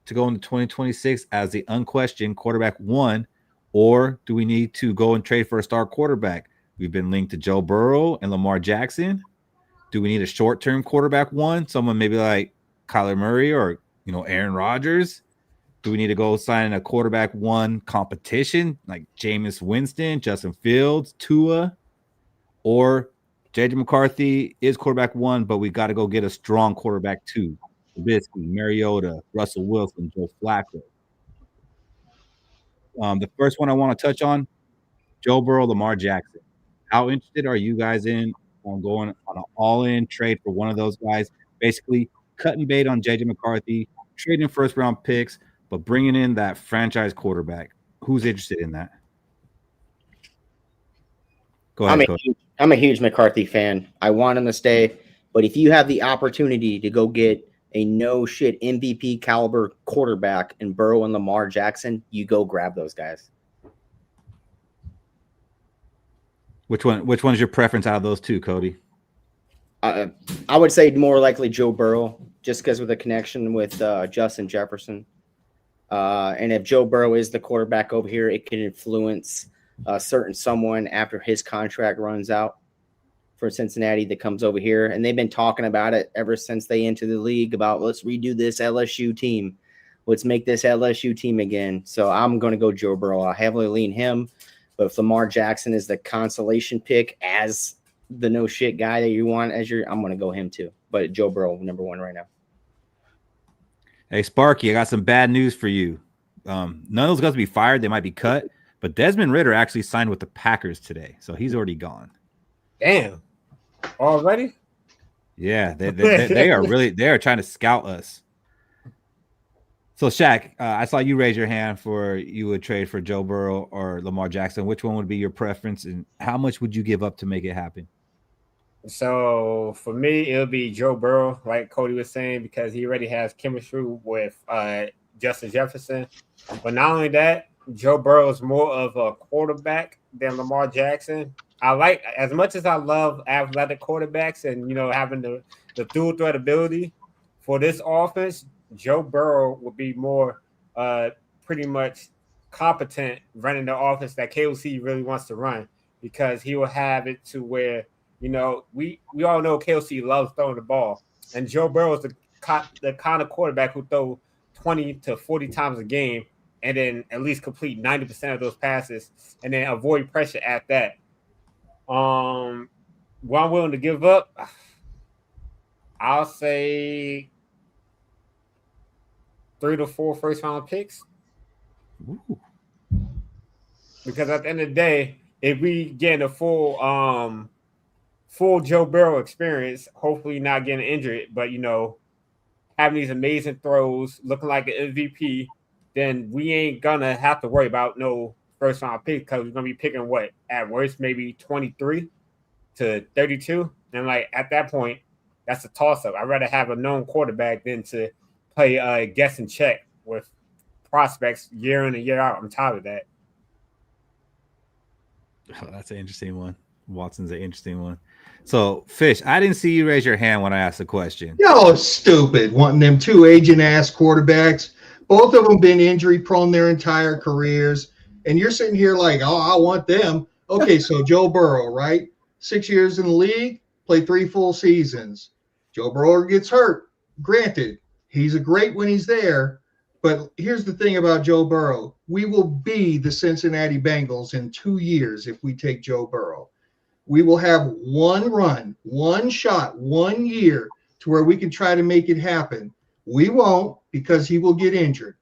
to go into 2026 as the unquestioned quarterback one, or do we need to go and trade for a star quarterback? We've been linked to Joe Burrow and Lamar Jackson. Do we need a short-term quarterback one, someone maybe like Kyler Murray or Aaron Rodgers? Do we need to go sign a quarterback one competition like Jameis Winston, Justin Fields, Tua? Or JJ McCarthy is quarterback one, but we got to go get a strong quarterback two. Trubisky, Mariota, Russell Wilson, Joe Flacco. The first one I want to touch on, Joe Burrow, Lamar Jackson. How interested are you guys in on going on an all-in trade for one of those guys? Basically, cutting bait on JJ McCarthy, trading first-round picks, but bringing in that franchise quarterback. Who's interested in that? Go ahead, Coach. I'm a huge McCarthy fan. I want him to stay. But if you have the opportunity to go get a no-shit MVP caliber quarterback in Burrow and Lamar Jackson, you go grab those guys. Which one's your preference out of those two, Cody? I would say more likely Joe Burrow, just because of the connection with Justin Jefferson. And if Joe Burrow is the quarterback over here, it can influence someone after his contract runs out for Cincinnati that comes over here. And they've been talking about it ever since they entered the league about, let's redo this LSU team. Let's make this LSU team again. So I'm going to go Joe Burrow. I heavily lean him. But if Lamar Jackson is the consolation pick as the no shit guy that you want I'm going to go him too. But Joe Burrow, number one right now. Hey, Sparky, I got some bad news for you. None of those guys will be fired. They might be cut. But Desmond Ridder actually signed with the Packers today. So he's already gone. Damn. Already? Yeah, they are trying to scout us. So Shaq, I saw you raise your hand for you would trade for Joe Burrow or Lamar Jackson. Which one would be your preference, and how much would you give up to make it happen? So for me, it'll be Joe Burrow, like Cody was saying, because he already has chemistry with Justin Jefferson. But not only that, Joe Burrow is more of a quarterback than Lamar Jackson. I like, as much as I love athletic quarterbacks and having the dual threat ability for this offense, Joe Burrow will be more pretty much competent running the offense that KOC really wants to run, because he will have it to where we all know KOC loves throwing the ball, and Joe Burrow is the kind of quarterback who throw 20 to 40 times a game and then at least complete 90% of those passes and then avoid pressure at that. What I'm willing to give up, I'll say 3 to 4 first-round picks. Ooh. Because at the end of the day, if we get a full Joe Burrow experience, hopefully not getting injured, but having these amazing throws, looking like an MVP, then we ain't gonna have to worry about no first-round pick, because we're gonna be picking what, at worst maybe 23 to 32, and like at that point, that's a toss-up. I'd rather have a known quarterback than to play guess and check with prospects year in and year out. I'm tired of that. Oh, that's an interesting one. Watson's an interesting one. So, Fish, I didn't see you raise your hand when I asked the question. Y'all are stupid wanting them two agent-ass quarterbacks. Both of them been injury-prone their entire careers. And you're sitting here like, oh, I want them. Okay, so Joe Burrow, right? 6 years in the league, played 3 full seasons. Joe Burrow gets hurt. Granted, he's a great when he's there. But here's the thing about Joe Burrow. We will be the Cincinnati Bengals in 2 years if we take Joe Burrow. We will have one run, one shot, 1 year to where we can try to make it happen. We won't because he will get injured.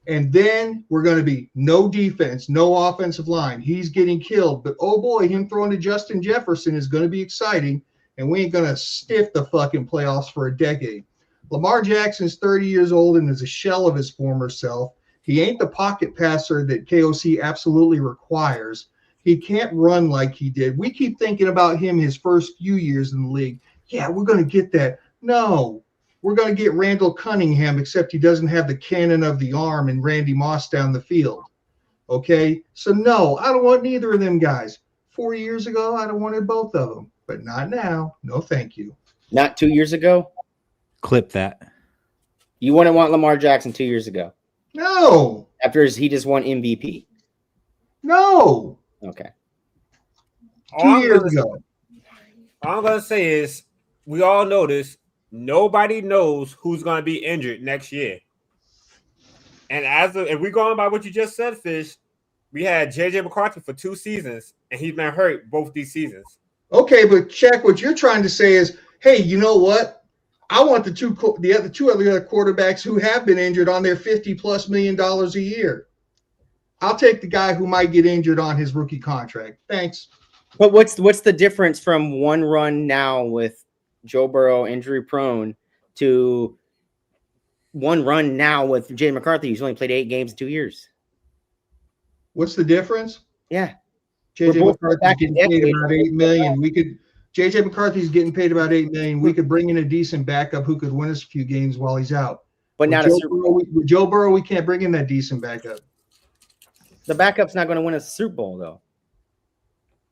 And then we're going to be no defense, no offensive line. He's getting killed. But, oh, boy, him throwing to Justin Jefferson is going to be exciting, and we ain't going to stiff the fucking playoffs for a decade. Lamar Jackson's 30 years old and is a shell of his former self. He ain't the pocket passer that KOC absolutely requires. He can't run like he did. We keep thinking about him his first few years in the league. Yeah, we're going to get that. No, we're going to get Randall Cunningham, except he doesn't have the cannon of the arm and Randy Moss down the field. Okay? So, no, I don't want neither of them guys. 4 years ago, I'd have wanted both of them, but not now. No, thank you. Not 2 years ago? Clip that. You wouldn't want Lamar Jackson 2 years ago? No. After he just won MVP? No. Okay. 2 years ago. All I'm going to say is we all know this. Nobody knows who's going to be injured next year. And if we're going by what you just said, Fish, we had J.J. McCarthy for 2 seasons, and he's been hurt both these seasons. Okay, but Shaq, what you're trying to say is, hey, you know what? I want the two other quarterbacks who have been injured on their $50+ million a year. I'll take the guy who might get injured on his rookie contract. Thanks. But what's the difference from one run now with Joe Burrow injury prone to one run now with Jay McCarthy, who's only played 8 games in 2 years? What's the difference? Yeah. JJ McCarthy's getting paid about $8 million. JJ McCarthy's getting paid about $8 million. We could bring in a decent backup who could win us a few games while he's out. But not a Super Bowl. With Joe Burrow, we can't bring in that decent backup. The backup's not going to win a Super Bowl, though.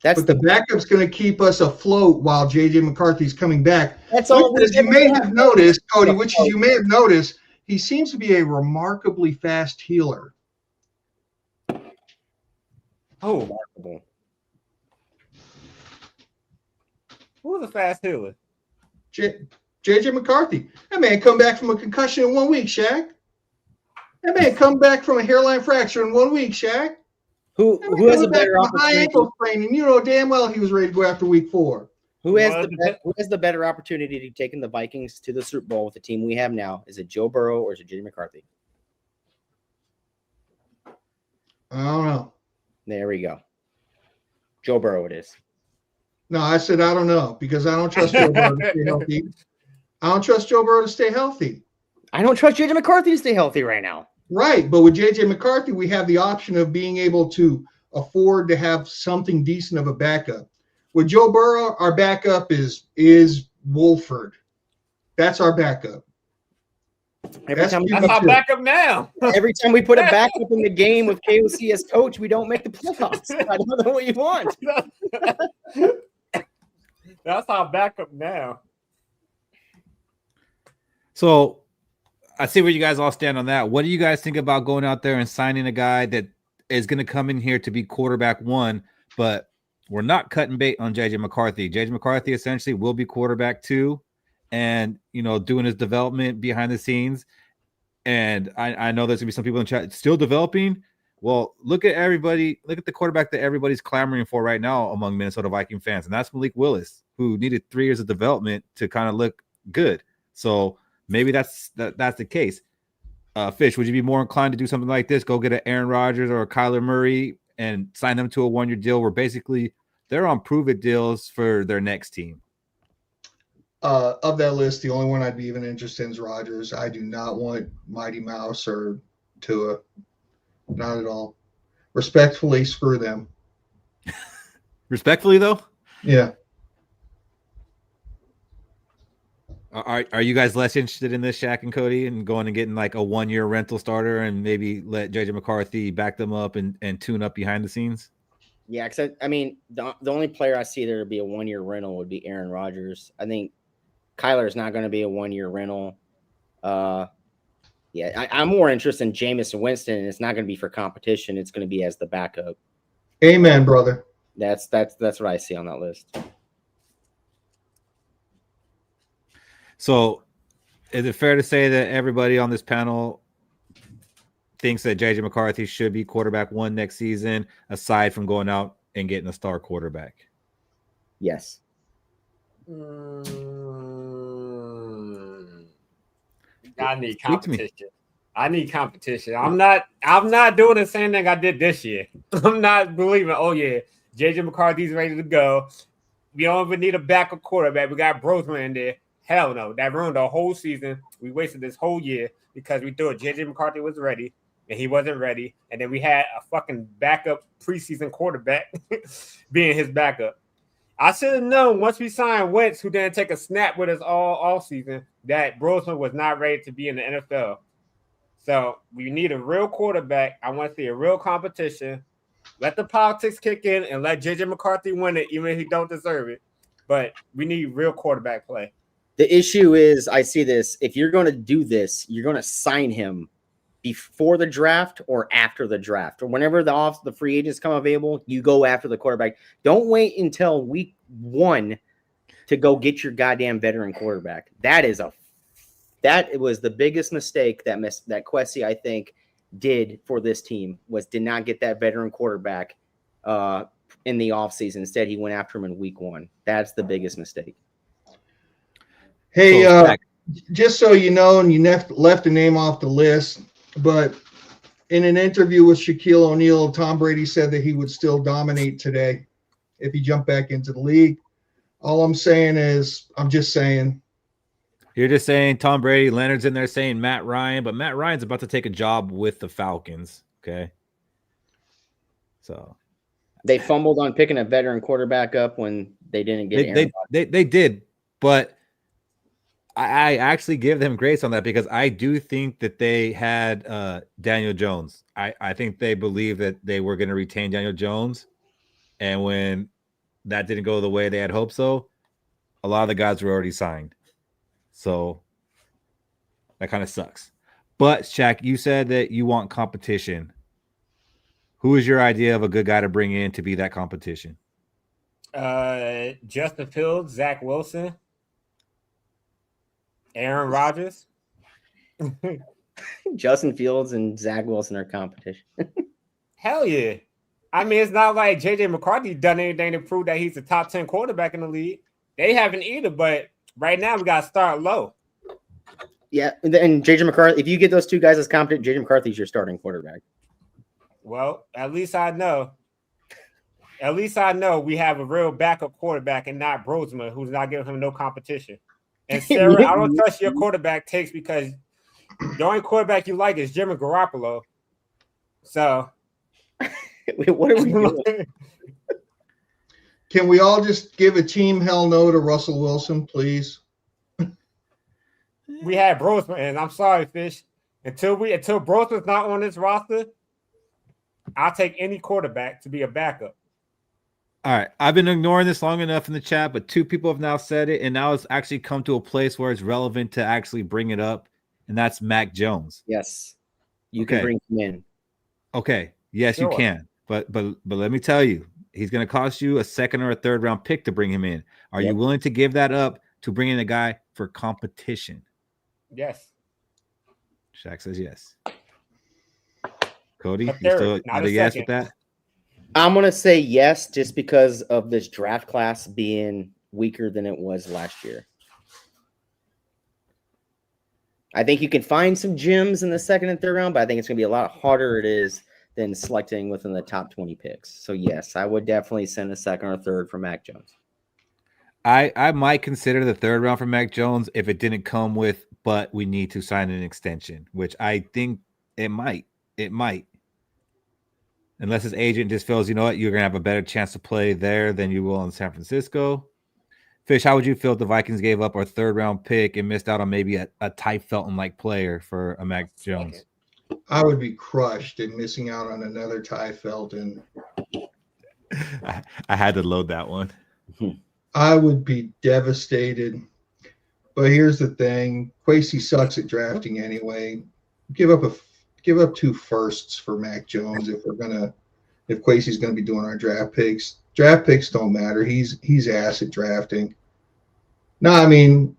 But the backup's going to keep us afloat while J.J. McCarthy's coming back. That's all. As you may have noticed, Cody, he seems to be a remarkably fast healer. Oh, remarkable. Who's a fast healer? J.J. McCarthy. That man come back from a concussion in 1 week, Shaq. That man come back from a hairline fracture in 1 week, Shaq. Who has a better opportunity? High ankle sprain, and you know damn well he was ready to go after week 4. Who has the better opportunity to taking the Vikings to the Super Bowl with the team we have now? Is it Joe Burrow or is it J.J. McCarthy? I don't know. There we go. Joe Burrow it is. No, I said I don't know because I don't trust Joe Burrow to stay healthy. I don't trust Joe Burrow to stay healthy. I don't trust J.J. McCarthy to stay healthy right now. Right, but with J.J. McCarthy, we have the option of being able to afford to have something decent of a backup. With Joe Burrow, our backup is Wolford. That's our backup. That's our backup now. Every time we put a backup in the game with KOC as coach, we don't make the playoffs. I don't know what you want. That's our backup now. So I see where you guys all stand on that. What do you guys think about going out there and signing a guy that is going to come in here to be quarterback 1, but we're not cutting bait on J.J. McCarthy. J.J. McCarthy essentially will be quarterback 2 and, doing his development behind the scenes. And I know there's going to be some people in chat still developing. Well, look at the quarterback that everybody's clamoring for right now among Minnesota Viking fans, and that's Malik Willis, who needed 3 years of development to kind of look good. So maybe that's the case. Fish, would you be more inclined to do something like this? Go get an Aaron Rodgers or a Kyler Murray and sign them to a 1-year deal where basically they're on prove-it deals for their next team? Of that list, the only one I'd be even interested in is Rodgers. I do not want Mighty Mouse or Tua. Not at all. Respectfully, screw them. Respectfully, though? Yeah. Are you guys less interested in this, Shaq and Cody, and going and getting like a 1-year rental starter and maybe let JJ McCarthy back them up and tune up behind the scenes? Yeah, because I mean, the only player I see there to be a 1-year rental would be Aaron Rodgers. I think Kyler is not going to be a 1-year rental. Yeah, I'm more interested in Jameis Winston, and it's not going to be for competition. It's going to be as the backup. Amen, brother. That's what I see on that list. So, is it fair to say that everybody on this panel thinks that JJ McCarthy should be quarterback 1 next season, aside from going out and getting a star quarterback? Yes. I need competition. I'm not doing the same thing I did this year. I'm not believing, oh yeah, JJ McCarthy's ready to go. We don't even need a backup quarterback. We got Brosman in there. Hell no. That ruined the whole season. We wasted this whole year because we thought JJ McCarthy was ready and he wasn't ready. And then we had a fucking backup preseason quarterback being his backup. I should have known once we signed Wentz, who didn't take a snap with us all season, that Brosman was not ready to be in the NFL. So we need a real quarterback. I want to see a real competition. Let the politics kick in and let JJ McCarthy win it, even if he don't deserve it. But we need real quarterback play. The issue is, I see this. If you're going to do this, you're going to sign him before the draft or after the draft, or whenever the free agents come available. You go after the quarterback. Don't wait until week 1 to go get your goddamn veteran quarterback. That was the biggest mistake that Kwesi, I think, did for this team, did not get that veteran quarterback in the offseason. Instead, he went after him in week 1. That's the biggest mistake. Hey, just so you know, and you left a name off the list, but in an interview with Shaquille O'Neal, Tom Brady said that he would still dominate today if he jumped back into the league. All I'm saying is, I'm just saying. You're just saying Tom Brady, Leonard's in there saying Matt Ryan, but Matt Ryan's about to take a job with the Falcons, okay? So they fumbled on picking a veteran quarterback up when they didn't get Aaron. They did, but I actually give them grace on that because I do think that they had Daniel Jones. I think they believed that they were going to retain Daniel Jones, and when that didn't go the way they had hoped so, a lot of the guys were already signed. So that kind of sucks. But Shaq, you said that you want competition. Who is your idea of a good guy to bring in to be that competition? Justin Fields, Zach Wilson, Aaron Rodgers. Justin Fields and Zach Wilson are competition. Hell yeah. I mean, it's not like JJ McCarthy done anything to prove that he's a top 10 quarterback in the league. They haven't either, but right now we got to start low. Yeah, and JJ McCarthy, if you get those two guys as competent, JJ McCarthy's your starting quarterback. Well, at least I know. At least I know we have a real backup quarterback and not Brosman, who's not giving him no competition. And Sarah, I don't trust your quarterback takes because the only quarterback you like is Jimmy Garoppolo. So, what are we doing? Can we all just give a team hell no to Russell Wilson, please? We had Brosman, and I'm sorry, Fish. Until Brosman's not on this roster, I'll take any quarterback to be a backup. All right. I've been ignoring this long enough in the chat, but 2 people have now said it, and now it's actually come to a place where it's relevant to actually bring it up, and that's Mac Jones. Yes. You can bring him in. Okay. Yes, sure. You can. But let me tell you, he's going to cost you a 2nd or a 3rd round pick to bring him in. Are you willing to give that up to bring in a guy for competition? Yes. Shaq says yes. Cody, you still not a yes with that? I'm going to say yes just because of this draft class being weaker than it was last year. I think you can find some gems in the 2nd and 3rd round, but I think it's going to be a lot harder it is than selecting within the top 20 picks. So, yes, I would definitely send a 2nd or 3rd for Mac Jones. I might consider the 3rd round for Mac Jones if it didn't come with, but we need to sign an extension, which I think it might. It might. Unless his agent just feels, you know what, you're going to have a better chance to play there than you will in San Francisco. Fish, how would you feel if the Vikings gave up our 3rd-round pick and missed out on maybe a Ty Felton-like player for a Mac Jones? I would be crushed in missing out on another Ty Felton. I had to load that one. I would be devastated. But here's the thing: Kwesi sucks at drafting anyway. Give up 2 firsts for Mac Jones if Kwesi's gonna be doing our draft picks. Draft picks don't matter. He's ass at drafting. No, I mean,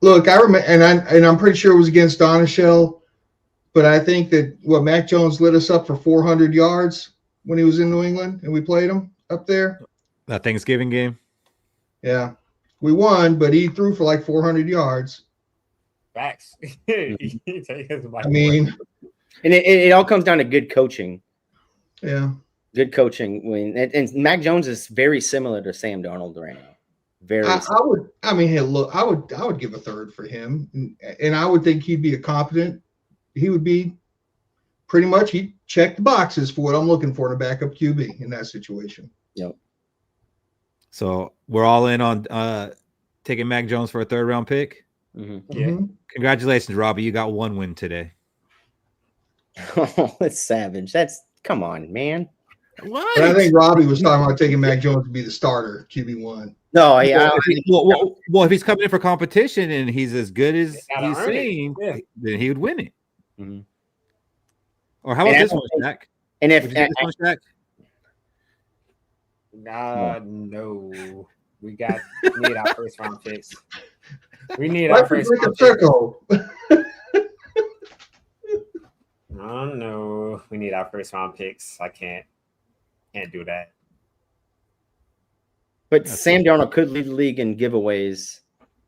look, I remember, and I'm pretty sure it was against Donishell, but I think that Mac Jones lit us up for 400 yards when he was in New England, and we played him up there. That Thanksgiving game. Yeah, we won, but he threw for like 400 yards. Facts. I mean, and it all comes down to good coaching. Yeah, good coaching. And Mac Jones is very similar to Sam Darnold right now. I would give a 3rd for him, and I would think he'd be he would be pretty much, he'd check the boxes for what I'm looking for in a backup QB in that situation. Yep. So we're all in on taking Mac Jones for a 3rd-round pick. Mm-hmm. Yeah. Mm-hmm. Congratulations, Robbie. You got 1 win today. Oh, it's savage. Come on, man. What? But I think Robbie was talking about taking Mac Jones to be the starter, QB1. No, yeah. Well, if he's coming in for competition and he's as good as he's saying, then he would win it. Mm-hmm. Or how about this one, Shaq? And if Shaq? No, we need our 1st-round picks. We need Why our 1st-round picks. Oh no, we need our 1st-round picks. I can't do that. But Sam Darnold could lead the league in giveaways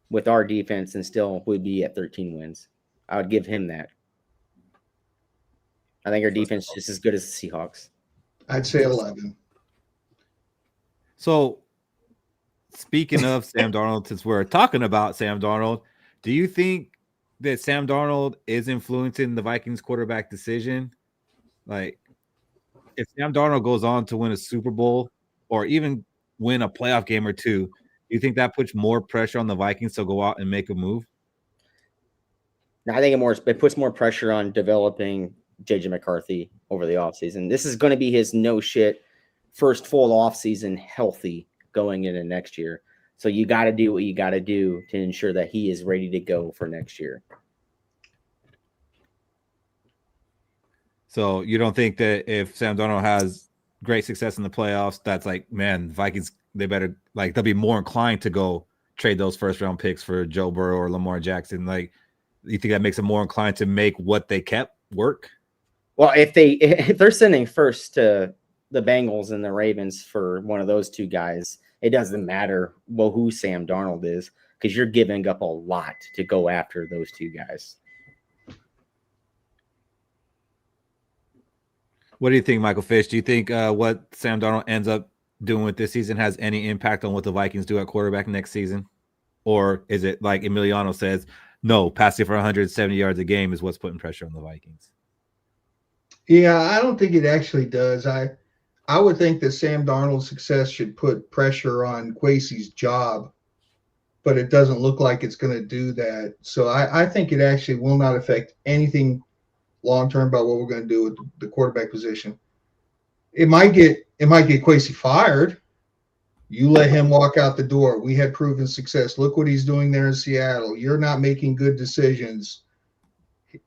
with our defense and still would be at 13 wins. I would give him that. I think our defense is just as good as the Seahawks. I'd say 11. So, speaking of Sam Darnold, since we're talking about Sam Darnold, do you think that Sam Darnold is influencing the Vikings quarterback decision? Like, if Sam Darnold goes on to win a Super Bowl or even win a playoff game or 2, do you think that puts more pressure on the Vikings to go out and make a move? I think it puts more pressure on developing JJ McCarthy over the offseason. This is going to be his first full offseason healthy going into next year. So you got to do what you got to do to ensure that he is ready to go for next year. So you don't think that if Sam Darnold has great success in the playoffs, that's like, man, Vikings, they'll be more inclined to go trade those 1st-round picks for Joe Burrow or Lamar Jackson? Like, you think that makes them more inclined to make what they kept work? Well, if they're sending first to the Bengals and the Ravens for one of those 2 guys, it doesn't matter who Sam Darnold is, because you're giving up a lot to go after those 2 guys. What do you think, Michael Fish? Do you think what Sam Darnold ends up doing with this season has any impact on what the Vikings do at quarterback next season? Or is it like Emiliano says, no, passing for 170 yards a game is what's putting pressure on the Vikings? Yeah, I don't think it actually does. I would think that Sam Darnold's success should put pressure on Kwesi's job, but it doesn't look like it's going to do that. So I think it actually will not affect anything long-term about what we're going to do with the quarterback position. It might get Kwesi fired. You let him walk out the door. We had proven success. Look what he's doing there in Seattle. You're not making good decisions.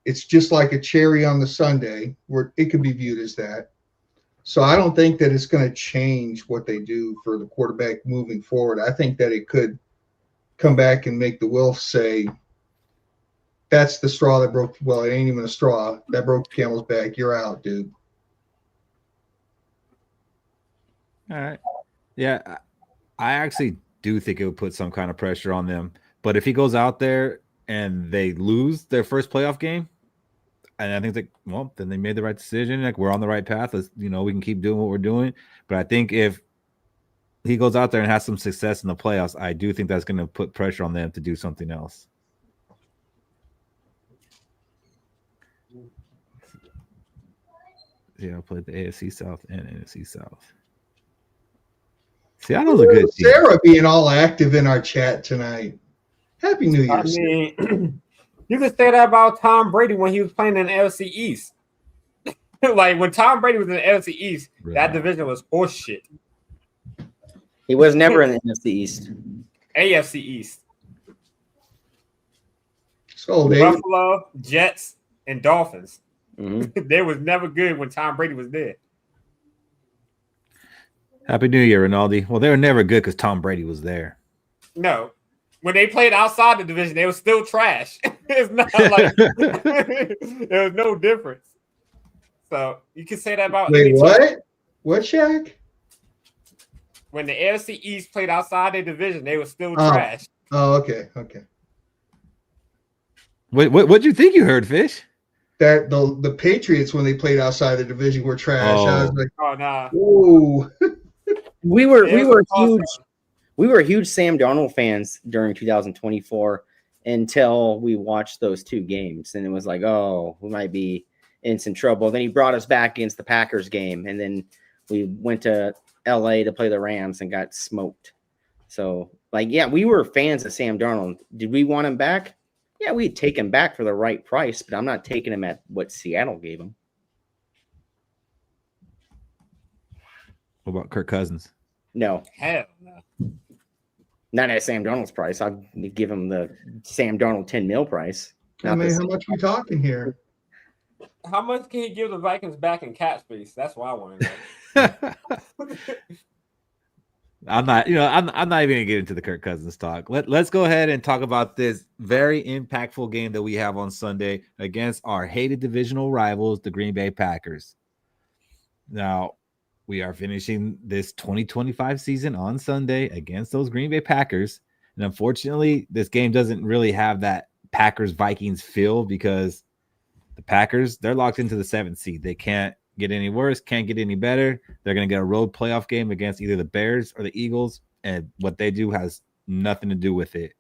It's just like a cherry on the sundae, where it could be viewed as that. So I don't think that it's going to change what they do for the quarterback moving forward. I think that it could come back and make the Wilfs say, that's the straw that broke – well, it ain't even a straw. That broke the camel's back. You're out, dude. All right. Yeah, I actually do think it would put some kind of pressure on them. But if he goes out there and they lose their first playoff game, and I think that, well, then they made the right decision. Like, we're on the right path. Let's, we can keep doing what we're doing. But I think if he goes out there and has some success in the playoffs, I do think that's going to put pressure on them to do something else. Yeah, I played the AFC South and NFC South. Seattle's a good team. Sarah being all active in our chat tonight. Happy New Year. I mean, you could say that about Tom Brady when he was playing in the NFC East. Like when Tom Brady was in the NFC East, that division was horseshit. He was never in the NFC East. AFC East. Skol, David. Buffalo, Jets, and Dolphins. Mm-hmm. They was never good when Tom Brady was there. Happy New Year, Rinaldi. Well, they were never good because Tom Brady was there. No. When they played outside the division, they were still trash. It's not like there was no difference. So you can say that about Wait, what? What, Shaq? When the AFC East played outside their division, they were still trash. Oh, okay. What'd you think you heard, Fish? That the Patriots, when they played outside the division, were trash. I was like, oh nah. Ooh. We were huge Sam Darnold fans during 2024 until we watched those two games, and it was like, oh, we might be in some trouble. Then he brought us back against the Packers game, and then we went to LA to play the Rams and got smoked. So, like, yeah, we were fans of Sam Darnold. Did we want him back? Yeah, we'd take him back for the right price, but I'm not taking him at what Seattle gave him. What about Kirk Cousins? No. Hell no. Not at Sam Darnold's price. I'd give him the Sam Darnold 10 mil price. I mean, how much are we talking here? How much can he give the Vikings back in cap space? That's what I want to know. I'm not even gonna get into the Kirk Cousins talk. Let's go ahead and talk about this very impactful game that we have on Sunday against our hated divisional rivals, the Green Bay Packers. Now, we are finishing this 2025 season on Sunday against those Green Bay Packers. And unfortunately, this game doesn't really have that Packers-Vikings feel because the Packers, they're locked into the 7th seed. They can't get any worse, can't get any better. They're going to get a road playoff game against either the Bears or the Eagles, and what they do has nothing to do with it.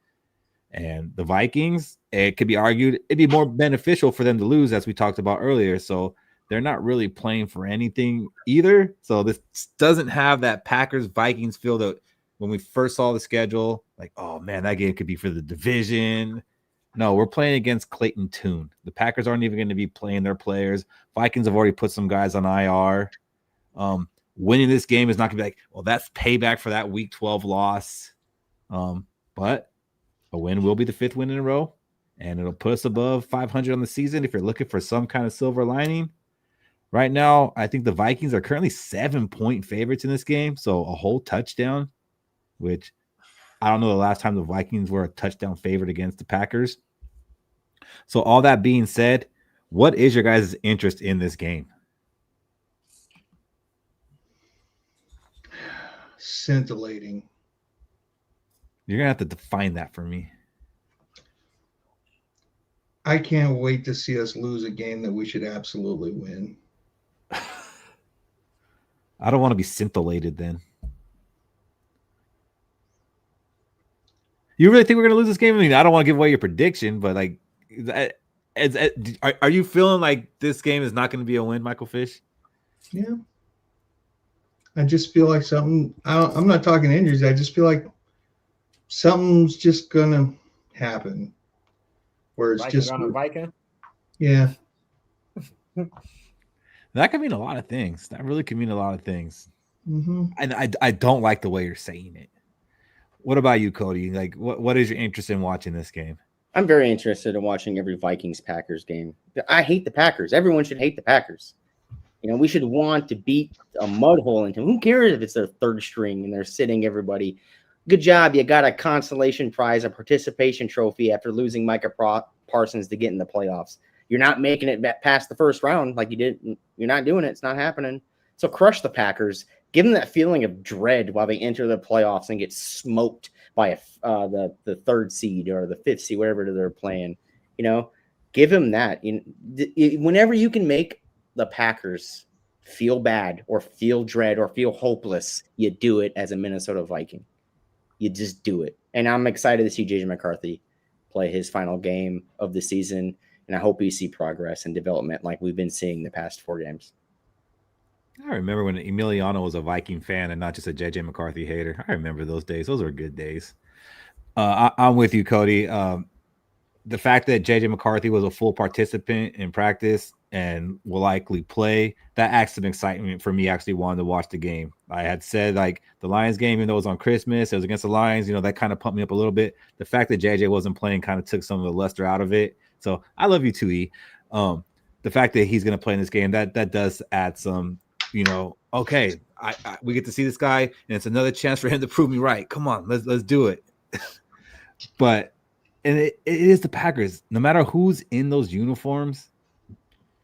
And the Vikings, it could be argued it'd be more beneficial for them to lose, as we talked about earlier. So they're not really playing for anything either. So this doesn't have that Packers-Vikings feel that when we first saw the schedule, like, oh, man, that game could be for the division. No, we're playing against Clayton Tune. The Packers aren't even going to be playing their players. Vikings have already put some guys on IR. Winning this game is not going to be like, well, that's payback for that Week 12 loss. But a win will be the 5th win in a row, and it'll put us above 500 on the season if you're looking for some kind of silver lining. Right now, I think the Vikings are currently 7-point favorites in this game, so a whole touchdown, which I don't know the last time the Vikings were a touchdown favorite against the Packers. So all that being said, what is your guys' interest in this game? Scintillating. You're going to have to define that for me. I can't wait to see us lose a game that we should absolutely win. I don't want to be scintillated then. You really think we're going to lose this game? I mean, I don't want to give away your prediction, but like, are you feeling like this game is not going to be a win, Michael Fish? Yeah. I just feel like something. I'm not talking injuries. I just feel like something's just going to happen. Where it's Vikings just on a Viking? Yeah. That could mean a lot of things. That really could mean a lot of things. Mm-hmm. And I don't like the way you're saying it. What about you, Cody? Like, what is your interest in watching this game? I'm very interested in watching every Vikings-Packers game. I hate the Packers. Everyone should hate the Packers. You know, we should want to beat a mud hole into them. Who cares if it's their third string and they're sitting everybody? Good job. You got a consolation prize, a participation trophy after losing Micah Parsons to get in the playoffs. You're not making it past the first round like you did. You're not doing it. It's not happening. So crush the Packers. Give them that feeling of dread while they enter the playoffs and get smoked by the 3rd seed or the 5th seed, whatever they're playing. You know, give them that. Whenever you can make the Packers feel bad or feel dread or feel hopeless, you do it as a Minnesota Viking. You just do it. And I'm excited to see JJ McCarthy play his final game of the season. And I hope we see progress and development like we've been seeing the past 4 games. I remember when Emiliano was a Viking fan and not just a JJ McCarthy hater. I remember those days. Those were good days. I'm with you, Cody. The fact that JJ McCarthy was a full participant in practice and will likely play, that adds some excitement for me actually wanting to watch the game. I had said like the Lions game, even though it was on Christmas, it was against the Lions, that kind of pumped me up a little bit. The fact that JJ wasn't playing kind of took some of the luster out of it. So I love you too, E. The fact that he's going to play in this game, that does add some, okay, we get to see this guy, and it's another chance for him to prove me right. Come on, let's do it. But it is the Packers. No matter who's in those uniforms,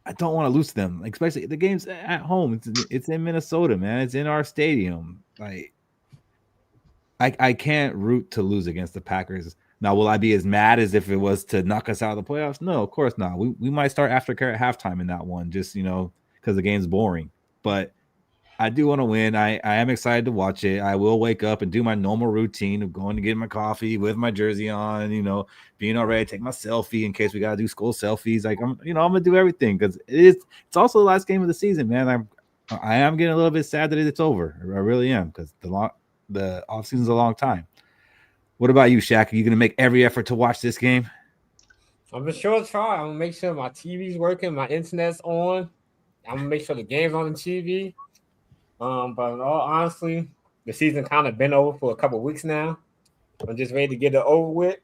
I don't want to lose them. Like, especially the game's at home. It's in Minnesota, man. It's in our stadium. Like, I can't root to lose against the Packers. Now, will I be as mad as if it was to knock us out of the playoffs? No, of course not. We might start aftercare at halftime in that one, just because the game's boring. But I do want to win. I am excited to watch it. I will wake up and do my normal routine of going to get my coffee with my jersey on, being all ready, take my selfie in case we got to do Skol selfies. Like I'm going to do everything because it's also the last game of the season, man. I am getting a little bit sad that it's over. I really am because the off season's a long time. What about you, Shaq? Are you going to make every effort to watch this game? I'm for sure try. I'm going to make sure my TV's working, my internet's on. I'm going to make sure the game's on the TV. But in all honesty, the season kind of been over for a couple of weeks now. I'm just ready to get it over with.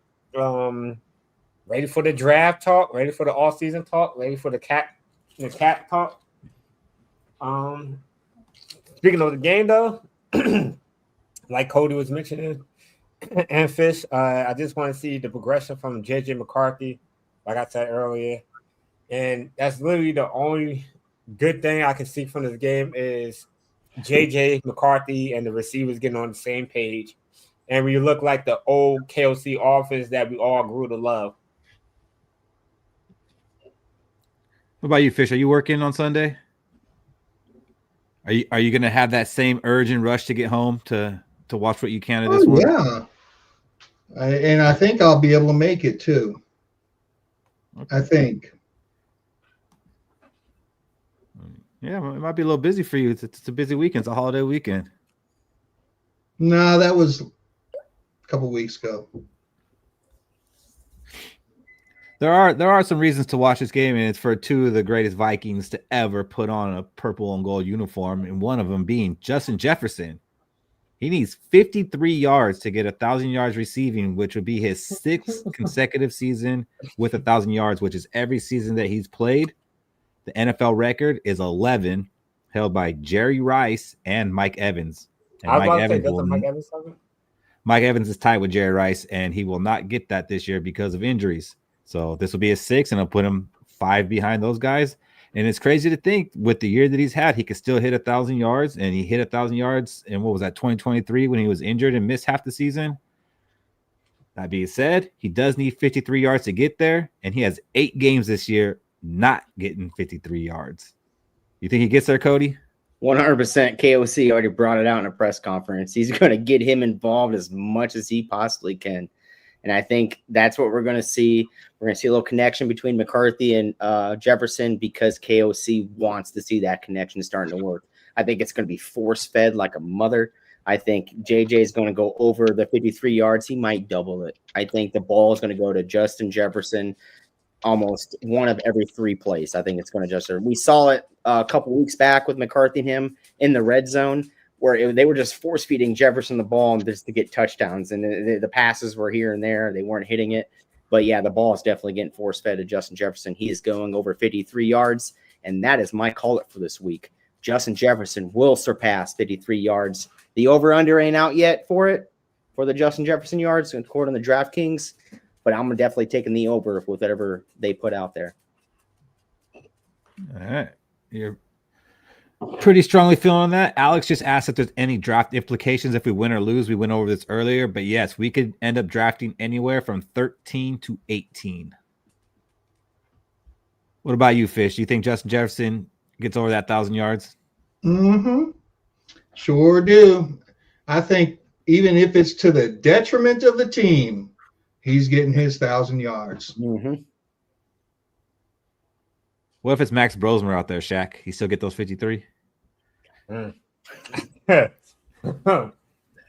Ready for the draft talk, ready for the off-season talk, ready for the cat talk. Speaking of the game, though, like Cody was mentioning, and Fish, I just want to see the progression from JJ McCarthy, like I said earlier. And that's literally the only good thing I can see from this game is JJ McCarthy and the receivers getting on the same page. And we look like the old KOC offense that we all grew to love. What about you, Fish? Are you working on Sunday? Are you going to have that same urge and rush to get home to watch what you can of this one? Yeah. And I think I'll be able to make it too. Okay. I think. Yeah, it might be a little busy for you. It's a busy weekend. It's a holiday weekend. No, that was a couple weeks ago. There are some reasons to watch this game, and it's for two of the greatest Vikings to ever put on a purple and gold uniform, and one of them being Justin Jefferson. He needs 53 yards to get 1,000 yards receiving, which would be his sixth consecutive season with 1,000 yards, which is every season that he's played. The NFL record is 11, held by Jerry Rice and Mike Evans. And Mike Evans is tied with Jerry Rice, and he will not get that this year because of injuries. So this will be a 6, and I'll put him 5 behind those guys. And it's crazy to think with the year that he's had, he could still hit 1,000 yards, and he hit 1,000 yards in 2023 when he was injured and missed half the season. That being said, he does need 53 yards to get there, and he has 8 games this year not getting 53 yards. You think he gets there, Cody? 100%. KOC already brought it out in a press conference. He's going to get him involved as much as he possibly can. And I think that's what we're going to see. We're going to see a little connection between McCarthy and Jefferson because KOC wants to see that connection starting to work. I think it's going to be force-fed like a mother. I think JJ is going to go over the 53 yards. He might double it. I think the ball is going to go to Justin Jefferson almost one of every 3 plays. I think it's going to just – we saw it a couple weeks back with McCarthy and him in the red zone where they were just force-feeding Jefferson the ball just to get touchdowns. And the passes were here and there. They weren't hitting it. But, yeah, the ball is definitely getting force-fed to Justin Jefferson. He is going over 53 yards, and that is my call-it for this week. Justin Jefferson will surpass 53 yards. The over-under ain't out yet for the Justin Jefferson yards, according to DraftKings. But I'm definitely taking the over with whatever they put out there. All right. You're pretty strongly feeling that. Alex just asked if there's any draft implications if we win or lose. We went over this earlier, but yes, we could end up drafting anywhere from 13 to 18. What about you, Fish? Do you think Justin Jefferson gets over that 1,000 yards? Mm-hmm. Sure do. I think even if it's to the detriment of the team, he's getting his 1,000 yards. Mm-hmm. What if it's Max Brosmer out there, Shaq? He still get those 53?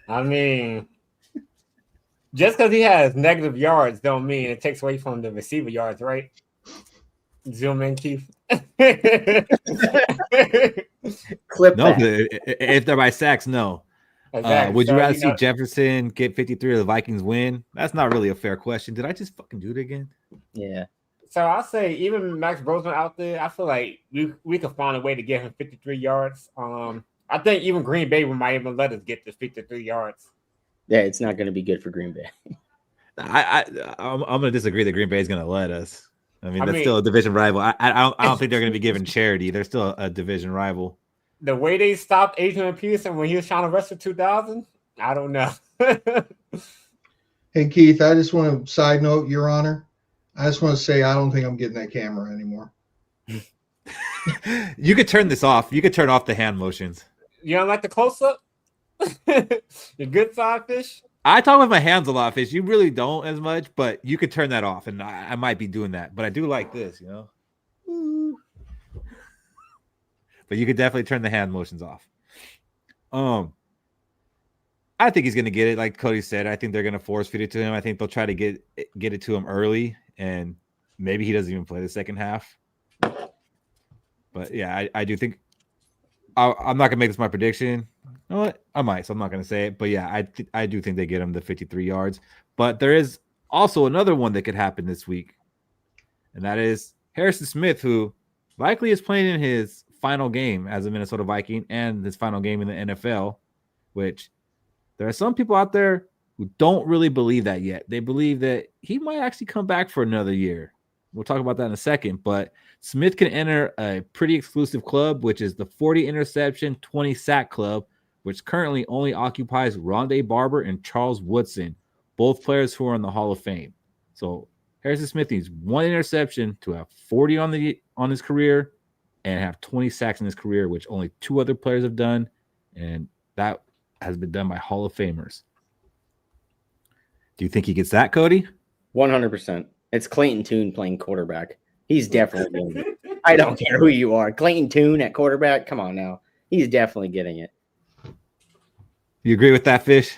I mean, just because he has negative yards don't mean it takes away from the receiver yards, right? Zoom in, Keith. Clip No, that. if they're by sacks, no. Exactly. Would you So, rather see Jefferson get 53 or the Vikings win? That's not really a fair question. Did I just fucking do it again? Yeah. So I'll say even Max Brosman out there, I feel like we could find a way to get him 53 yards. I think even Green Bay might even let us get to 53 yards. Yeah, it's not going to be good for Green Bay. I'm going to disagree that Green Bay is going to let us. I mean, that's still a division rival. I don't think they're going to be given charity. They're still a division rival. The way they stopped Adrian Peterson when he was trying to rush for 2,000, I don't know. Hey, Keith, I just want to side note, Your Honor. I just want to say I don't think I'm getting that camera anymore. You could turn this off. You could turn off the hand motions. You don't like the close-up? The good side fish? I talk with my hands a lot, Fish. You really don't as much, but you could turn that off, and I might be doing that. But I do like this, you know? But you could definitely turn the hand motions off. I think he's going to get it. Like Cody said, I think they're going to force feed it to him. I think they'll try to get it to him early, and maybe he doesn't even play the second half. But yeah, I do think I'm not going to make this my prediction. You know what? I might, so I'm not going to say it. But yeah, I do think they get him the 53 yards. But there is also another one that could happen this week, and that is Harrison Smith, who likely is playing in his final game as a Minnesota Viking and his final game in the NFL, which there are some people out there who don't really believe that yet. They believe that he might actually come back for another year. We'll talk about that in a second, but Smith can enter a pretty exclusive club, which is the 40 interception, 20 sack club, which currently only occupies Rondé Barber and Charles Woodson, both players who are in the Hall of Fame. So Harrison Smith needs one interception to have 40 on his career and have 20 sacks in his career, which only two other players have done, and that has been done by Hall of Famers. Do you think he gets that, Cody? 100%. It's Clayton Tune playing quarterback. He's definitely getting it. I don't care who you are. Clayton Tune at quarterback? Come on now. He's definitely getting it. You agree with that, Fish?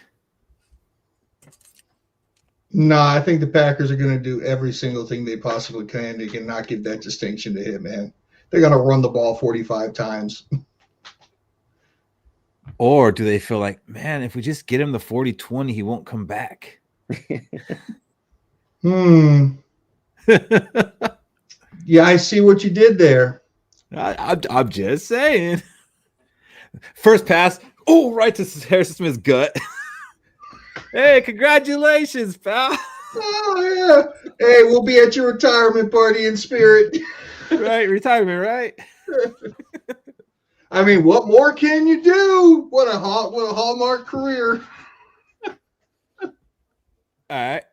No, I think the Packers are going to do every single thing they possibly can. They cannot give that distinction to him, man. They're going to run the ball 45 times. Or do they feel like, man, if we just get him the 40-20, he won't come back? Yeah, I see what you did there. I'm just saying. First pass, right to Harrison Smith's gut. Hey, congratulations, pal. Oh, yeah. Hey, we'll be at your retirement party in spirit. Right, retirement, right? I mean, what more can you do? What a hallmark career. All right.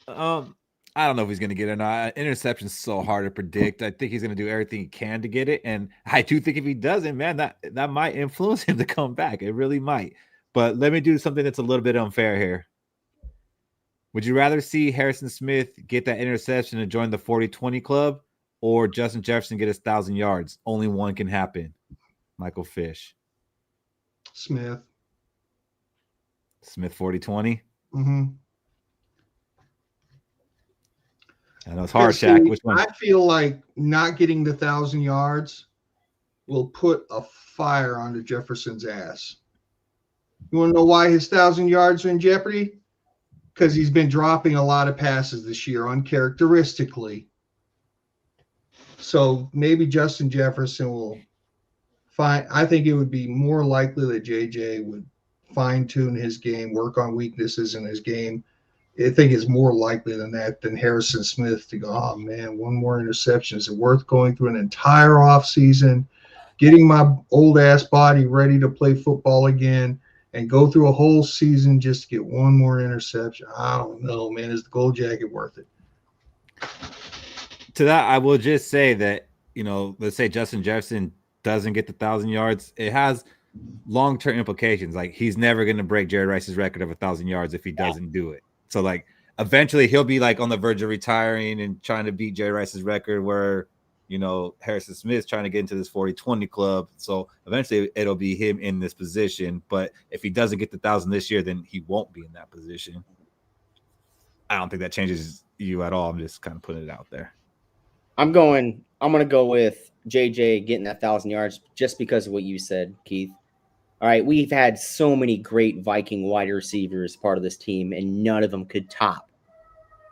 I don't know if he's going to get it or not. Interception's so hard to predict. I think he's going to do everything he can to get it, and I do think if he doesn't, man, that might influence him to come back. It really might. But let me do something that's a little bit unfair here. Would you rather see Harrison Smith get that interception and join the 40-20 club, or Justin Jefferson get his 1,000 yards? Only one can happen. Michael Fish. Smith 40-20. Mm-hmm. I know it's hard, Shaq. Which one? I feel like not getting the 1,000 yards will put a fire under Jefferson's ass. You want to know why his 1,000 yards are in jeopardy? Because he's been dropping a lot of passes this year, uncharacteristically. So maybe Justin Jefferson will find. I think it would be more likely that JJ would fine-tune his game, work on weaknesses in his game. I think it's more likely than that than Harrison Smith to go, oh, man, one more interception. Is it worth going through an entire offseason, getting my old-ass body ready to play football again, and go through a whole season just to get one more interception? I don't know, man. Is the gold jacket worth it? To that, I will just say that, let's say Justin Jefferson doesn't get the 1,000 yards. It has long-term implications. Like, he's never going to break Jerry Rice's record of 1,000 yards if he doesn't do it. So, like, eventually he'll be, like, on the verge of retiring and trying to beat Jerry Rice's record where Harrison Smith trying to get into this 40-20 club. So eventually it'll be him in this position. But if he doesn't get the 1,000 this year, then he won't be in that position. I don't think that changes you at all. I'm just kind of putting it out there. I'm going to go with JJ getting that 1,000 yards just because of what you said, Keith. All right, we've had so many great Viking wide receivers part of this team, and none of them could top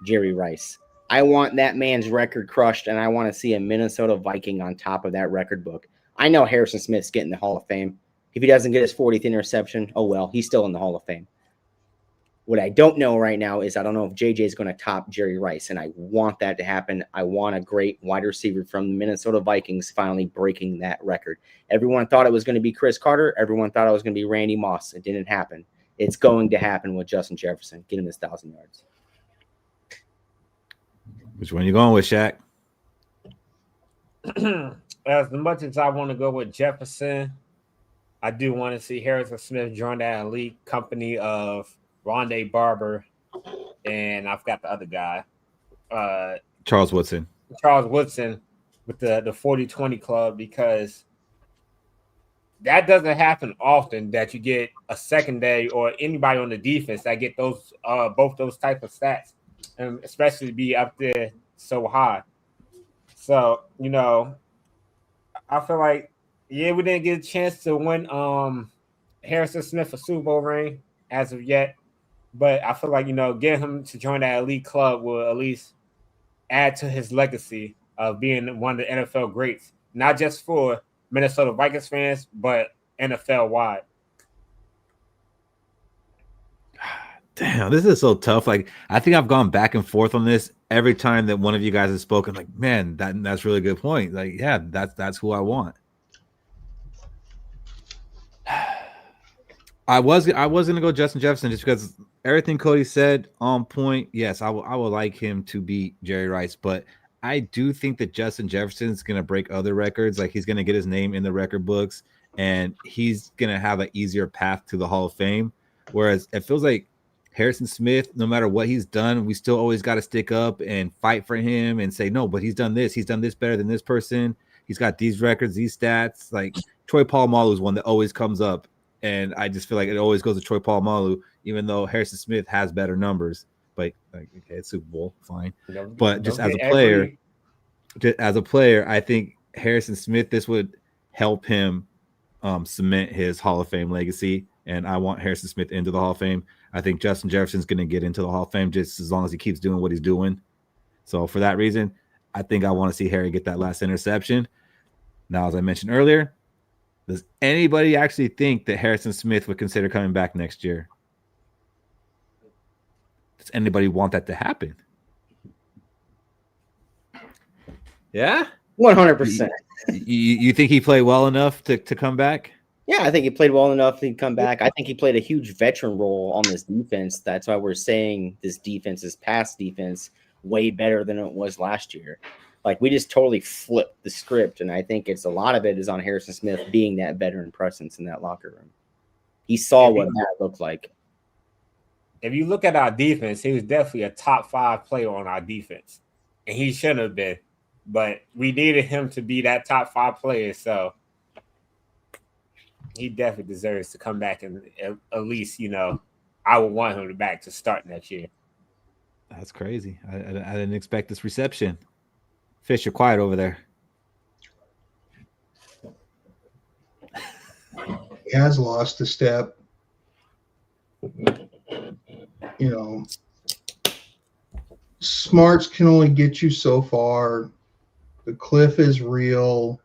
Jerry Rice. I want that man's record crushed, and I want to see a Minnesota Viking on top of that record book. I know Harrison Smith's getting the Hall of Fame. If he doesn't get his 40th interception, oh well, he's still in the Hall of Fame. What I don't know right now is I don't know if JJ is going to top Jerry Rice, and I want that to happen. I want a great wide receiver from the Minnesota Vikings finally breaking that record. Everyone thought it was going to be Chris Carter. Everyone thought it was going to be Randy Moss. It didn't happen. It's going to happen with Justin Jefferson. Get him his 1,000 yards. Which one you going with, Shaq? As much as I want to go with Jefferson, I do want to see Harrison Smith join that elite company of Rondé Barber, and I've got the other guy, Charles Woodson. With the 40-20 club, because that doesn't happen often that you get a secondary or anybody on the defense that get those both those type of stats, and especially be up there so high. So, I feel like, we didn't get a chance to win Harrison Smith a Super Bowl ring as of yet. But I feel like, getting him to join that elite club will at least add to his legacy of being one of the NFL greats, not just for Minnesota Vikings fans, but NFL wide. Damn, this is so tough. Like, I think I've gone back and forth on this every time that one of you guys has spoken. Like, man, that's a really good point. Like, yeah, that's who I want. I was gonna go Justin Jefferson just because everything Cody said on point. Yes, I would like him to beat Jerry Rice, but I do think that Justin Jefferson is gonna break other records. Like, he's gonna get his name in the record books, and he's gonna have an easier path to the Hall of Fame. Whereas it feels like Harrison Smith, no matter what he's done, we still always got to stick up and fight for him and say, no, but he's done this better than this person. He's got these records, these stats. Like, Troy Polamalu is one that always comes up. And I just feel like it always goes to Troy Polamalu, even though Harrison Smith has better numbers. But okay, it's Super Bowl, fine. But just as a player, I think Harrison Smith, this would help him cement his Hall of Fame legacy. And I want Harrison Smith into the Hall of Fame. I think Justin Jefferson's going to get into the Hall of Fame just as long as he keeps doing what he's doing. So for that reason, I think I want to see Harry get that last interception. Now, as I mentioned earlier, does anybody actually think that Harrison Smith would consider coming back next year? Does anybody want that to happen? Yeah? 100%. You think he played well enough to come back? Yeah, I think he played well enough to come back. I think he played a huge veteran role on this defense. That's why we're saying this past defense, way better than it was last year. Like, we just totally flipped the script, and I think a lot of it is on Harrison Smith being that veteran presence in that locker room. He saw what that looked like. If you look at our defense, he was definitely a top 5 player on our defense, and he shouldn't have been. But we needed him to be that top 5 player, so he definitely deserves to come back, and at least, I would want him back to start next year. That's crazy. I didn't expect this reception. Fish, you're quiet over there. He has lost a step. Smarts can only get you so far. The cliff is real.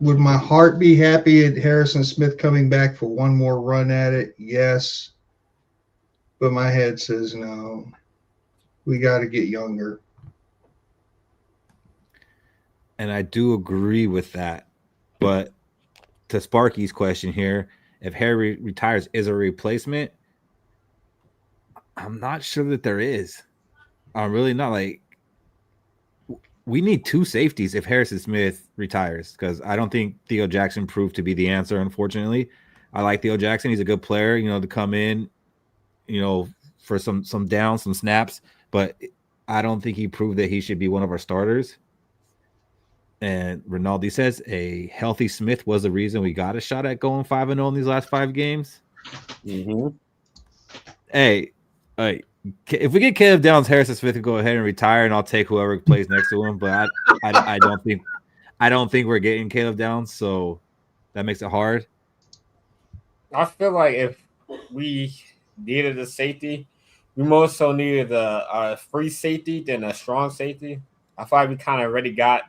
Would my heart be happy at Harrison Smith coming back for one more run at it? Yes. But my head says no. We got to get younger. And I do agree with that. But to Sparky's question here, if Harry retires, is a replacement? I'm not sure that there is. I'm really not. Like, we need 2 safeties if Harrison Smith retires, because I don't think Theo Jackson proved to be the answer, unfortunately. I like Theo Jackson. He's a good player, to come in, for some downs, some snaps. But I don't think he proved that he should be one of our starters. And Rinaldi says a healthy Smith was the reason we got a shot at going 5-0 in these last 5 games. Mm-hmm. Hey, if we get Caleb Downs, Harrison Smith can go ahead and retire, and I'll take whoever plays next to him. But I don't think we're getting Caleb Downs, so that makes it hard. I feel like if we needed a safety, we more so needed a free safety than a strong safety. I feel like we kind of already got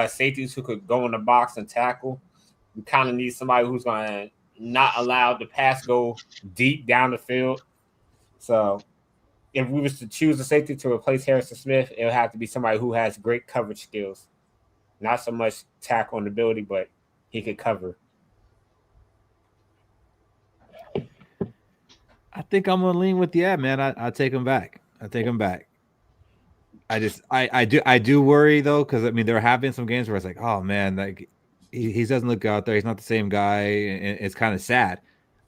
safeties who could go in the box and tackle. We kind of need somebody who's going to not allow the pass go deep down the field. So if we was to choose a safety to replace Harrison Smith, it would have to be somebody who has great coverage skills. Not so much tackle ability, but he could cover. I think I'm gonna lean with man. I take him back. I do worry though, because I mean there have been some games where it's like, oh man, like he doesn't look out there. He's not the same guy, and it's kind of sad.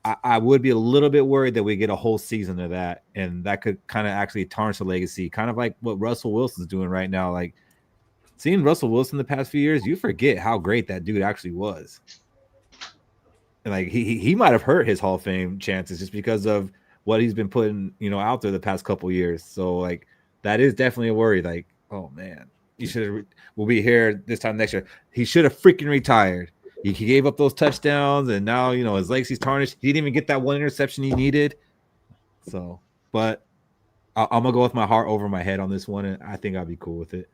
I would be a little bit worried that we get a whole season of that, and that could kind of actually tarnish the legacy, kind of like what Russell Wilson's doing right now. Like seeing Russell Wilson the past few years, you forget how great that dude actually was. And like he might have hurt his Hall of Fame chances just because of what he's been putting, out there the past couple of years. So like that is definitely a worry. Like, oh man, we'll be here this time next year. He should have freaking retired. He gave up those touchdowns, and now his legacy's tarnished. He didn't even get that one interception he needed. So, but I'm gonna go with my heart over my head on this one, and I think I'll be cool with it.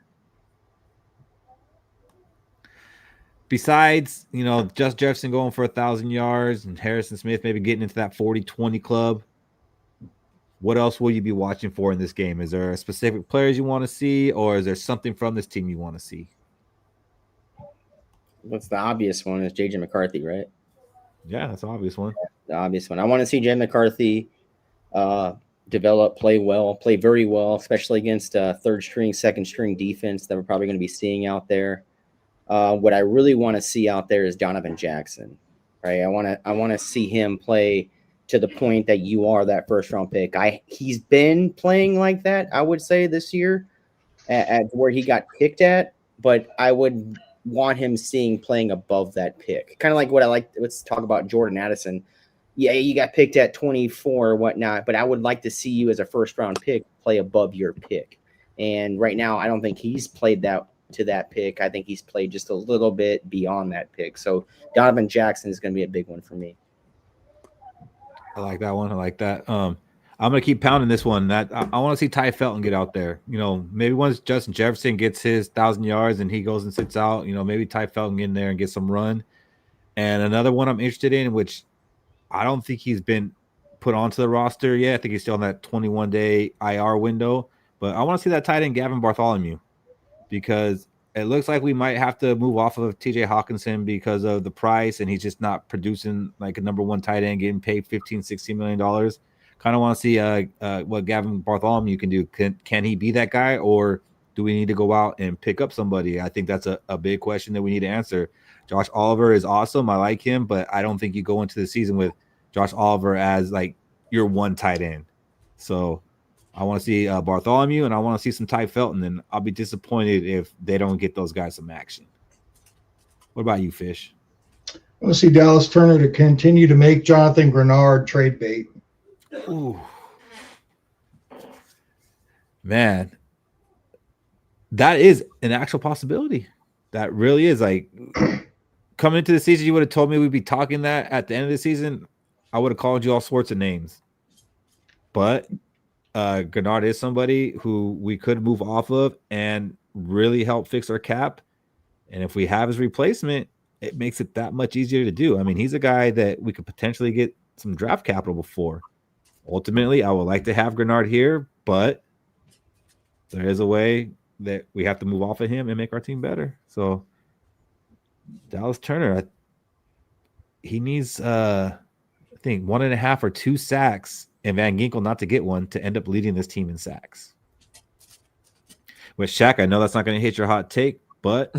Besides, Just Jefferson going for 1,000 yards and Harrison Smith maybe getting into that 40-20 club, what else will you be watching for in this game? Is there specific players you want to see, or is there something from this team you want to see? What's the obvious one is JJ McCarthy, right? Yeah, that's the obvious one. The obvious one. I want to see Jay McCarthy develop, play very well, especially against third string, second string defense that we're probably going to be seeing out there. What I really want to see out there is Donovan Jackson, right? I want to see him play to the point that you are that first round pick. He's been playing like that, I would say, this year at where he got picked at, but I would want him playing above that pick. Kind of like what I like. Let's talk about Jordan Addison. Yeah, you got picked at 24 or whatnot, but I would like to see you as a first round pick play above your pick. And right now, I don't think he's played that to that pick. I think he's played just a little bit beyond that pick. So Donovan Jackson is going to be a big one for me. I like that one. I like that. I'm going to keep pounding this one. That I want to see Ty Felton get out there. Maybe once Justin Jefferson gets his 1,000 yards and he goes and sits out, maybe Ty Felton get in there and get some run. And another one I'm interested in, which I don't think he's been put onto the roster yet. I think he's still on that 21-day IR window. But I want to see that tight end Gavin Bartholomew, because it looks like we might have to move off of TJ Hawkinson because of the price, and he's just not producing like a number one tight end, getting paid $15-16 million. Kind of want to see what Gavin Bartholomew can do. Can he be that guy, or do we need to go out and pick up somebody? I think that's a big question that we need to answer. Josh Oliver is awesome. I like him, but I don't think you go into the season with Josh Oliver as like your one tight end. So I want to see Bartholomew, and I want to see some Ty Felton, and I'll be disappointed if they don't get those guys some action. What about you, Fish? I want to see Dallas Turner to continue to make Jonathan Grenard trade bait. Ooh. Man, that is an actual possibility. That really is. Like, coming into the season, you would have told me we'd be talking that at the end of the season, I would have called you all sorts of names. But Grenard is somebody who we could move off of and really help fix our cap. And if we have his replacement, it makes it that much easier to do. I mean, he's a guy that we could potentially get some draft capital before. Ultimately, I would like to have Grenard here, but there is a way that we have to move off of him and make our team better. So Dallas Turner, he needs, I think, 1.5 or 2 sacks and Van Ginkel not to get one to end up leading this team in sacks. With Shaq, I know that's not going to hit your hot take, but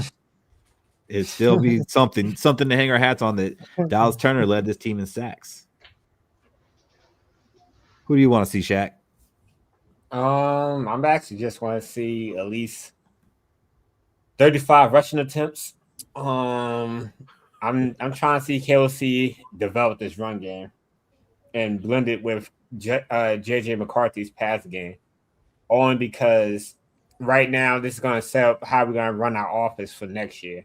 it still be something to hang our hats on, that Dallas Turner led this team in sacks. Who do you want to see, Shaq? I'm actually just want to see at least 35 rushing attempts. I'm trying to see KLC develop this run game and blend it with JJ McCarthy's pass game. Only because right now this is going to set up how we're going to run our offense for next year.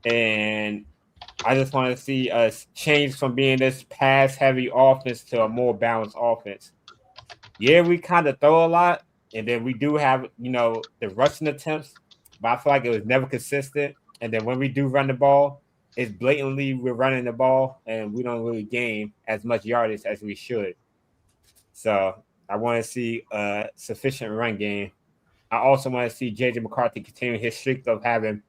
And I just want to see us change from being this pass-heavy offense to a more balanced offense. Yeah, we kind of throw a lot, and then we do have, the rushing attempts, but I feel like it was never consistent. And then when we do run the ball, it's blatantly we're running the ball, and we don't really gain as much yardage as we should. So I want to see a sufficient run game. I also want to see J.J. McCarthy continue his streak of having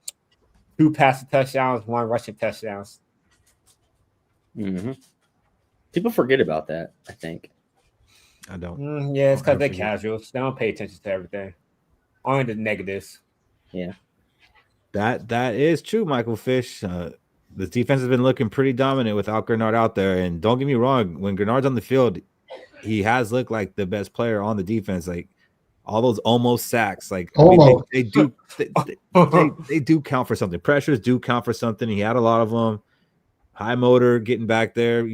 2 passing touchdowns, 1 rushing touchdowns. Mm-hmm. People forget about that, I think. I don't. Yeah, it's because they're casuals. They don't pay attention to everything. Only the negatives. Yeah. That is true, Michael Fish. The defense has been looking pretty dominant without Grenard out there. And don't get me wrong, when Grenard's on the field, he has looked like the best player on the defense. Like all those almost sacks, like Almost. they do count for something. Pressures do count for something. He had a lot of them. High motor, getting back there.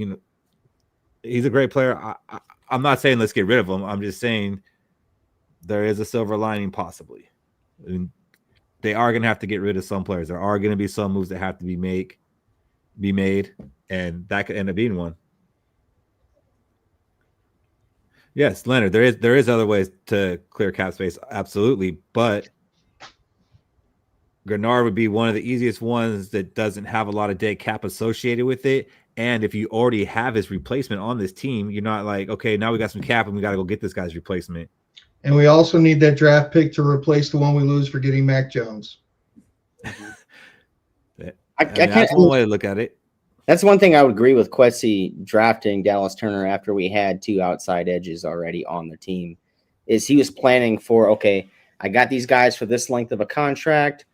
He's a great player. I'm not saying let's get rid of him. I'm just saying there is a silver lining possibly. And they are going to have to get rid of some players. There are going to be some moves that have to be made, and that could end up being one. Yes, Leonard, there is other ways to clear cap space, absolutely, but Grenard would be one of the easiest ones that doesn't have a lot of dead cap associated with it. And if you already have his replacement on this team, you're not like, okay, now we got some cap and we got to go get this guy's replacement. And we also need that draft pick to replace the one we lose for getting Mac Jones. That's one way to look at it. That's one thing I would agree with Quessy drafting Dallas Turner after we had 2 outside edges already on the team, is he was planning for, okay, I got these guys for this length of a contract.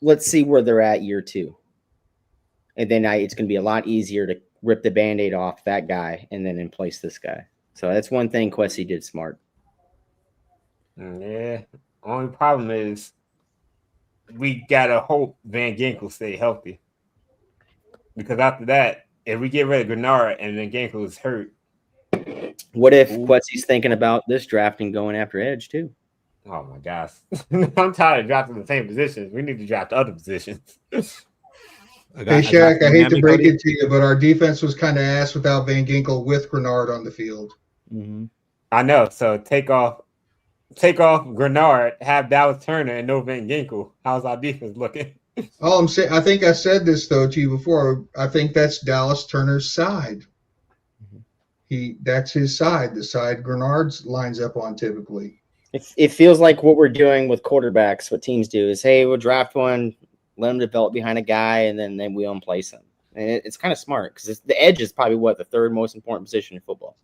Let's see where they're at year 2. And then it's going to be a lot easier to rip the Band-Aid off that guy and then in place this guy. So that's one thing Quessy did smart. Yeah. Only problem is we got to hope Van Ginkel stay healthy. Because after that, if we get rid of Grenard and then Ginkel is hurt. What if Quessy's thinking about this draft and going after edge too? Oh, my gosh. I'm tired of drafting the same positions. We need to draft other positions. Hey, Shaq, I hate to break it to you, but our defense was kind of ass without Van Ginkel with Grenard on the field. Mm-hmm. I know. So take off Grenard, have Dallas Turner, and no Van Ginkel. How's our defense looking? All I'm saying, I think I said this though to you before. I think that's Dallas Turner's side. That's his side, the side Grenard's lines up on typically. It feels like what we're doing with quarterbacks. What teams do is, hey, we'll draft one, let him develop behind a guy, and then we place him. And it's kind of smart because the edge is probably the 3rd most important position in football.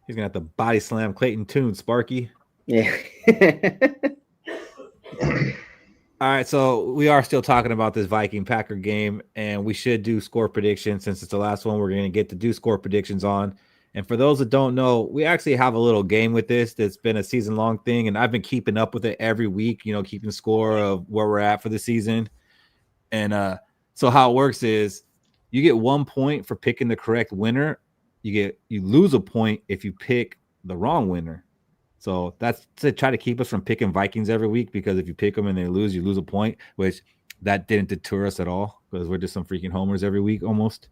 He's gonna have to body slam Clayton Tune, Sparky. Yeah. All right, so we are still talking about this Viking-Packer game, and we should do score predictions since it's the last one we're going to get to do score predictions on. And for those that don't know, we actually have a little game with this that's been a season-long thing, and I've been keeping up with it every week, keeping score of where we're at for the season. And so how it works is you get 1 point for picking the correct winner. You lose a point if you pick the wrong winner. So that's to try to keep us from picking Vikings every week, because if you pick them and they lose, you lose a point, which that didn't deter us at all because we're just some freaking homers every week almost.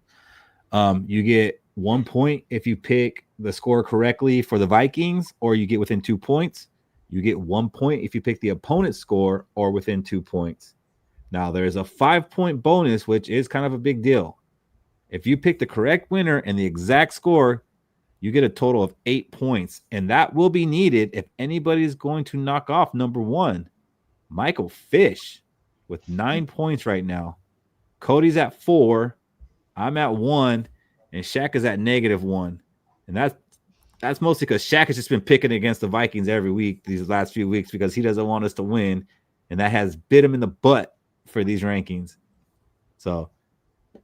You get 1 point if you pick the score correctly for the Vikings, or you get within 2 points. You get 1 point if you pick the opponent's score or within 2 points. Now, there's a 5-point bonus, which is kind of a big deal. If you pick the correct winner and the exact score, you get a total of 8 points, and that will be needed if anybody is going to knock off number 1, Michael Fish, with 9 points right now. Cody's at 4, I'm at 1, and Shaq is at -1. And that's mostly because Shaq has just been picking against the Vikings every week these last few weeks because he doesn't want us to win, and that has bit him in the butt for these rankings. So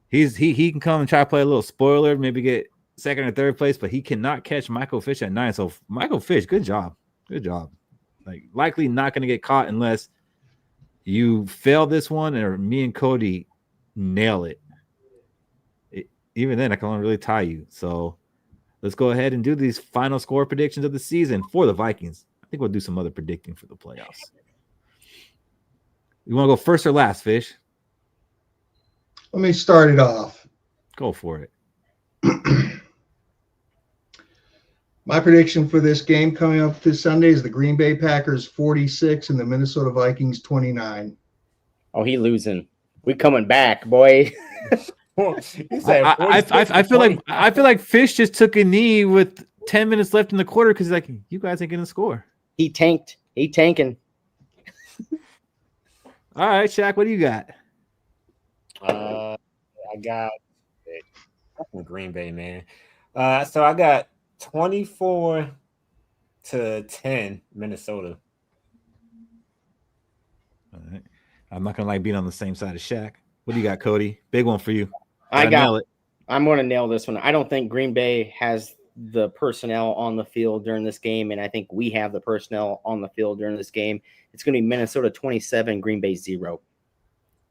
he can come and try to play a little spoiler, maybe get second or third place, but he cannot catch Michael Fish at 9. So Michael Fish, good job. Good job. Like likely not going to get caught unless you fail this one or me and Cody nail it. Even then, I can only really tie you. So let's go ahead and do these final score predictions of the season for the Vikings. I think we'll do some other predicting for the playoffs. You want to go first or last, Fish? Let me start it off. Go for it. My prediction for this game coming up this Sunday is the Green Bay Packers 46 and the Minnesota Vikings 29. Oh, he losing. We coming back, boy. I feel like Fish just took a knee with 10 minutes left in the quarter because he's like, you guys ain't gonna score. He tanked. He tanking. All right, Shaq, what do you got? I got Green Bay, man. So I got 24-10 Minnesota. All right. I'm not gonna like being on the same side of Shaq. What do you got, Cody? Big one for you. I'm going to nail this one. I don't think Green Bay has the personnel on the field during this game, and I think we have the personnel on the field during this game. It's going to be Minnesota 27, Green Bay 0.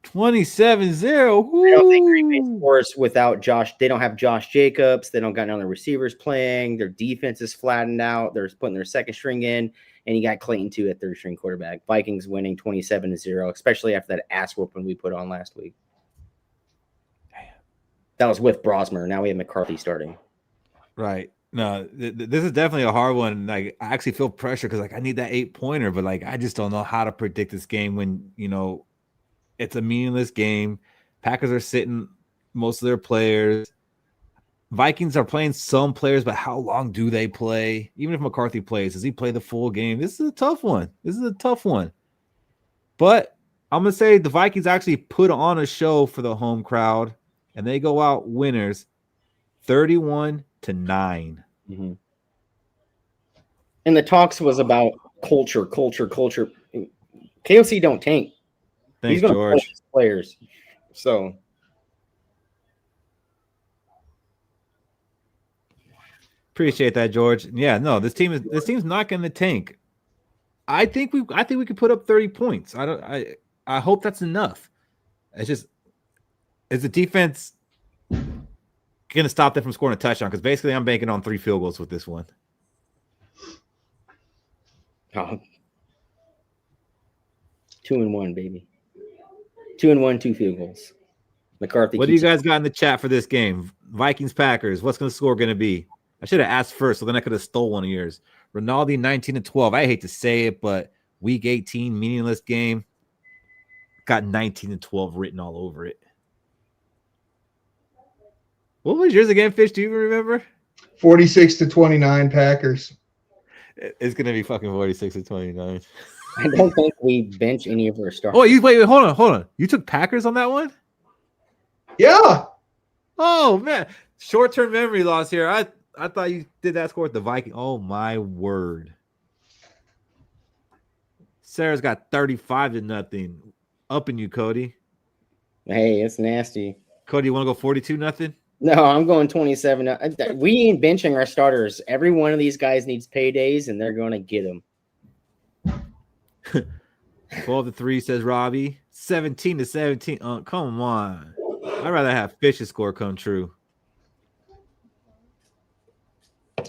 27-0. I don't think Green Bay scores without Josh. They don't have Josh Jacobs. They don't got none of the receivers playing. Their defense is flattened out. They're putting their second string in, and you got Clayton too at third string quarterback. Vikings winning 27-0, especially after that ass whooping we put on last week. That was with Brosmer. Now we have McCarthy starting. Right. No, this is definitely a hard one. Like, I actually feel pressure because, like, I need that 8-pointer, but like, I just don't know how to predict this game when it's a meaningless game. Packers are sitting most of their players. Vikings are playing some players, but how long do they play? Even if McCarthy plays, does he play the full game? This is a tough one. But I'm gonna say the Vikings actually put on a show for the home crowd. And they go out winners 31-9. Mm-hmm. And the talks was about culture. KOC don't tank. Thanks, George. Players. So appreciate that, George. Yeah, no, this team's not going to tank. I think we could put up 30 points. I hope that's enough. It's just, is the defense going to stop them from scoring a touchdown? Because basically I'm banking on 3 field goals with this one. Oh. 2-1, baby. 2-1, 2 field goals. McCarthy. What do you guys got in the chat for this game? Vikings, Packers. What's the score going to be? I should have asked first, so then I could have stole one of yours. Rinaldi 19-12. I hate to say it, but week 18, meaningless game. Got 19-12 written all over it. What was yours again, Fish? Do you remember? 46-29 Packers. It's gonna be fucking 46-29. I don't think we bench any of our stars. Oh, wait, hold on. You took Packers on that one? Yeah. Oh man, short-term memory loss here. I thought you did that score with the Vikings. Oh my word. Sarah's got 35-0. Upping you, Cody. Hey, it's nasty. Cody, you want to go 42-0? No, I'm going 27. We ain't benching our starters. Every one of these guys needs paydays, and they're going to get them. 12-3 says Robbie. 17-17. Come on. I'd rather have Fish's score come true.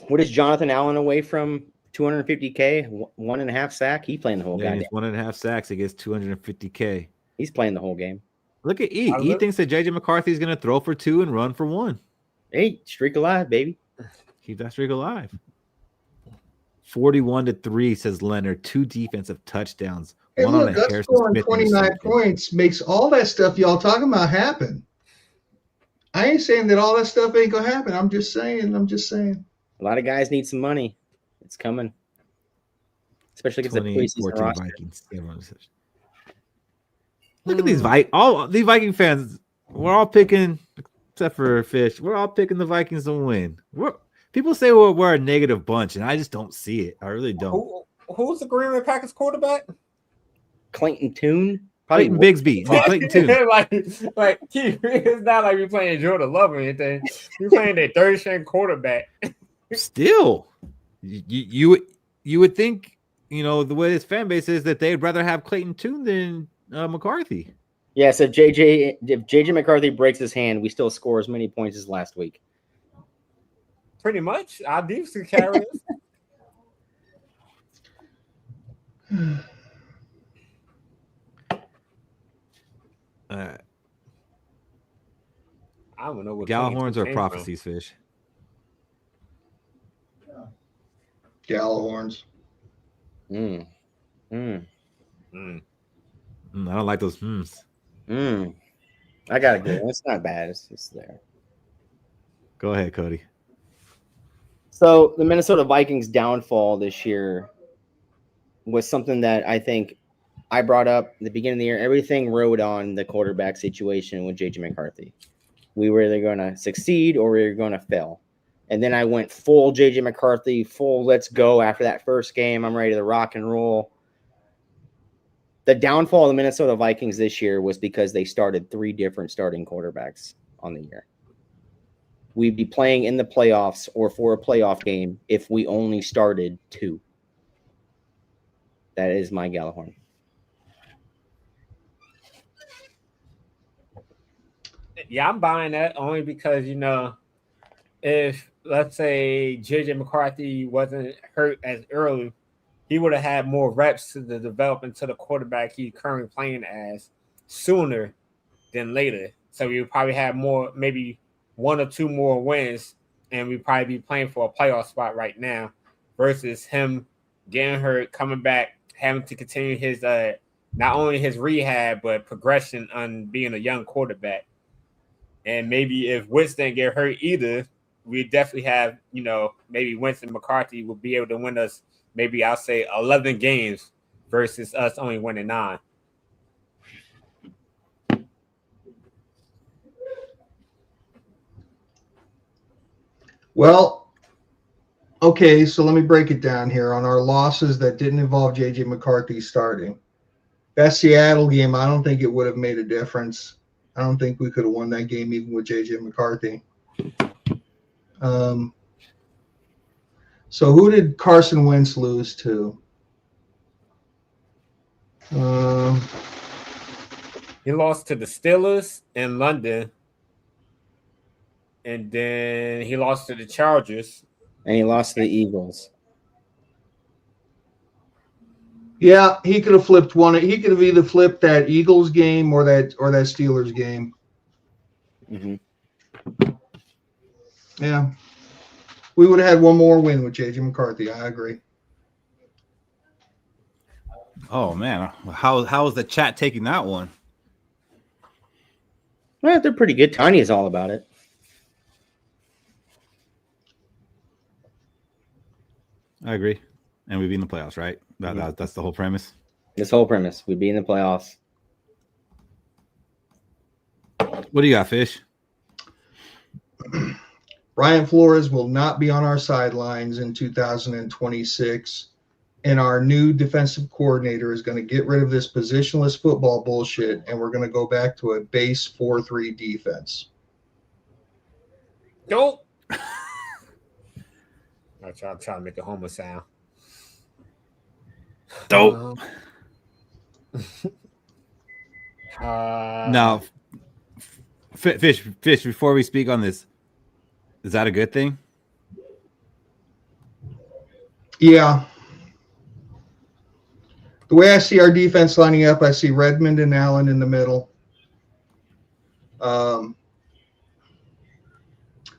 What is Jonathan Allen away from 250K? 1.5 sack? He playing the whole game. 1.5 sacks against 250K. He's playing the whole game. Look at E. E thinks that JJ McCarthy is going to throw for 2 and run for 1. Hey, streak alive, baby. Keep that streak alive. 41-3 says Leonard. 2 defensive touchdowns. Hey, one look, on a us Harrison scoring Smith 29 points makes all that stuff y'all talking about happen. I ain't saying that all that stuff ain't gonna happen. I'm just saying. A lot of guys need some money. It's coming. Especially because the preseason roster. Vikings. Look at these Viking fans. We're all picking, except for Fish. We're all picking the Vikings to win. People say we're a negative bunch, and I just don't see it. I really don't. Who's the Green Bay Packers quarterback? Clayton Tune. Probably Clayton Bigsby and Clayton too. like it's not like we playing Jordan Love or anything. We playing their third string quarterback. Still, you would think, you know, the way this fan base is, that they'd rather have Clayton Tune than McCarthy. Yeah, so if JJ McCarthy breaks his hand, we still score as many points as last week. Pretty much, our defense can carry us. I don't know what Gjallarhorns or prophecies, Fish. Gjallarhorns. Mm. I don't like those. I got a good one. It's not bad. It's just there. Go ahead, Cody. So the Minnesota Vikings downfall this year was something that I think I brought up at the beginning of the year. Everything rode on the quarterback situation with JJ McCarthy. We were either going to succeed or we were going to fail. And then I went full JJ McCarthy, full let's go after that first game. I'm ready to rock and roll. The downfall of the Minnesota Vikings this year was because they started 3 different starting quarterbacks on the year. We'd be playing in the playoffs or for a playoff game if we only started 2. That is my Gjallarhorn. Yeah, I'm buying that only because, you know, if, let's say, JJ McCarthy wasn't hurt as early, he would have had more reps to develop into the quarterback he's currently playing as sooner than later. So we would probably have more, maybe 1 or 2 more wins, and we'd probably be playing for a playoff spot right now versus him getting hurt, coming back, having to continue his not only his rehab, but progression on being a young quarterback. And maybe if Winston didn't get hurt either, we definitely have, you know, maybe Winston McCarthy will be able to win us, maybe I'll say 11 games versus us only winning 9. Well, okay, so let me break it down here on our losses that didn't involve JJ McCarthy starting. That Seattle game, I don't think it would have made a difference. I don't think we could have won that game even with JJ McCarthy. So who did Carson Wentz lose to? He lost to the Steelers in London, and then he lost to the Chargers. And he lost to the Eagles. Yeah, he could have flipped one. He could have either flipped that Eagles game or that Steelers game. Mm-hmm. Yeah. We would have had one more win with JJ McCarthy. I agree. Oh man, how is the chat taking that one? Well, they're pretty good. Tiny is all about it. I agree. And we'd be in the playoffs, right? That's the whole premise. This whole premise, we'd be in the playoffs. What do you got, Fish? Brian Flores will not be on our sidelines in 2026. And our new defensive coordinator is going to get rid of this positionless football bullshit, and we're going to go back to a base 4-3 defense. Don't. I'm trying to make a homer sound. Dope. Now, Fish, before we speak on this, is that a good thing? Yeah. The way I see our defense lining up, I see Redmond and Allen in the middle. I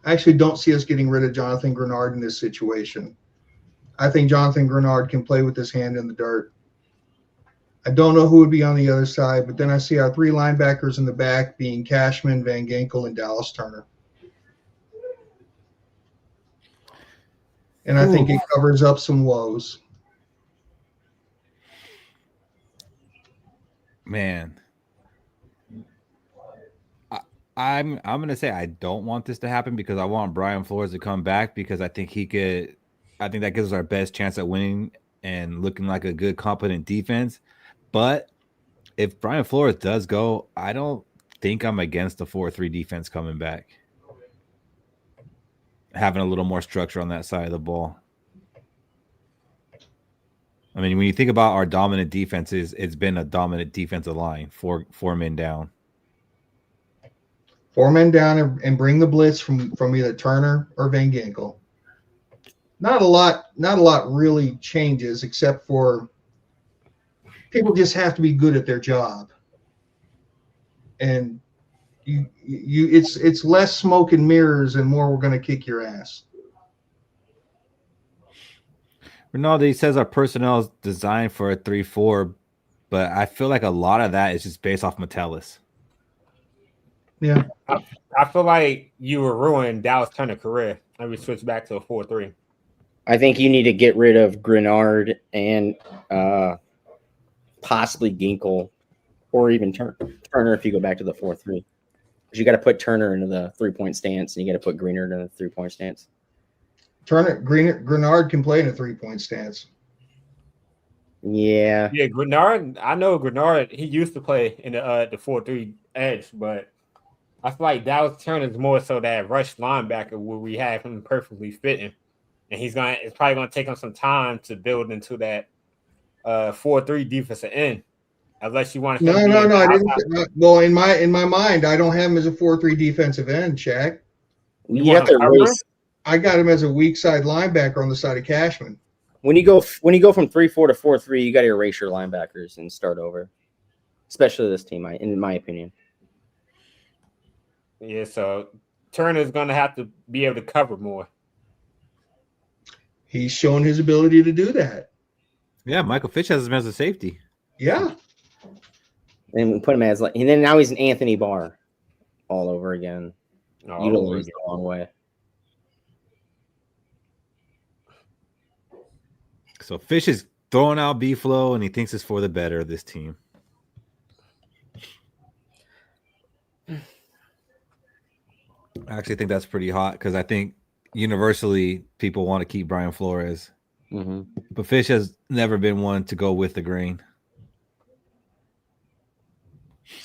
actually don't see us getting rid of Jonathan Grenard in this situation. I think Jonathan Grenard can play with his hand in the dirt. I don't know who would be on the other side, but then I see our 3 linebackers in the back being Cashman, Van Ginkel, and Dallas Turner. And I think it covers up some woes. Man, I'm gonna say I don't want this to happen because I want Brian Flores to come back because I think that gives us our best chance at winning and looking like a good, competent defense. But if Brian Flores does go, I don't think I'm against the 4-3 defense coming back. Having a little more structure on that side of the ball. I mean, when you think about our dominant defenses, it's been a dominant defensive line, four men down. 4 men down and bring the blitz from either Turner or Van Ginkel. Not a lot really changes except for people just have to be good at their job. And it's less smoke and mirrors and more we're going to kick your ass. Ronaldo, he says our personnel is designed for a 3-4, but I feel like a lot of that is just based off Metellus. Yeah. I feel like you were ruining Dallas Turner's career. Let me switch back to a 4-3. I think you need to get rid of Grenard and possibly Ginkel or even Turner if you go back to the 4-3. Because you got to put Turner into the 3-point stance and you got to put Grenard in the 3-point stance. Grenard can play in a 3-point stance. Yeah. Yeah, Grenard. I know Grenard. He used to play in the 4-3 edge, but I feel like Dallas Turner is more so that rush linebacker where we have him perfectly fitting, and it's probably gonna take him some time to build into that 4-3 defensive end, unless you want him. No. I didn't. Well, in my mind, I don't have him as a 4-3 defensive end, Shaq. You have to race. I got him as a weak side linebacker on the side of Cashman. When you go from 3-4 to 4-3, you got to erase your linebackers and start over, especially this team, in my opinion. Yeah, so Turner's going to have to be able to cover more. He's shown his ability to do that. Yeah, Michael Fitch has him as a safety. Yeah. And we put him as and then now he's an Anthony Barr all over again. Utilized the wrong way. So Fish is throwing out B-Flow, and he thinks it's for the better of this team. I actually think that's pretty hot because I think universally people want to keep Brian Flores. Mm-hmm. But Fish has never been one to go with the grain.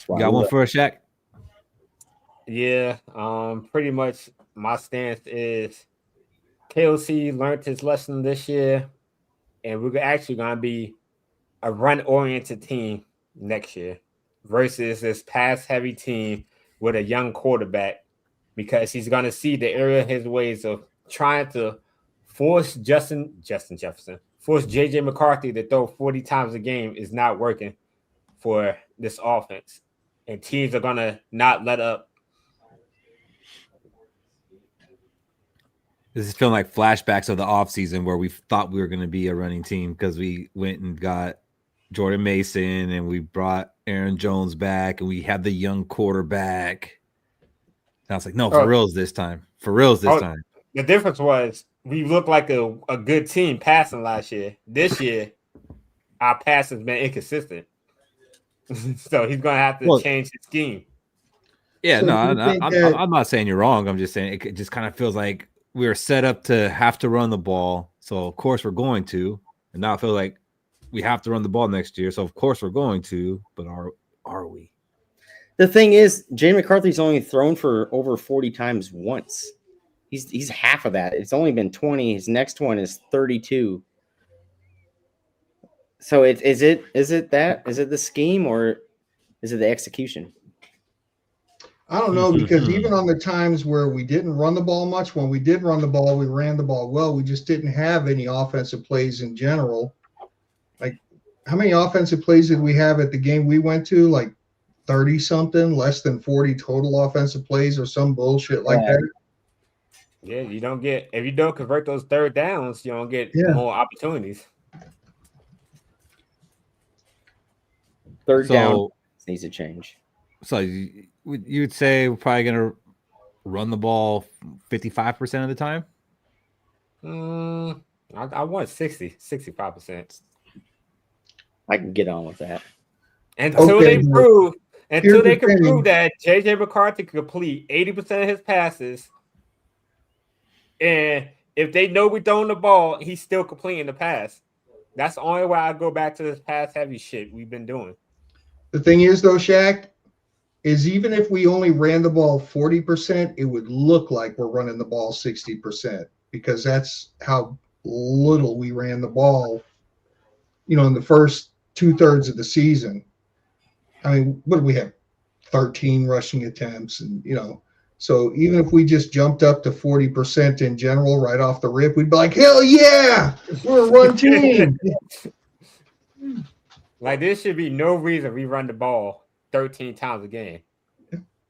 You got one for a Shaq? Yeah, pretty much my stance is KOC learned his lesson this year, and we're actually going to be a run-oriented team next year versus this pass-heavy team with a young quarterback, because he's going to see the error of his ways of trying to force Justin Jefferson, force J.J. McCarthy to throw 40 times a game is not working for this offense. And teams are going to not let up. This is feeling like flashbacks of the offseason where we thought we were going to be a running team because we went and got Jordan Mason and we brought Aaron Jones back and we had the young quarterback. And I was like, no, for reals this time. For reals this time. The difference was we looked like a good team passing last year. This year, our pass has been inconsistent. So he's going to have to change his scheme. Yeah, so I'm not saying you're wrong. I'm just saying it just kind of feels like we were set up to have to run the ball. So, of course, we're going to. And now I feel like we have to run the ball next year. So, of course, we're going to. But are we? The thing is, Jay McCarthy's only thrown for over 40 times once. He's half of that. It's only been 20. His next one is 32. So is it the scheme or is it the execution? I don't know, because even on the times where we didn't run the ball much, when we did run the ball, we ran the ball well. We just didn't have any offensive plays in general. Like, how many offensive plays did we have at the game we went to? Like 30 something, less than 40 total offensive plays or some bullshit like that. Yeah, if you don't convert those third downs, you don't get more opportunities. Third down needs to change. So you'd say we're probably going to run the ball 55% of the time? I want 65%. I can get on with that. Until they can prove that J.J. McCarthy can complete 80% of his passes, and if they know we're throwing the ball, he's still completing the pass. That's the only way I go back to this pass-heavy shit we've been doing. The thing is, though, Shaq, is even if we only ran the ball 40%, it would look like we're running the ball 60% because that's how little we ran the ball, in the first 2/3 of the season. I mean, what did we have? 13 rushing attempts, and so even if we just jumped up to 40% in general right off the rip, we'd be like, hell yeah, we're a run team. Like, there should be no reason we run the ball 13 times a game.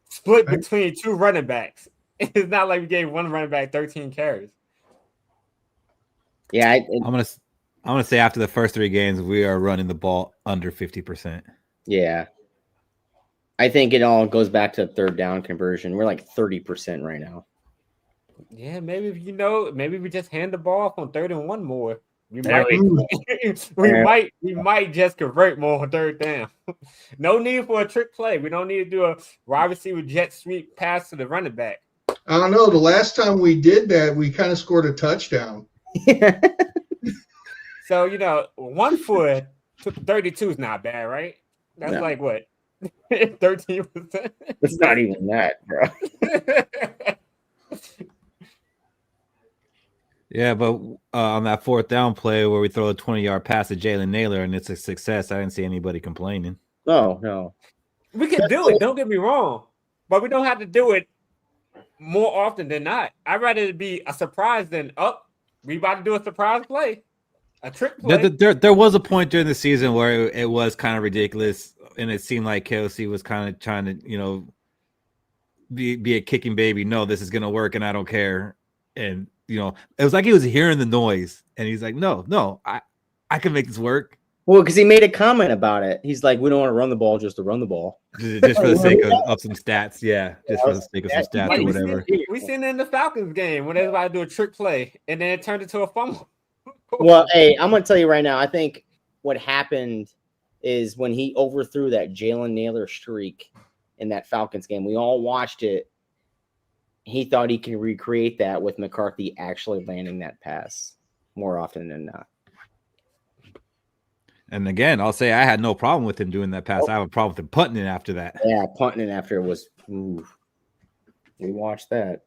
Split between two running backs. It's not like we gave one running back 13 carries. Yeah, I'm gonna say after the first 3 games, we are running the ball under 50%. yeah. I think it all goes back to third down conversion. We're like 30% right now. Yeah, maybe maybe we just hand the ball off on 3rd and 1 more. We might just convert more on 3rd down. No need for a trick play. We don't need to do a wide receiver jet sweep pass to the running back. I don't know. The last time we did that, we kind of scored a touchdown. So, 1 for 32 is not bad, right? That's like what? 13%. It's not even that, bro. Yeah, but on that 4th down play where we throw a 20-yard pass to Jalen Naylor and it's a success, I didn't see anybody complaining. No. We can do it. Don't get me wrong, but we don't have to do it more often than not. I'd rather it be a surprise than we about to do a surprise play, a trick play. There was a point during the season where it was kind of ridiculous, and it seemed like KOC was kind of trying to, be a kicking baby. No, this is gonna work, and I don't care. And it was like he was hearing the noise, and he's like, "No, I can make this work." Well, because he made a comment about it. He's like, "We don't want to run the ball just to run the ball, just for the sake of some stats." Yeah, just for the sake of some stats or whatever. We seen it in the Falcons game when they was about to do a trick play, and then it turned into a fumble. Well, hey, I'm gonna tell you right now. I think what happened is when he overthrew that Jalen Naylor streak in that Falcons game. We all watched it. He thought he could recreate that with McCarthy actually landing that pass more often than not. And again, I'll say I had no problem with him doing that pass. I have a problem with him punting it after that. Yeah, punting it after was. Ooh, we watched that.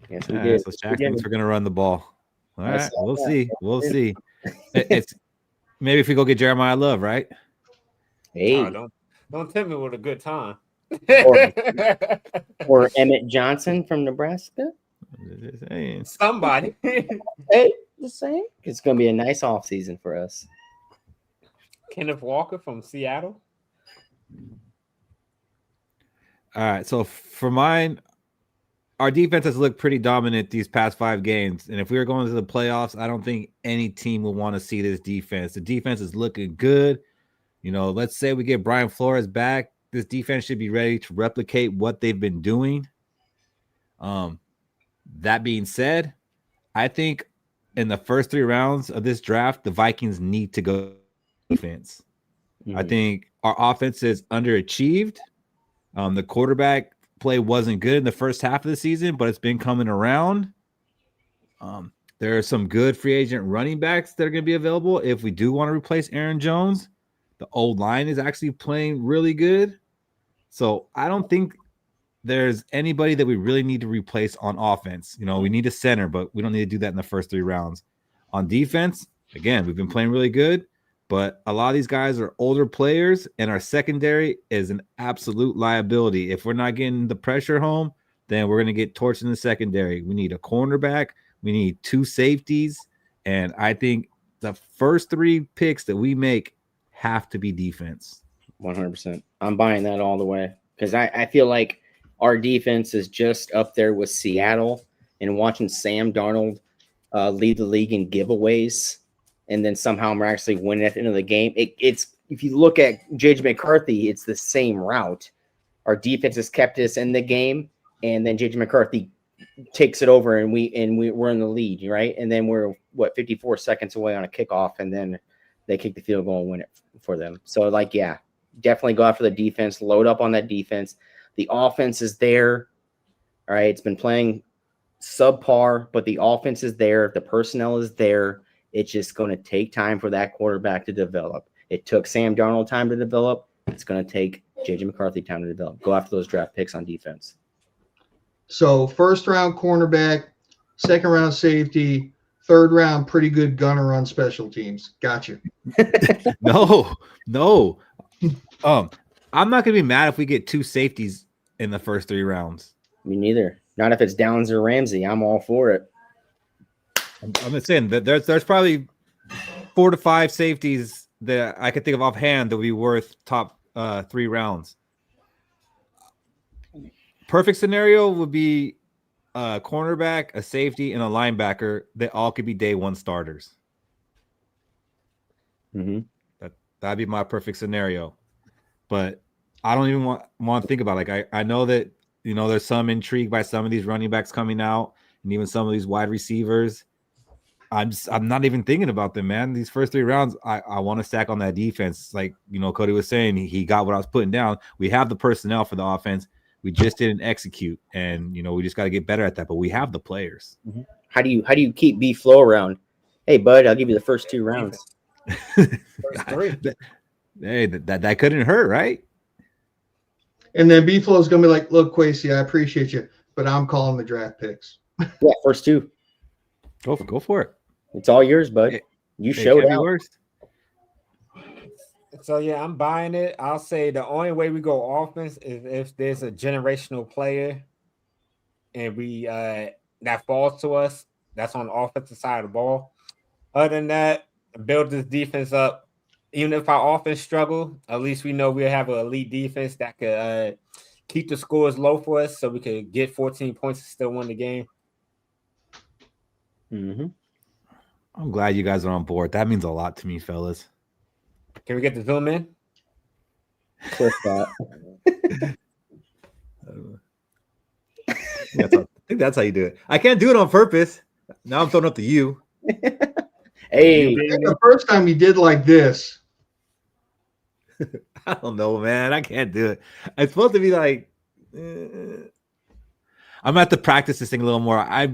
Yes, we did. So Jack thinks we're gonna run the ball. All right, we'll see. We'll see. It's maybe if we go get Jeremiah Love, right? Hey, don't tempt me with a good time. or Emmett Johnson from Nebraska. Somebody. Hey, just saying. It's going to be a nice off season for us. Kenneth Walker from Seattle. All right. So for mine, our defense has looked pretty dominant these past 5 games. And if we were going to the playoffs, I don't think any team will want to see this defense. The defense is looking good. Let's say we get Brian Flores back. This defense should be ready to replicate what they've been doing. That being said, I think in the first 3 rounds of this draft, the Vikings need to go defense. Mm-hmm. I think our offense is underachieved. The quarterback play wasn't good in the first half of the season, but it's been coming around. There are some good free agent running backs that are going to be available if we do want to replace Aaron Jones. The old line is actually playing really good. So I don't think there's anybody that we really need to replace on offense. We need a center, but we don't need to do that in the first 3 rounds. On defense, again, we've been playing really good, but a lot of these guys are older players, and our secondary is an absolute liability. If we're not getting the pressure home, then we're going to get torched in the secondary. We need a cornerback. We need 2 safeties. And I think the first 3 picks that we make have to be defense. 100%. I'm buying that all the way because I feel like our defense is just up there with Seattle, and watching Sam Darnold lead the league in giveaways, and then somehow we're actually winning at the end of the game. It's if you look at J.J. McCarthy, it's the same route. Our defense has kept us in the game, and then J.J. McCarthy takes it over, and we're in the lead, right? And then we're 54 seconds away on a kickoff, and then they kick the field goal and win it for them. So definitely go after the defense, load up on that defense. The offense is there. All right. It's been playing subpar, but the offense is there. The personnel is there. It's just going to take time for that quarterback to develop. It took Sam Darnold time to develop. It's going to take J.J. McCarthy time to develop. Go after those draft picks on defense. So first round cornerback, second round safety, third round pretty good gunner on special teams. Gotcha. No. I'm not gonna be mad if we get 2 safeties in the first 3 rounds. Me neither. Not if it's Downs or Ramsey. I'm all for it. I'm just saying that there's probably 4 to 5 safeties that I could think of offhand that would be worth top 3 rounds. Perfect scenario would be a cornerback, a safety, and a linebacker. They all could be day 1 starters. Mm-hmm. That'd be my perfect scenario. But I don't even want to think about it. Like I know that there's some intrigue by some of these running backs coming out, and even some of these wide receivers. I'm not even thinking about them, man. These first 3 rounds, I want to stack on that defense. Like Cody was saying, he got what I was putting down. We have the personnel for the offense. We just didn't execute, and we just got to get better at that. But we have the players. Mm-hmm. How do you keep B Flow around? Hey, bud, I'll give you the first 2 rounds. First 3. Hey, that couldn't hurt, right? And then B Flow is going to be like, look, Quasey, I appreciate you, but I'm calling the draft picks. Yeah, first 2. Go for it. It's all yours, bud. You showed out. So yeah, I'm buying it. I'll say the only way we go offense is if there's a generational player, and we that falls to us. That's on the offensive side of the ball. Other than that, build this defense up. Even if our offense struggle, at least we know we'll have an elite defense that could keep the scores low for us, so we could get 14 points and still win the game. Mm-hmm. I'm glad you guys are on board. That means a lot to me, fellas. Can we get the Zoom in? Click that. I think that's how you do it. I can't do it on purpose. Now I'm throwing up to you. Hey, The first time you did like this. I don't know, man. I can't do it. It's supposed to be like I'm gonna have to practice this thing a little more. I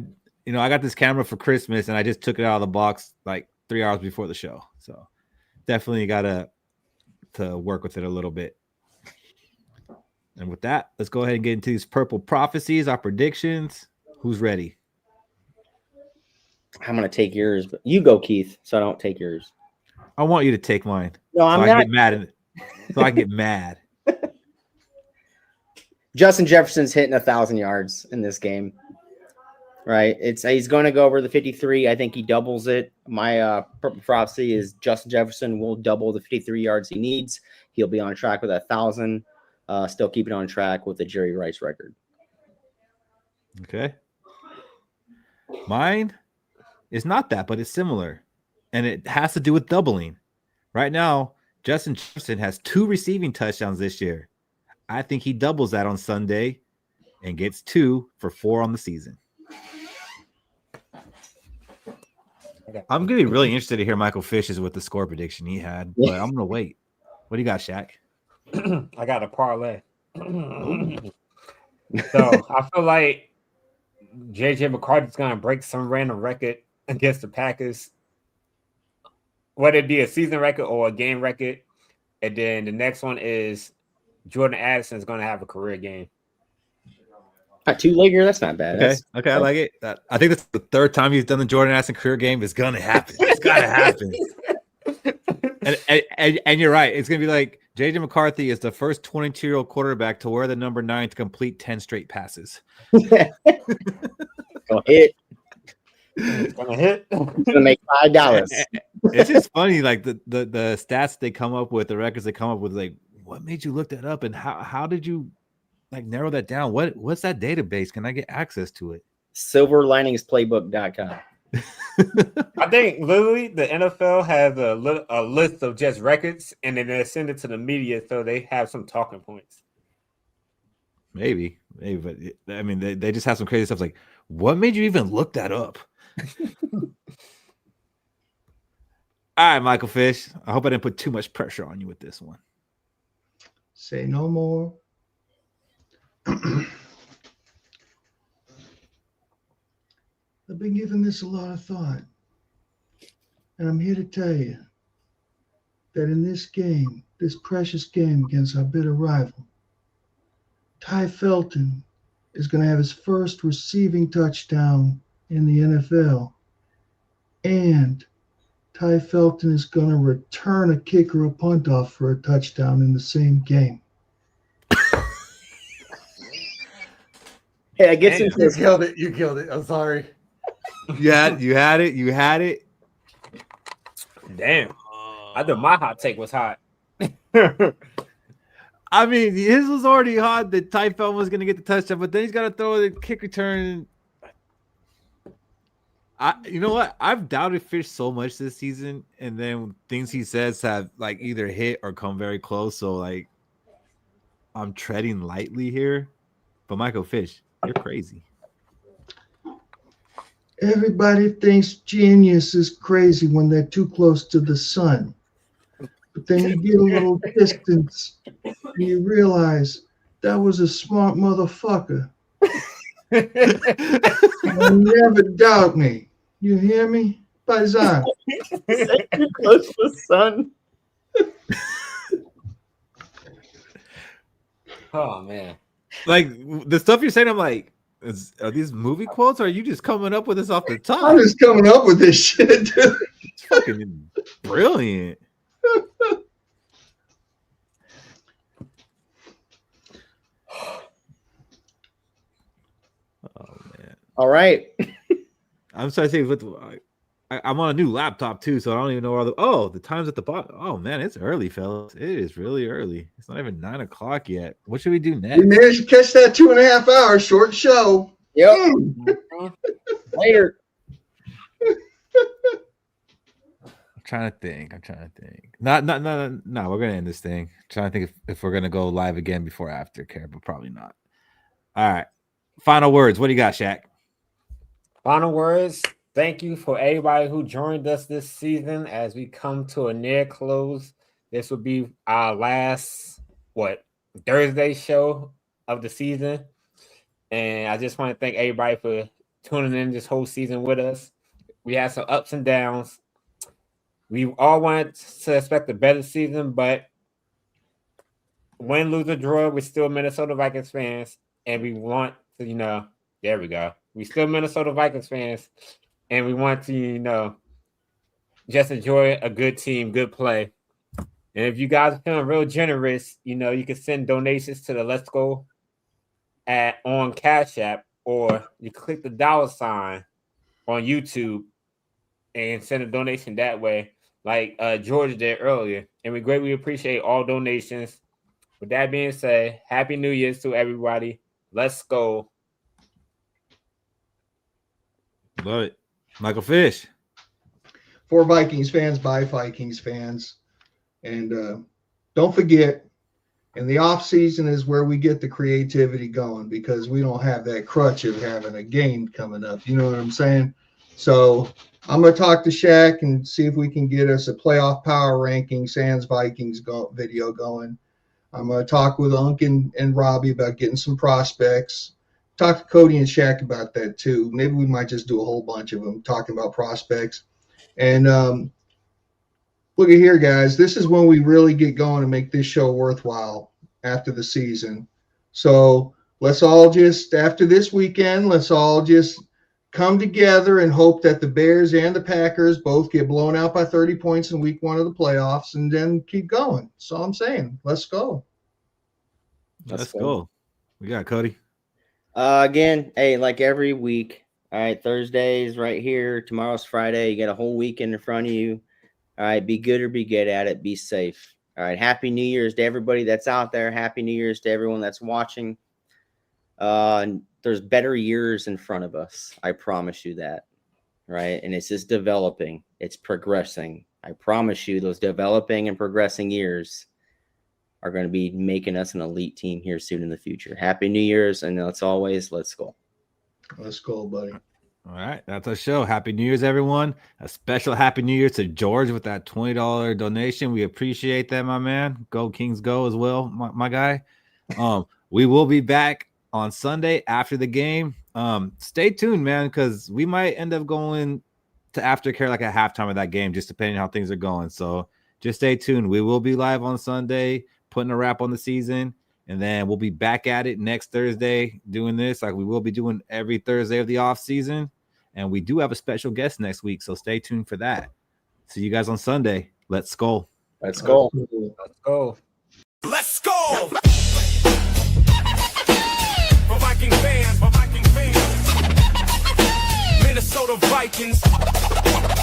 got this camera for Christmas and I just took it out of the box like 3 hours before the show. So definitely gotta work with it a little bit. And with that, let's go ahead and get into these purple prophecies, our predictions. Who's ready? I'm gonna take yours, but you go, Keith, so I don't take yours. I want you to take mine. No, I'm so not. I get mad so I get mad. Justin Jefferson's hitting 1,000 yards in this game. Right? He's going to go over the 53. I think he doubles it. My purple prophecy is Justin Jefferson will double the 53 yards he needs. He'll be on track with 1,000. Still keeping on track with the Jerry Rice record. Okay. Mine is not that, but it's similar. And it has to do with doubling. Right now, Justin Jefferson has 2 receiving touchdowns this year. I think he doubles that on Sunday and gets 2 for 4 on the season. I'm going to be really interested to hear Michael Fish's with the score prediction he had, but I'm going to wait. What do you got, Shaq? I got a parlay. So I feel like J.J. McCarthy's going to break some random record against the Packers, whether it be a season record or a game record. And then the next one is Jordan Addison is going to have a career game. A 2-legger, that's not bad. Okay, I like it. I think that's the 3rd time he's done the Jordan Addison career game. It's going to happen. It's got to happen. And you're right. It's going to be like J.J. McCarthy is the first 22-year-old quarterback to wear the number 9 to complete 10 straight passes. Go hit. It's going to hit. It's going to make $5. It's just funny, like the stats they come up with, the records they come up with. Like, what made you look that up, and how did you narrow that down? What's that database? Can I get access to it? Silverliningsplaybook.com. I think literally the NFL has a list of just records, and then they send it to the media so they have some talking points. Maybe, but I mean, they just have some crazy stuff. Like, what made you even look that up? All right, Michael Fish. I hope I didn't put too much pressure on you with this one. Say no more. I've been giving this a lot of thought, and I'm here to tell you that in this game, this precious game against our bitter rival, Ty Felton is going to have his first receiving touchdown in the NFL. And Ty Felton is going to return a kick or a punt off for a touchdown in the same game. Hey, I guess You killed it. You killed it. I'm sorry. You had it. Damn. I thought my hot take was hot. I mean, his was already hot that Ty Felton was going to get the touchdown, but then he's got to throw the kick return. You know what? I've doubted Fish so much this season, and then things he says have like either hit or come very close. So like, I'm treading lightly here. But Michael Fish, you're crazy. Everybody thinks genius is crazy when they're too close to the sun. But then you get a little distance and you realize that was a smart motherfucker. Never doubt me. You hear me? Paisan. Too close to the sun. Oh, man. Like the stuff you're saying, I'm like, are these movie quotes, or are you just coming up with this off the top? I'm just coming up with this shit, dude. It's fucking brilliant. Oh man! All right. I'm sorry to say, I'm on a new laptop too, so I don't even know where the time's at the bottom. Oh man, it's early, fellas. It is really early. It's not even 9 o'clock yet. What should we do next? We managed to catch that 2.5 hour short show. Yep. Later. I'm trying to think. No. We're gonna end this thing. I'm trying to think if we're gonna go live again before aftercare, but probably not. All right. Final words. What do you got, Shaq? Final words. Thank you for everybody who joined us this season as we come to a near close. This will be our last, Thursday show of the season. And I just want to thank everybody for tuning in this whole season with us. We had some ups and downs. We all wanted to expect a better season, but win, lose, or draw, we're still Minnesota Vikings fans. And we want to, there we go. We're still Minnesota Vikings fans. And we want to, just enjoy a good team, good play. And if you guys are feeling real generous, you can send donations to the Let's Go on Cash App, or you click the $ on YouTube and send a donation that way, like George did earlier. And we greatly appreciate all donations. With that being said, Happy New Year's to everybody. Let's go. Love it. Michael Fish. For Vikings fans, by Vikings fans. And don't forget, in the off season is where we get the creativity going, because we don't have that crutch of having a game coming up. You know what I'm saying? So I'm going to talk to Shaq and see if we can get us a playoff power ranking Sans Vikings video going. I'm going to talk with Unc and Robbie about getting some prospects. Talk to Cody and Shaq about that too. Maybe we might just do a whole bunch of them talking about prospects. And look at here, guys. This is when we really get going and make this show worthwhile after the season. So let's all just, after this weekend, let's all just come together and hope that the Bears and the Packers both get blown out by 30 points in week 1 of the playoffs, and then keep going. That's all I'm saying. Let's go. Let's go. We got Cody. Again, hey, like every week. All right, Thursday's right here. Tomorrow's Friday. You got a whole weekend in front of you. All right, be good or be good at it. Be safe. All right, Happy New Year's to everybody that's out there. Happy New Year's to everyone that's watching. There's better years in front of us. I promise you that. Right, and it's just developing. It's progressing. I promise you those developing and progressing years are going to be making us an elite team here soon in the future. Happy New Year's, and let's go. Let's go, buddy. All right, that's our show. Happy New Year's, everyone. A special Happy New Year to George with that $20 donation. We appreciate that, my man. Go Kings, go as well, my guy. We will be back on Sunday after the game. Stay tuned, man, because we might end up going to aftercare like at halftime of that game, just depending on how things are going. So just stay tuned. We will be live on Sunday, putting a wrap on the season, and then we'll be back at it next Thursday doing this like we will be doing every Thursday of the off season. And we do have a special guest next week, so stay tuned for that. See you guys on Sunday. Let's Skol. Let's go. Let's go. Let's go! For Viking fans, Minnesota Vikings.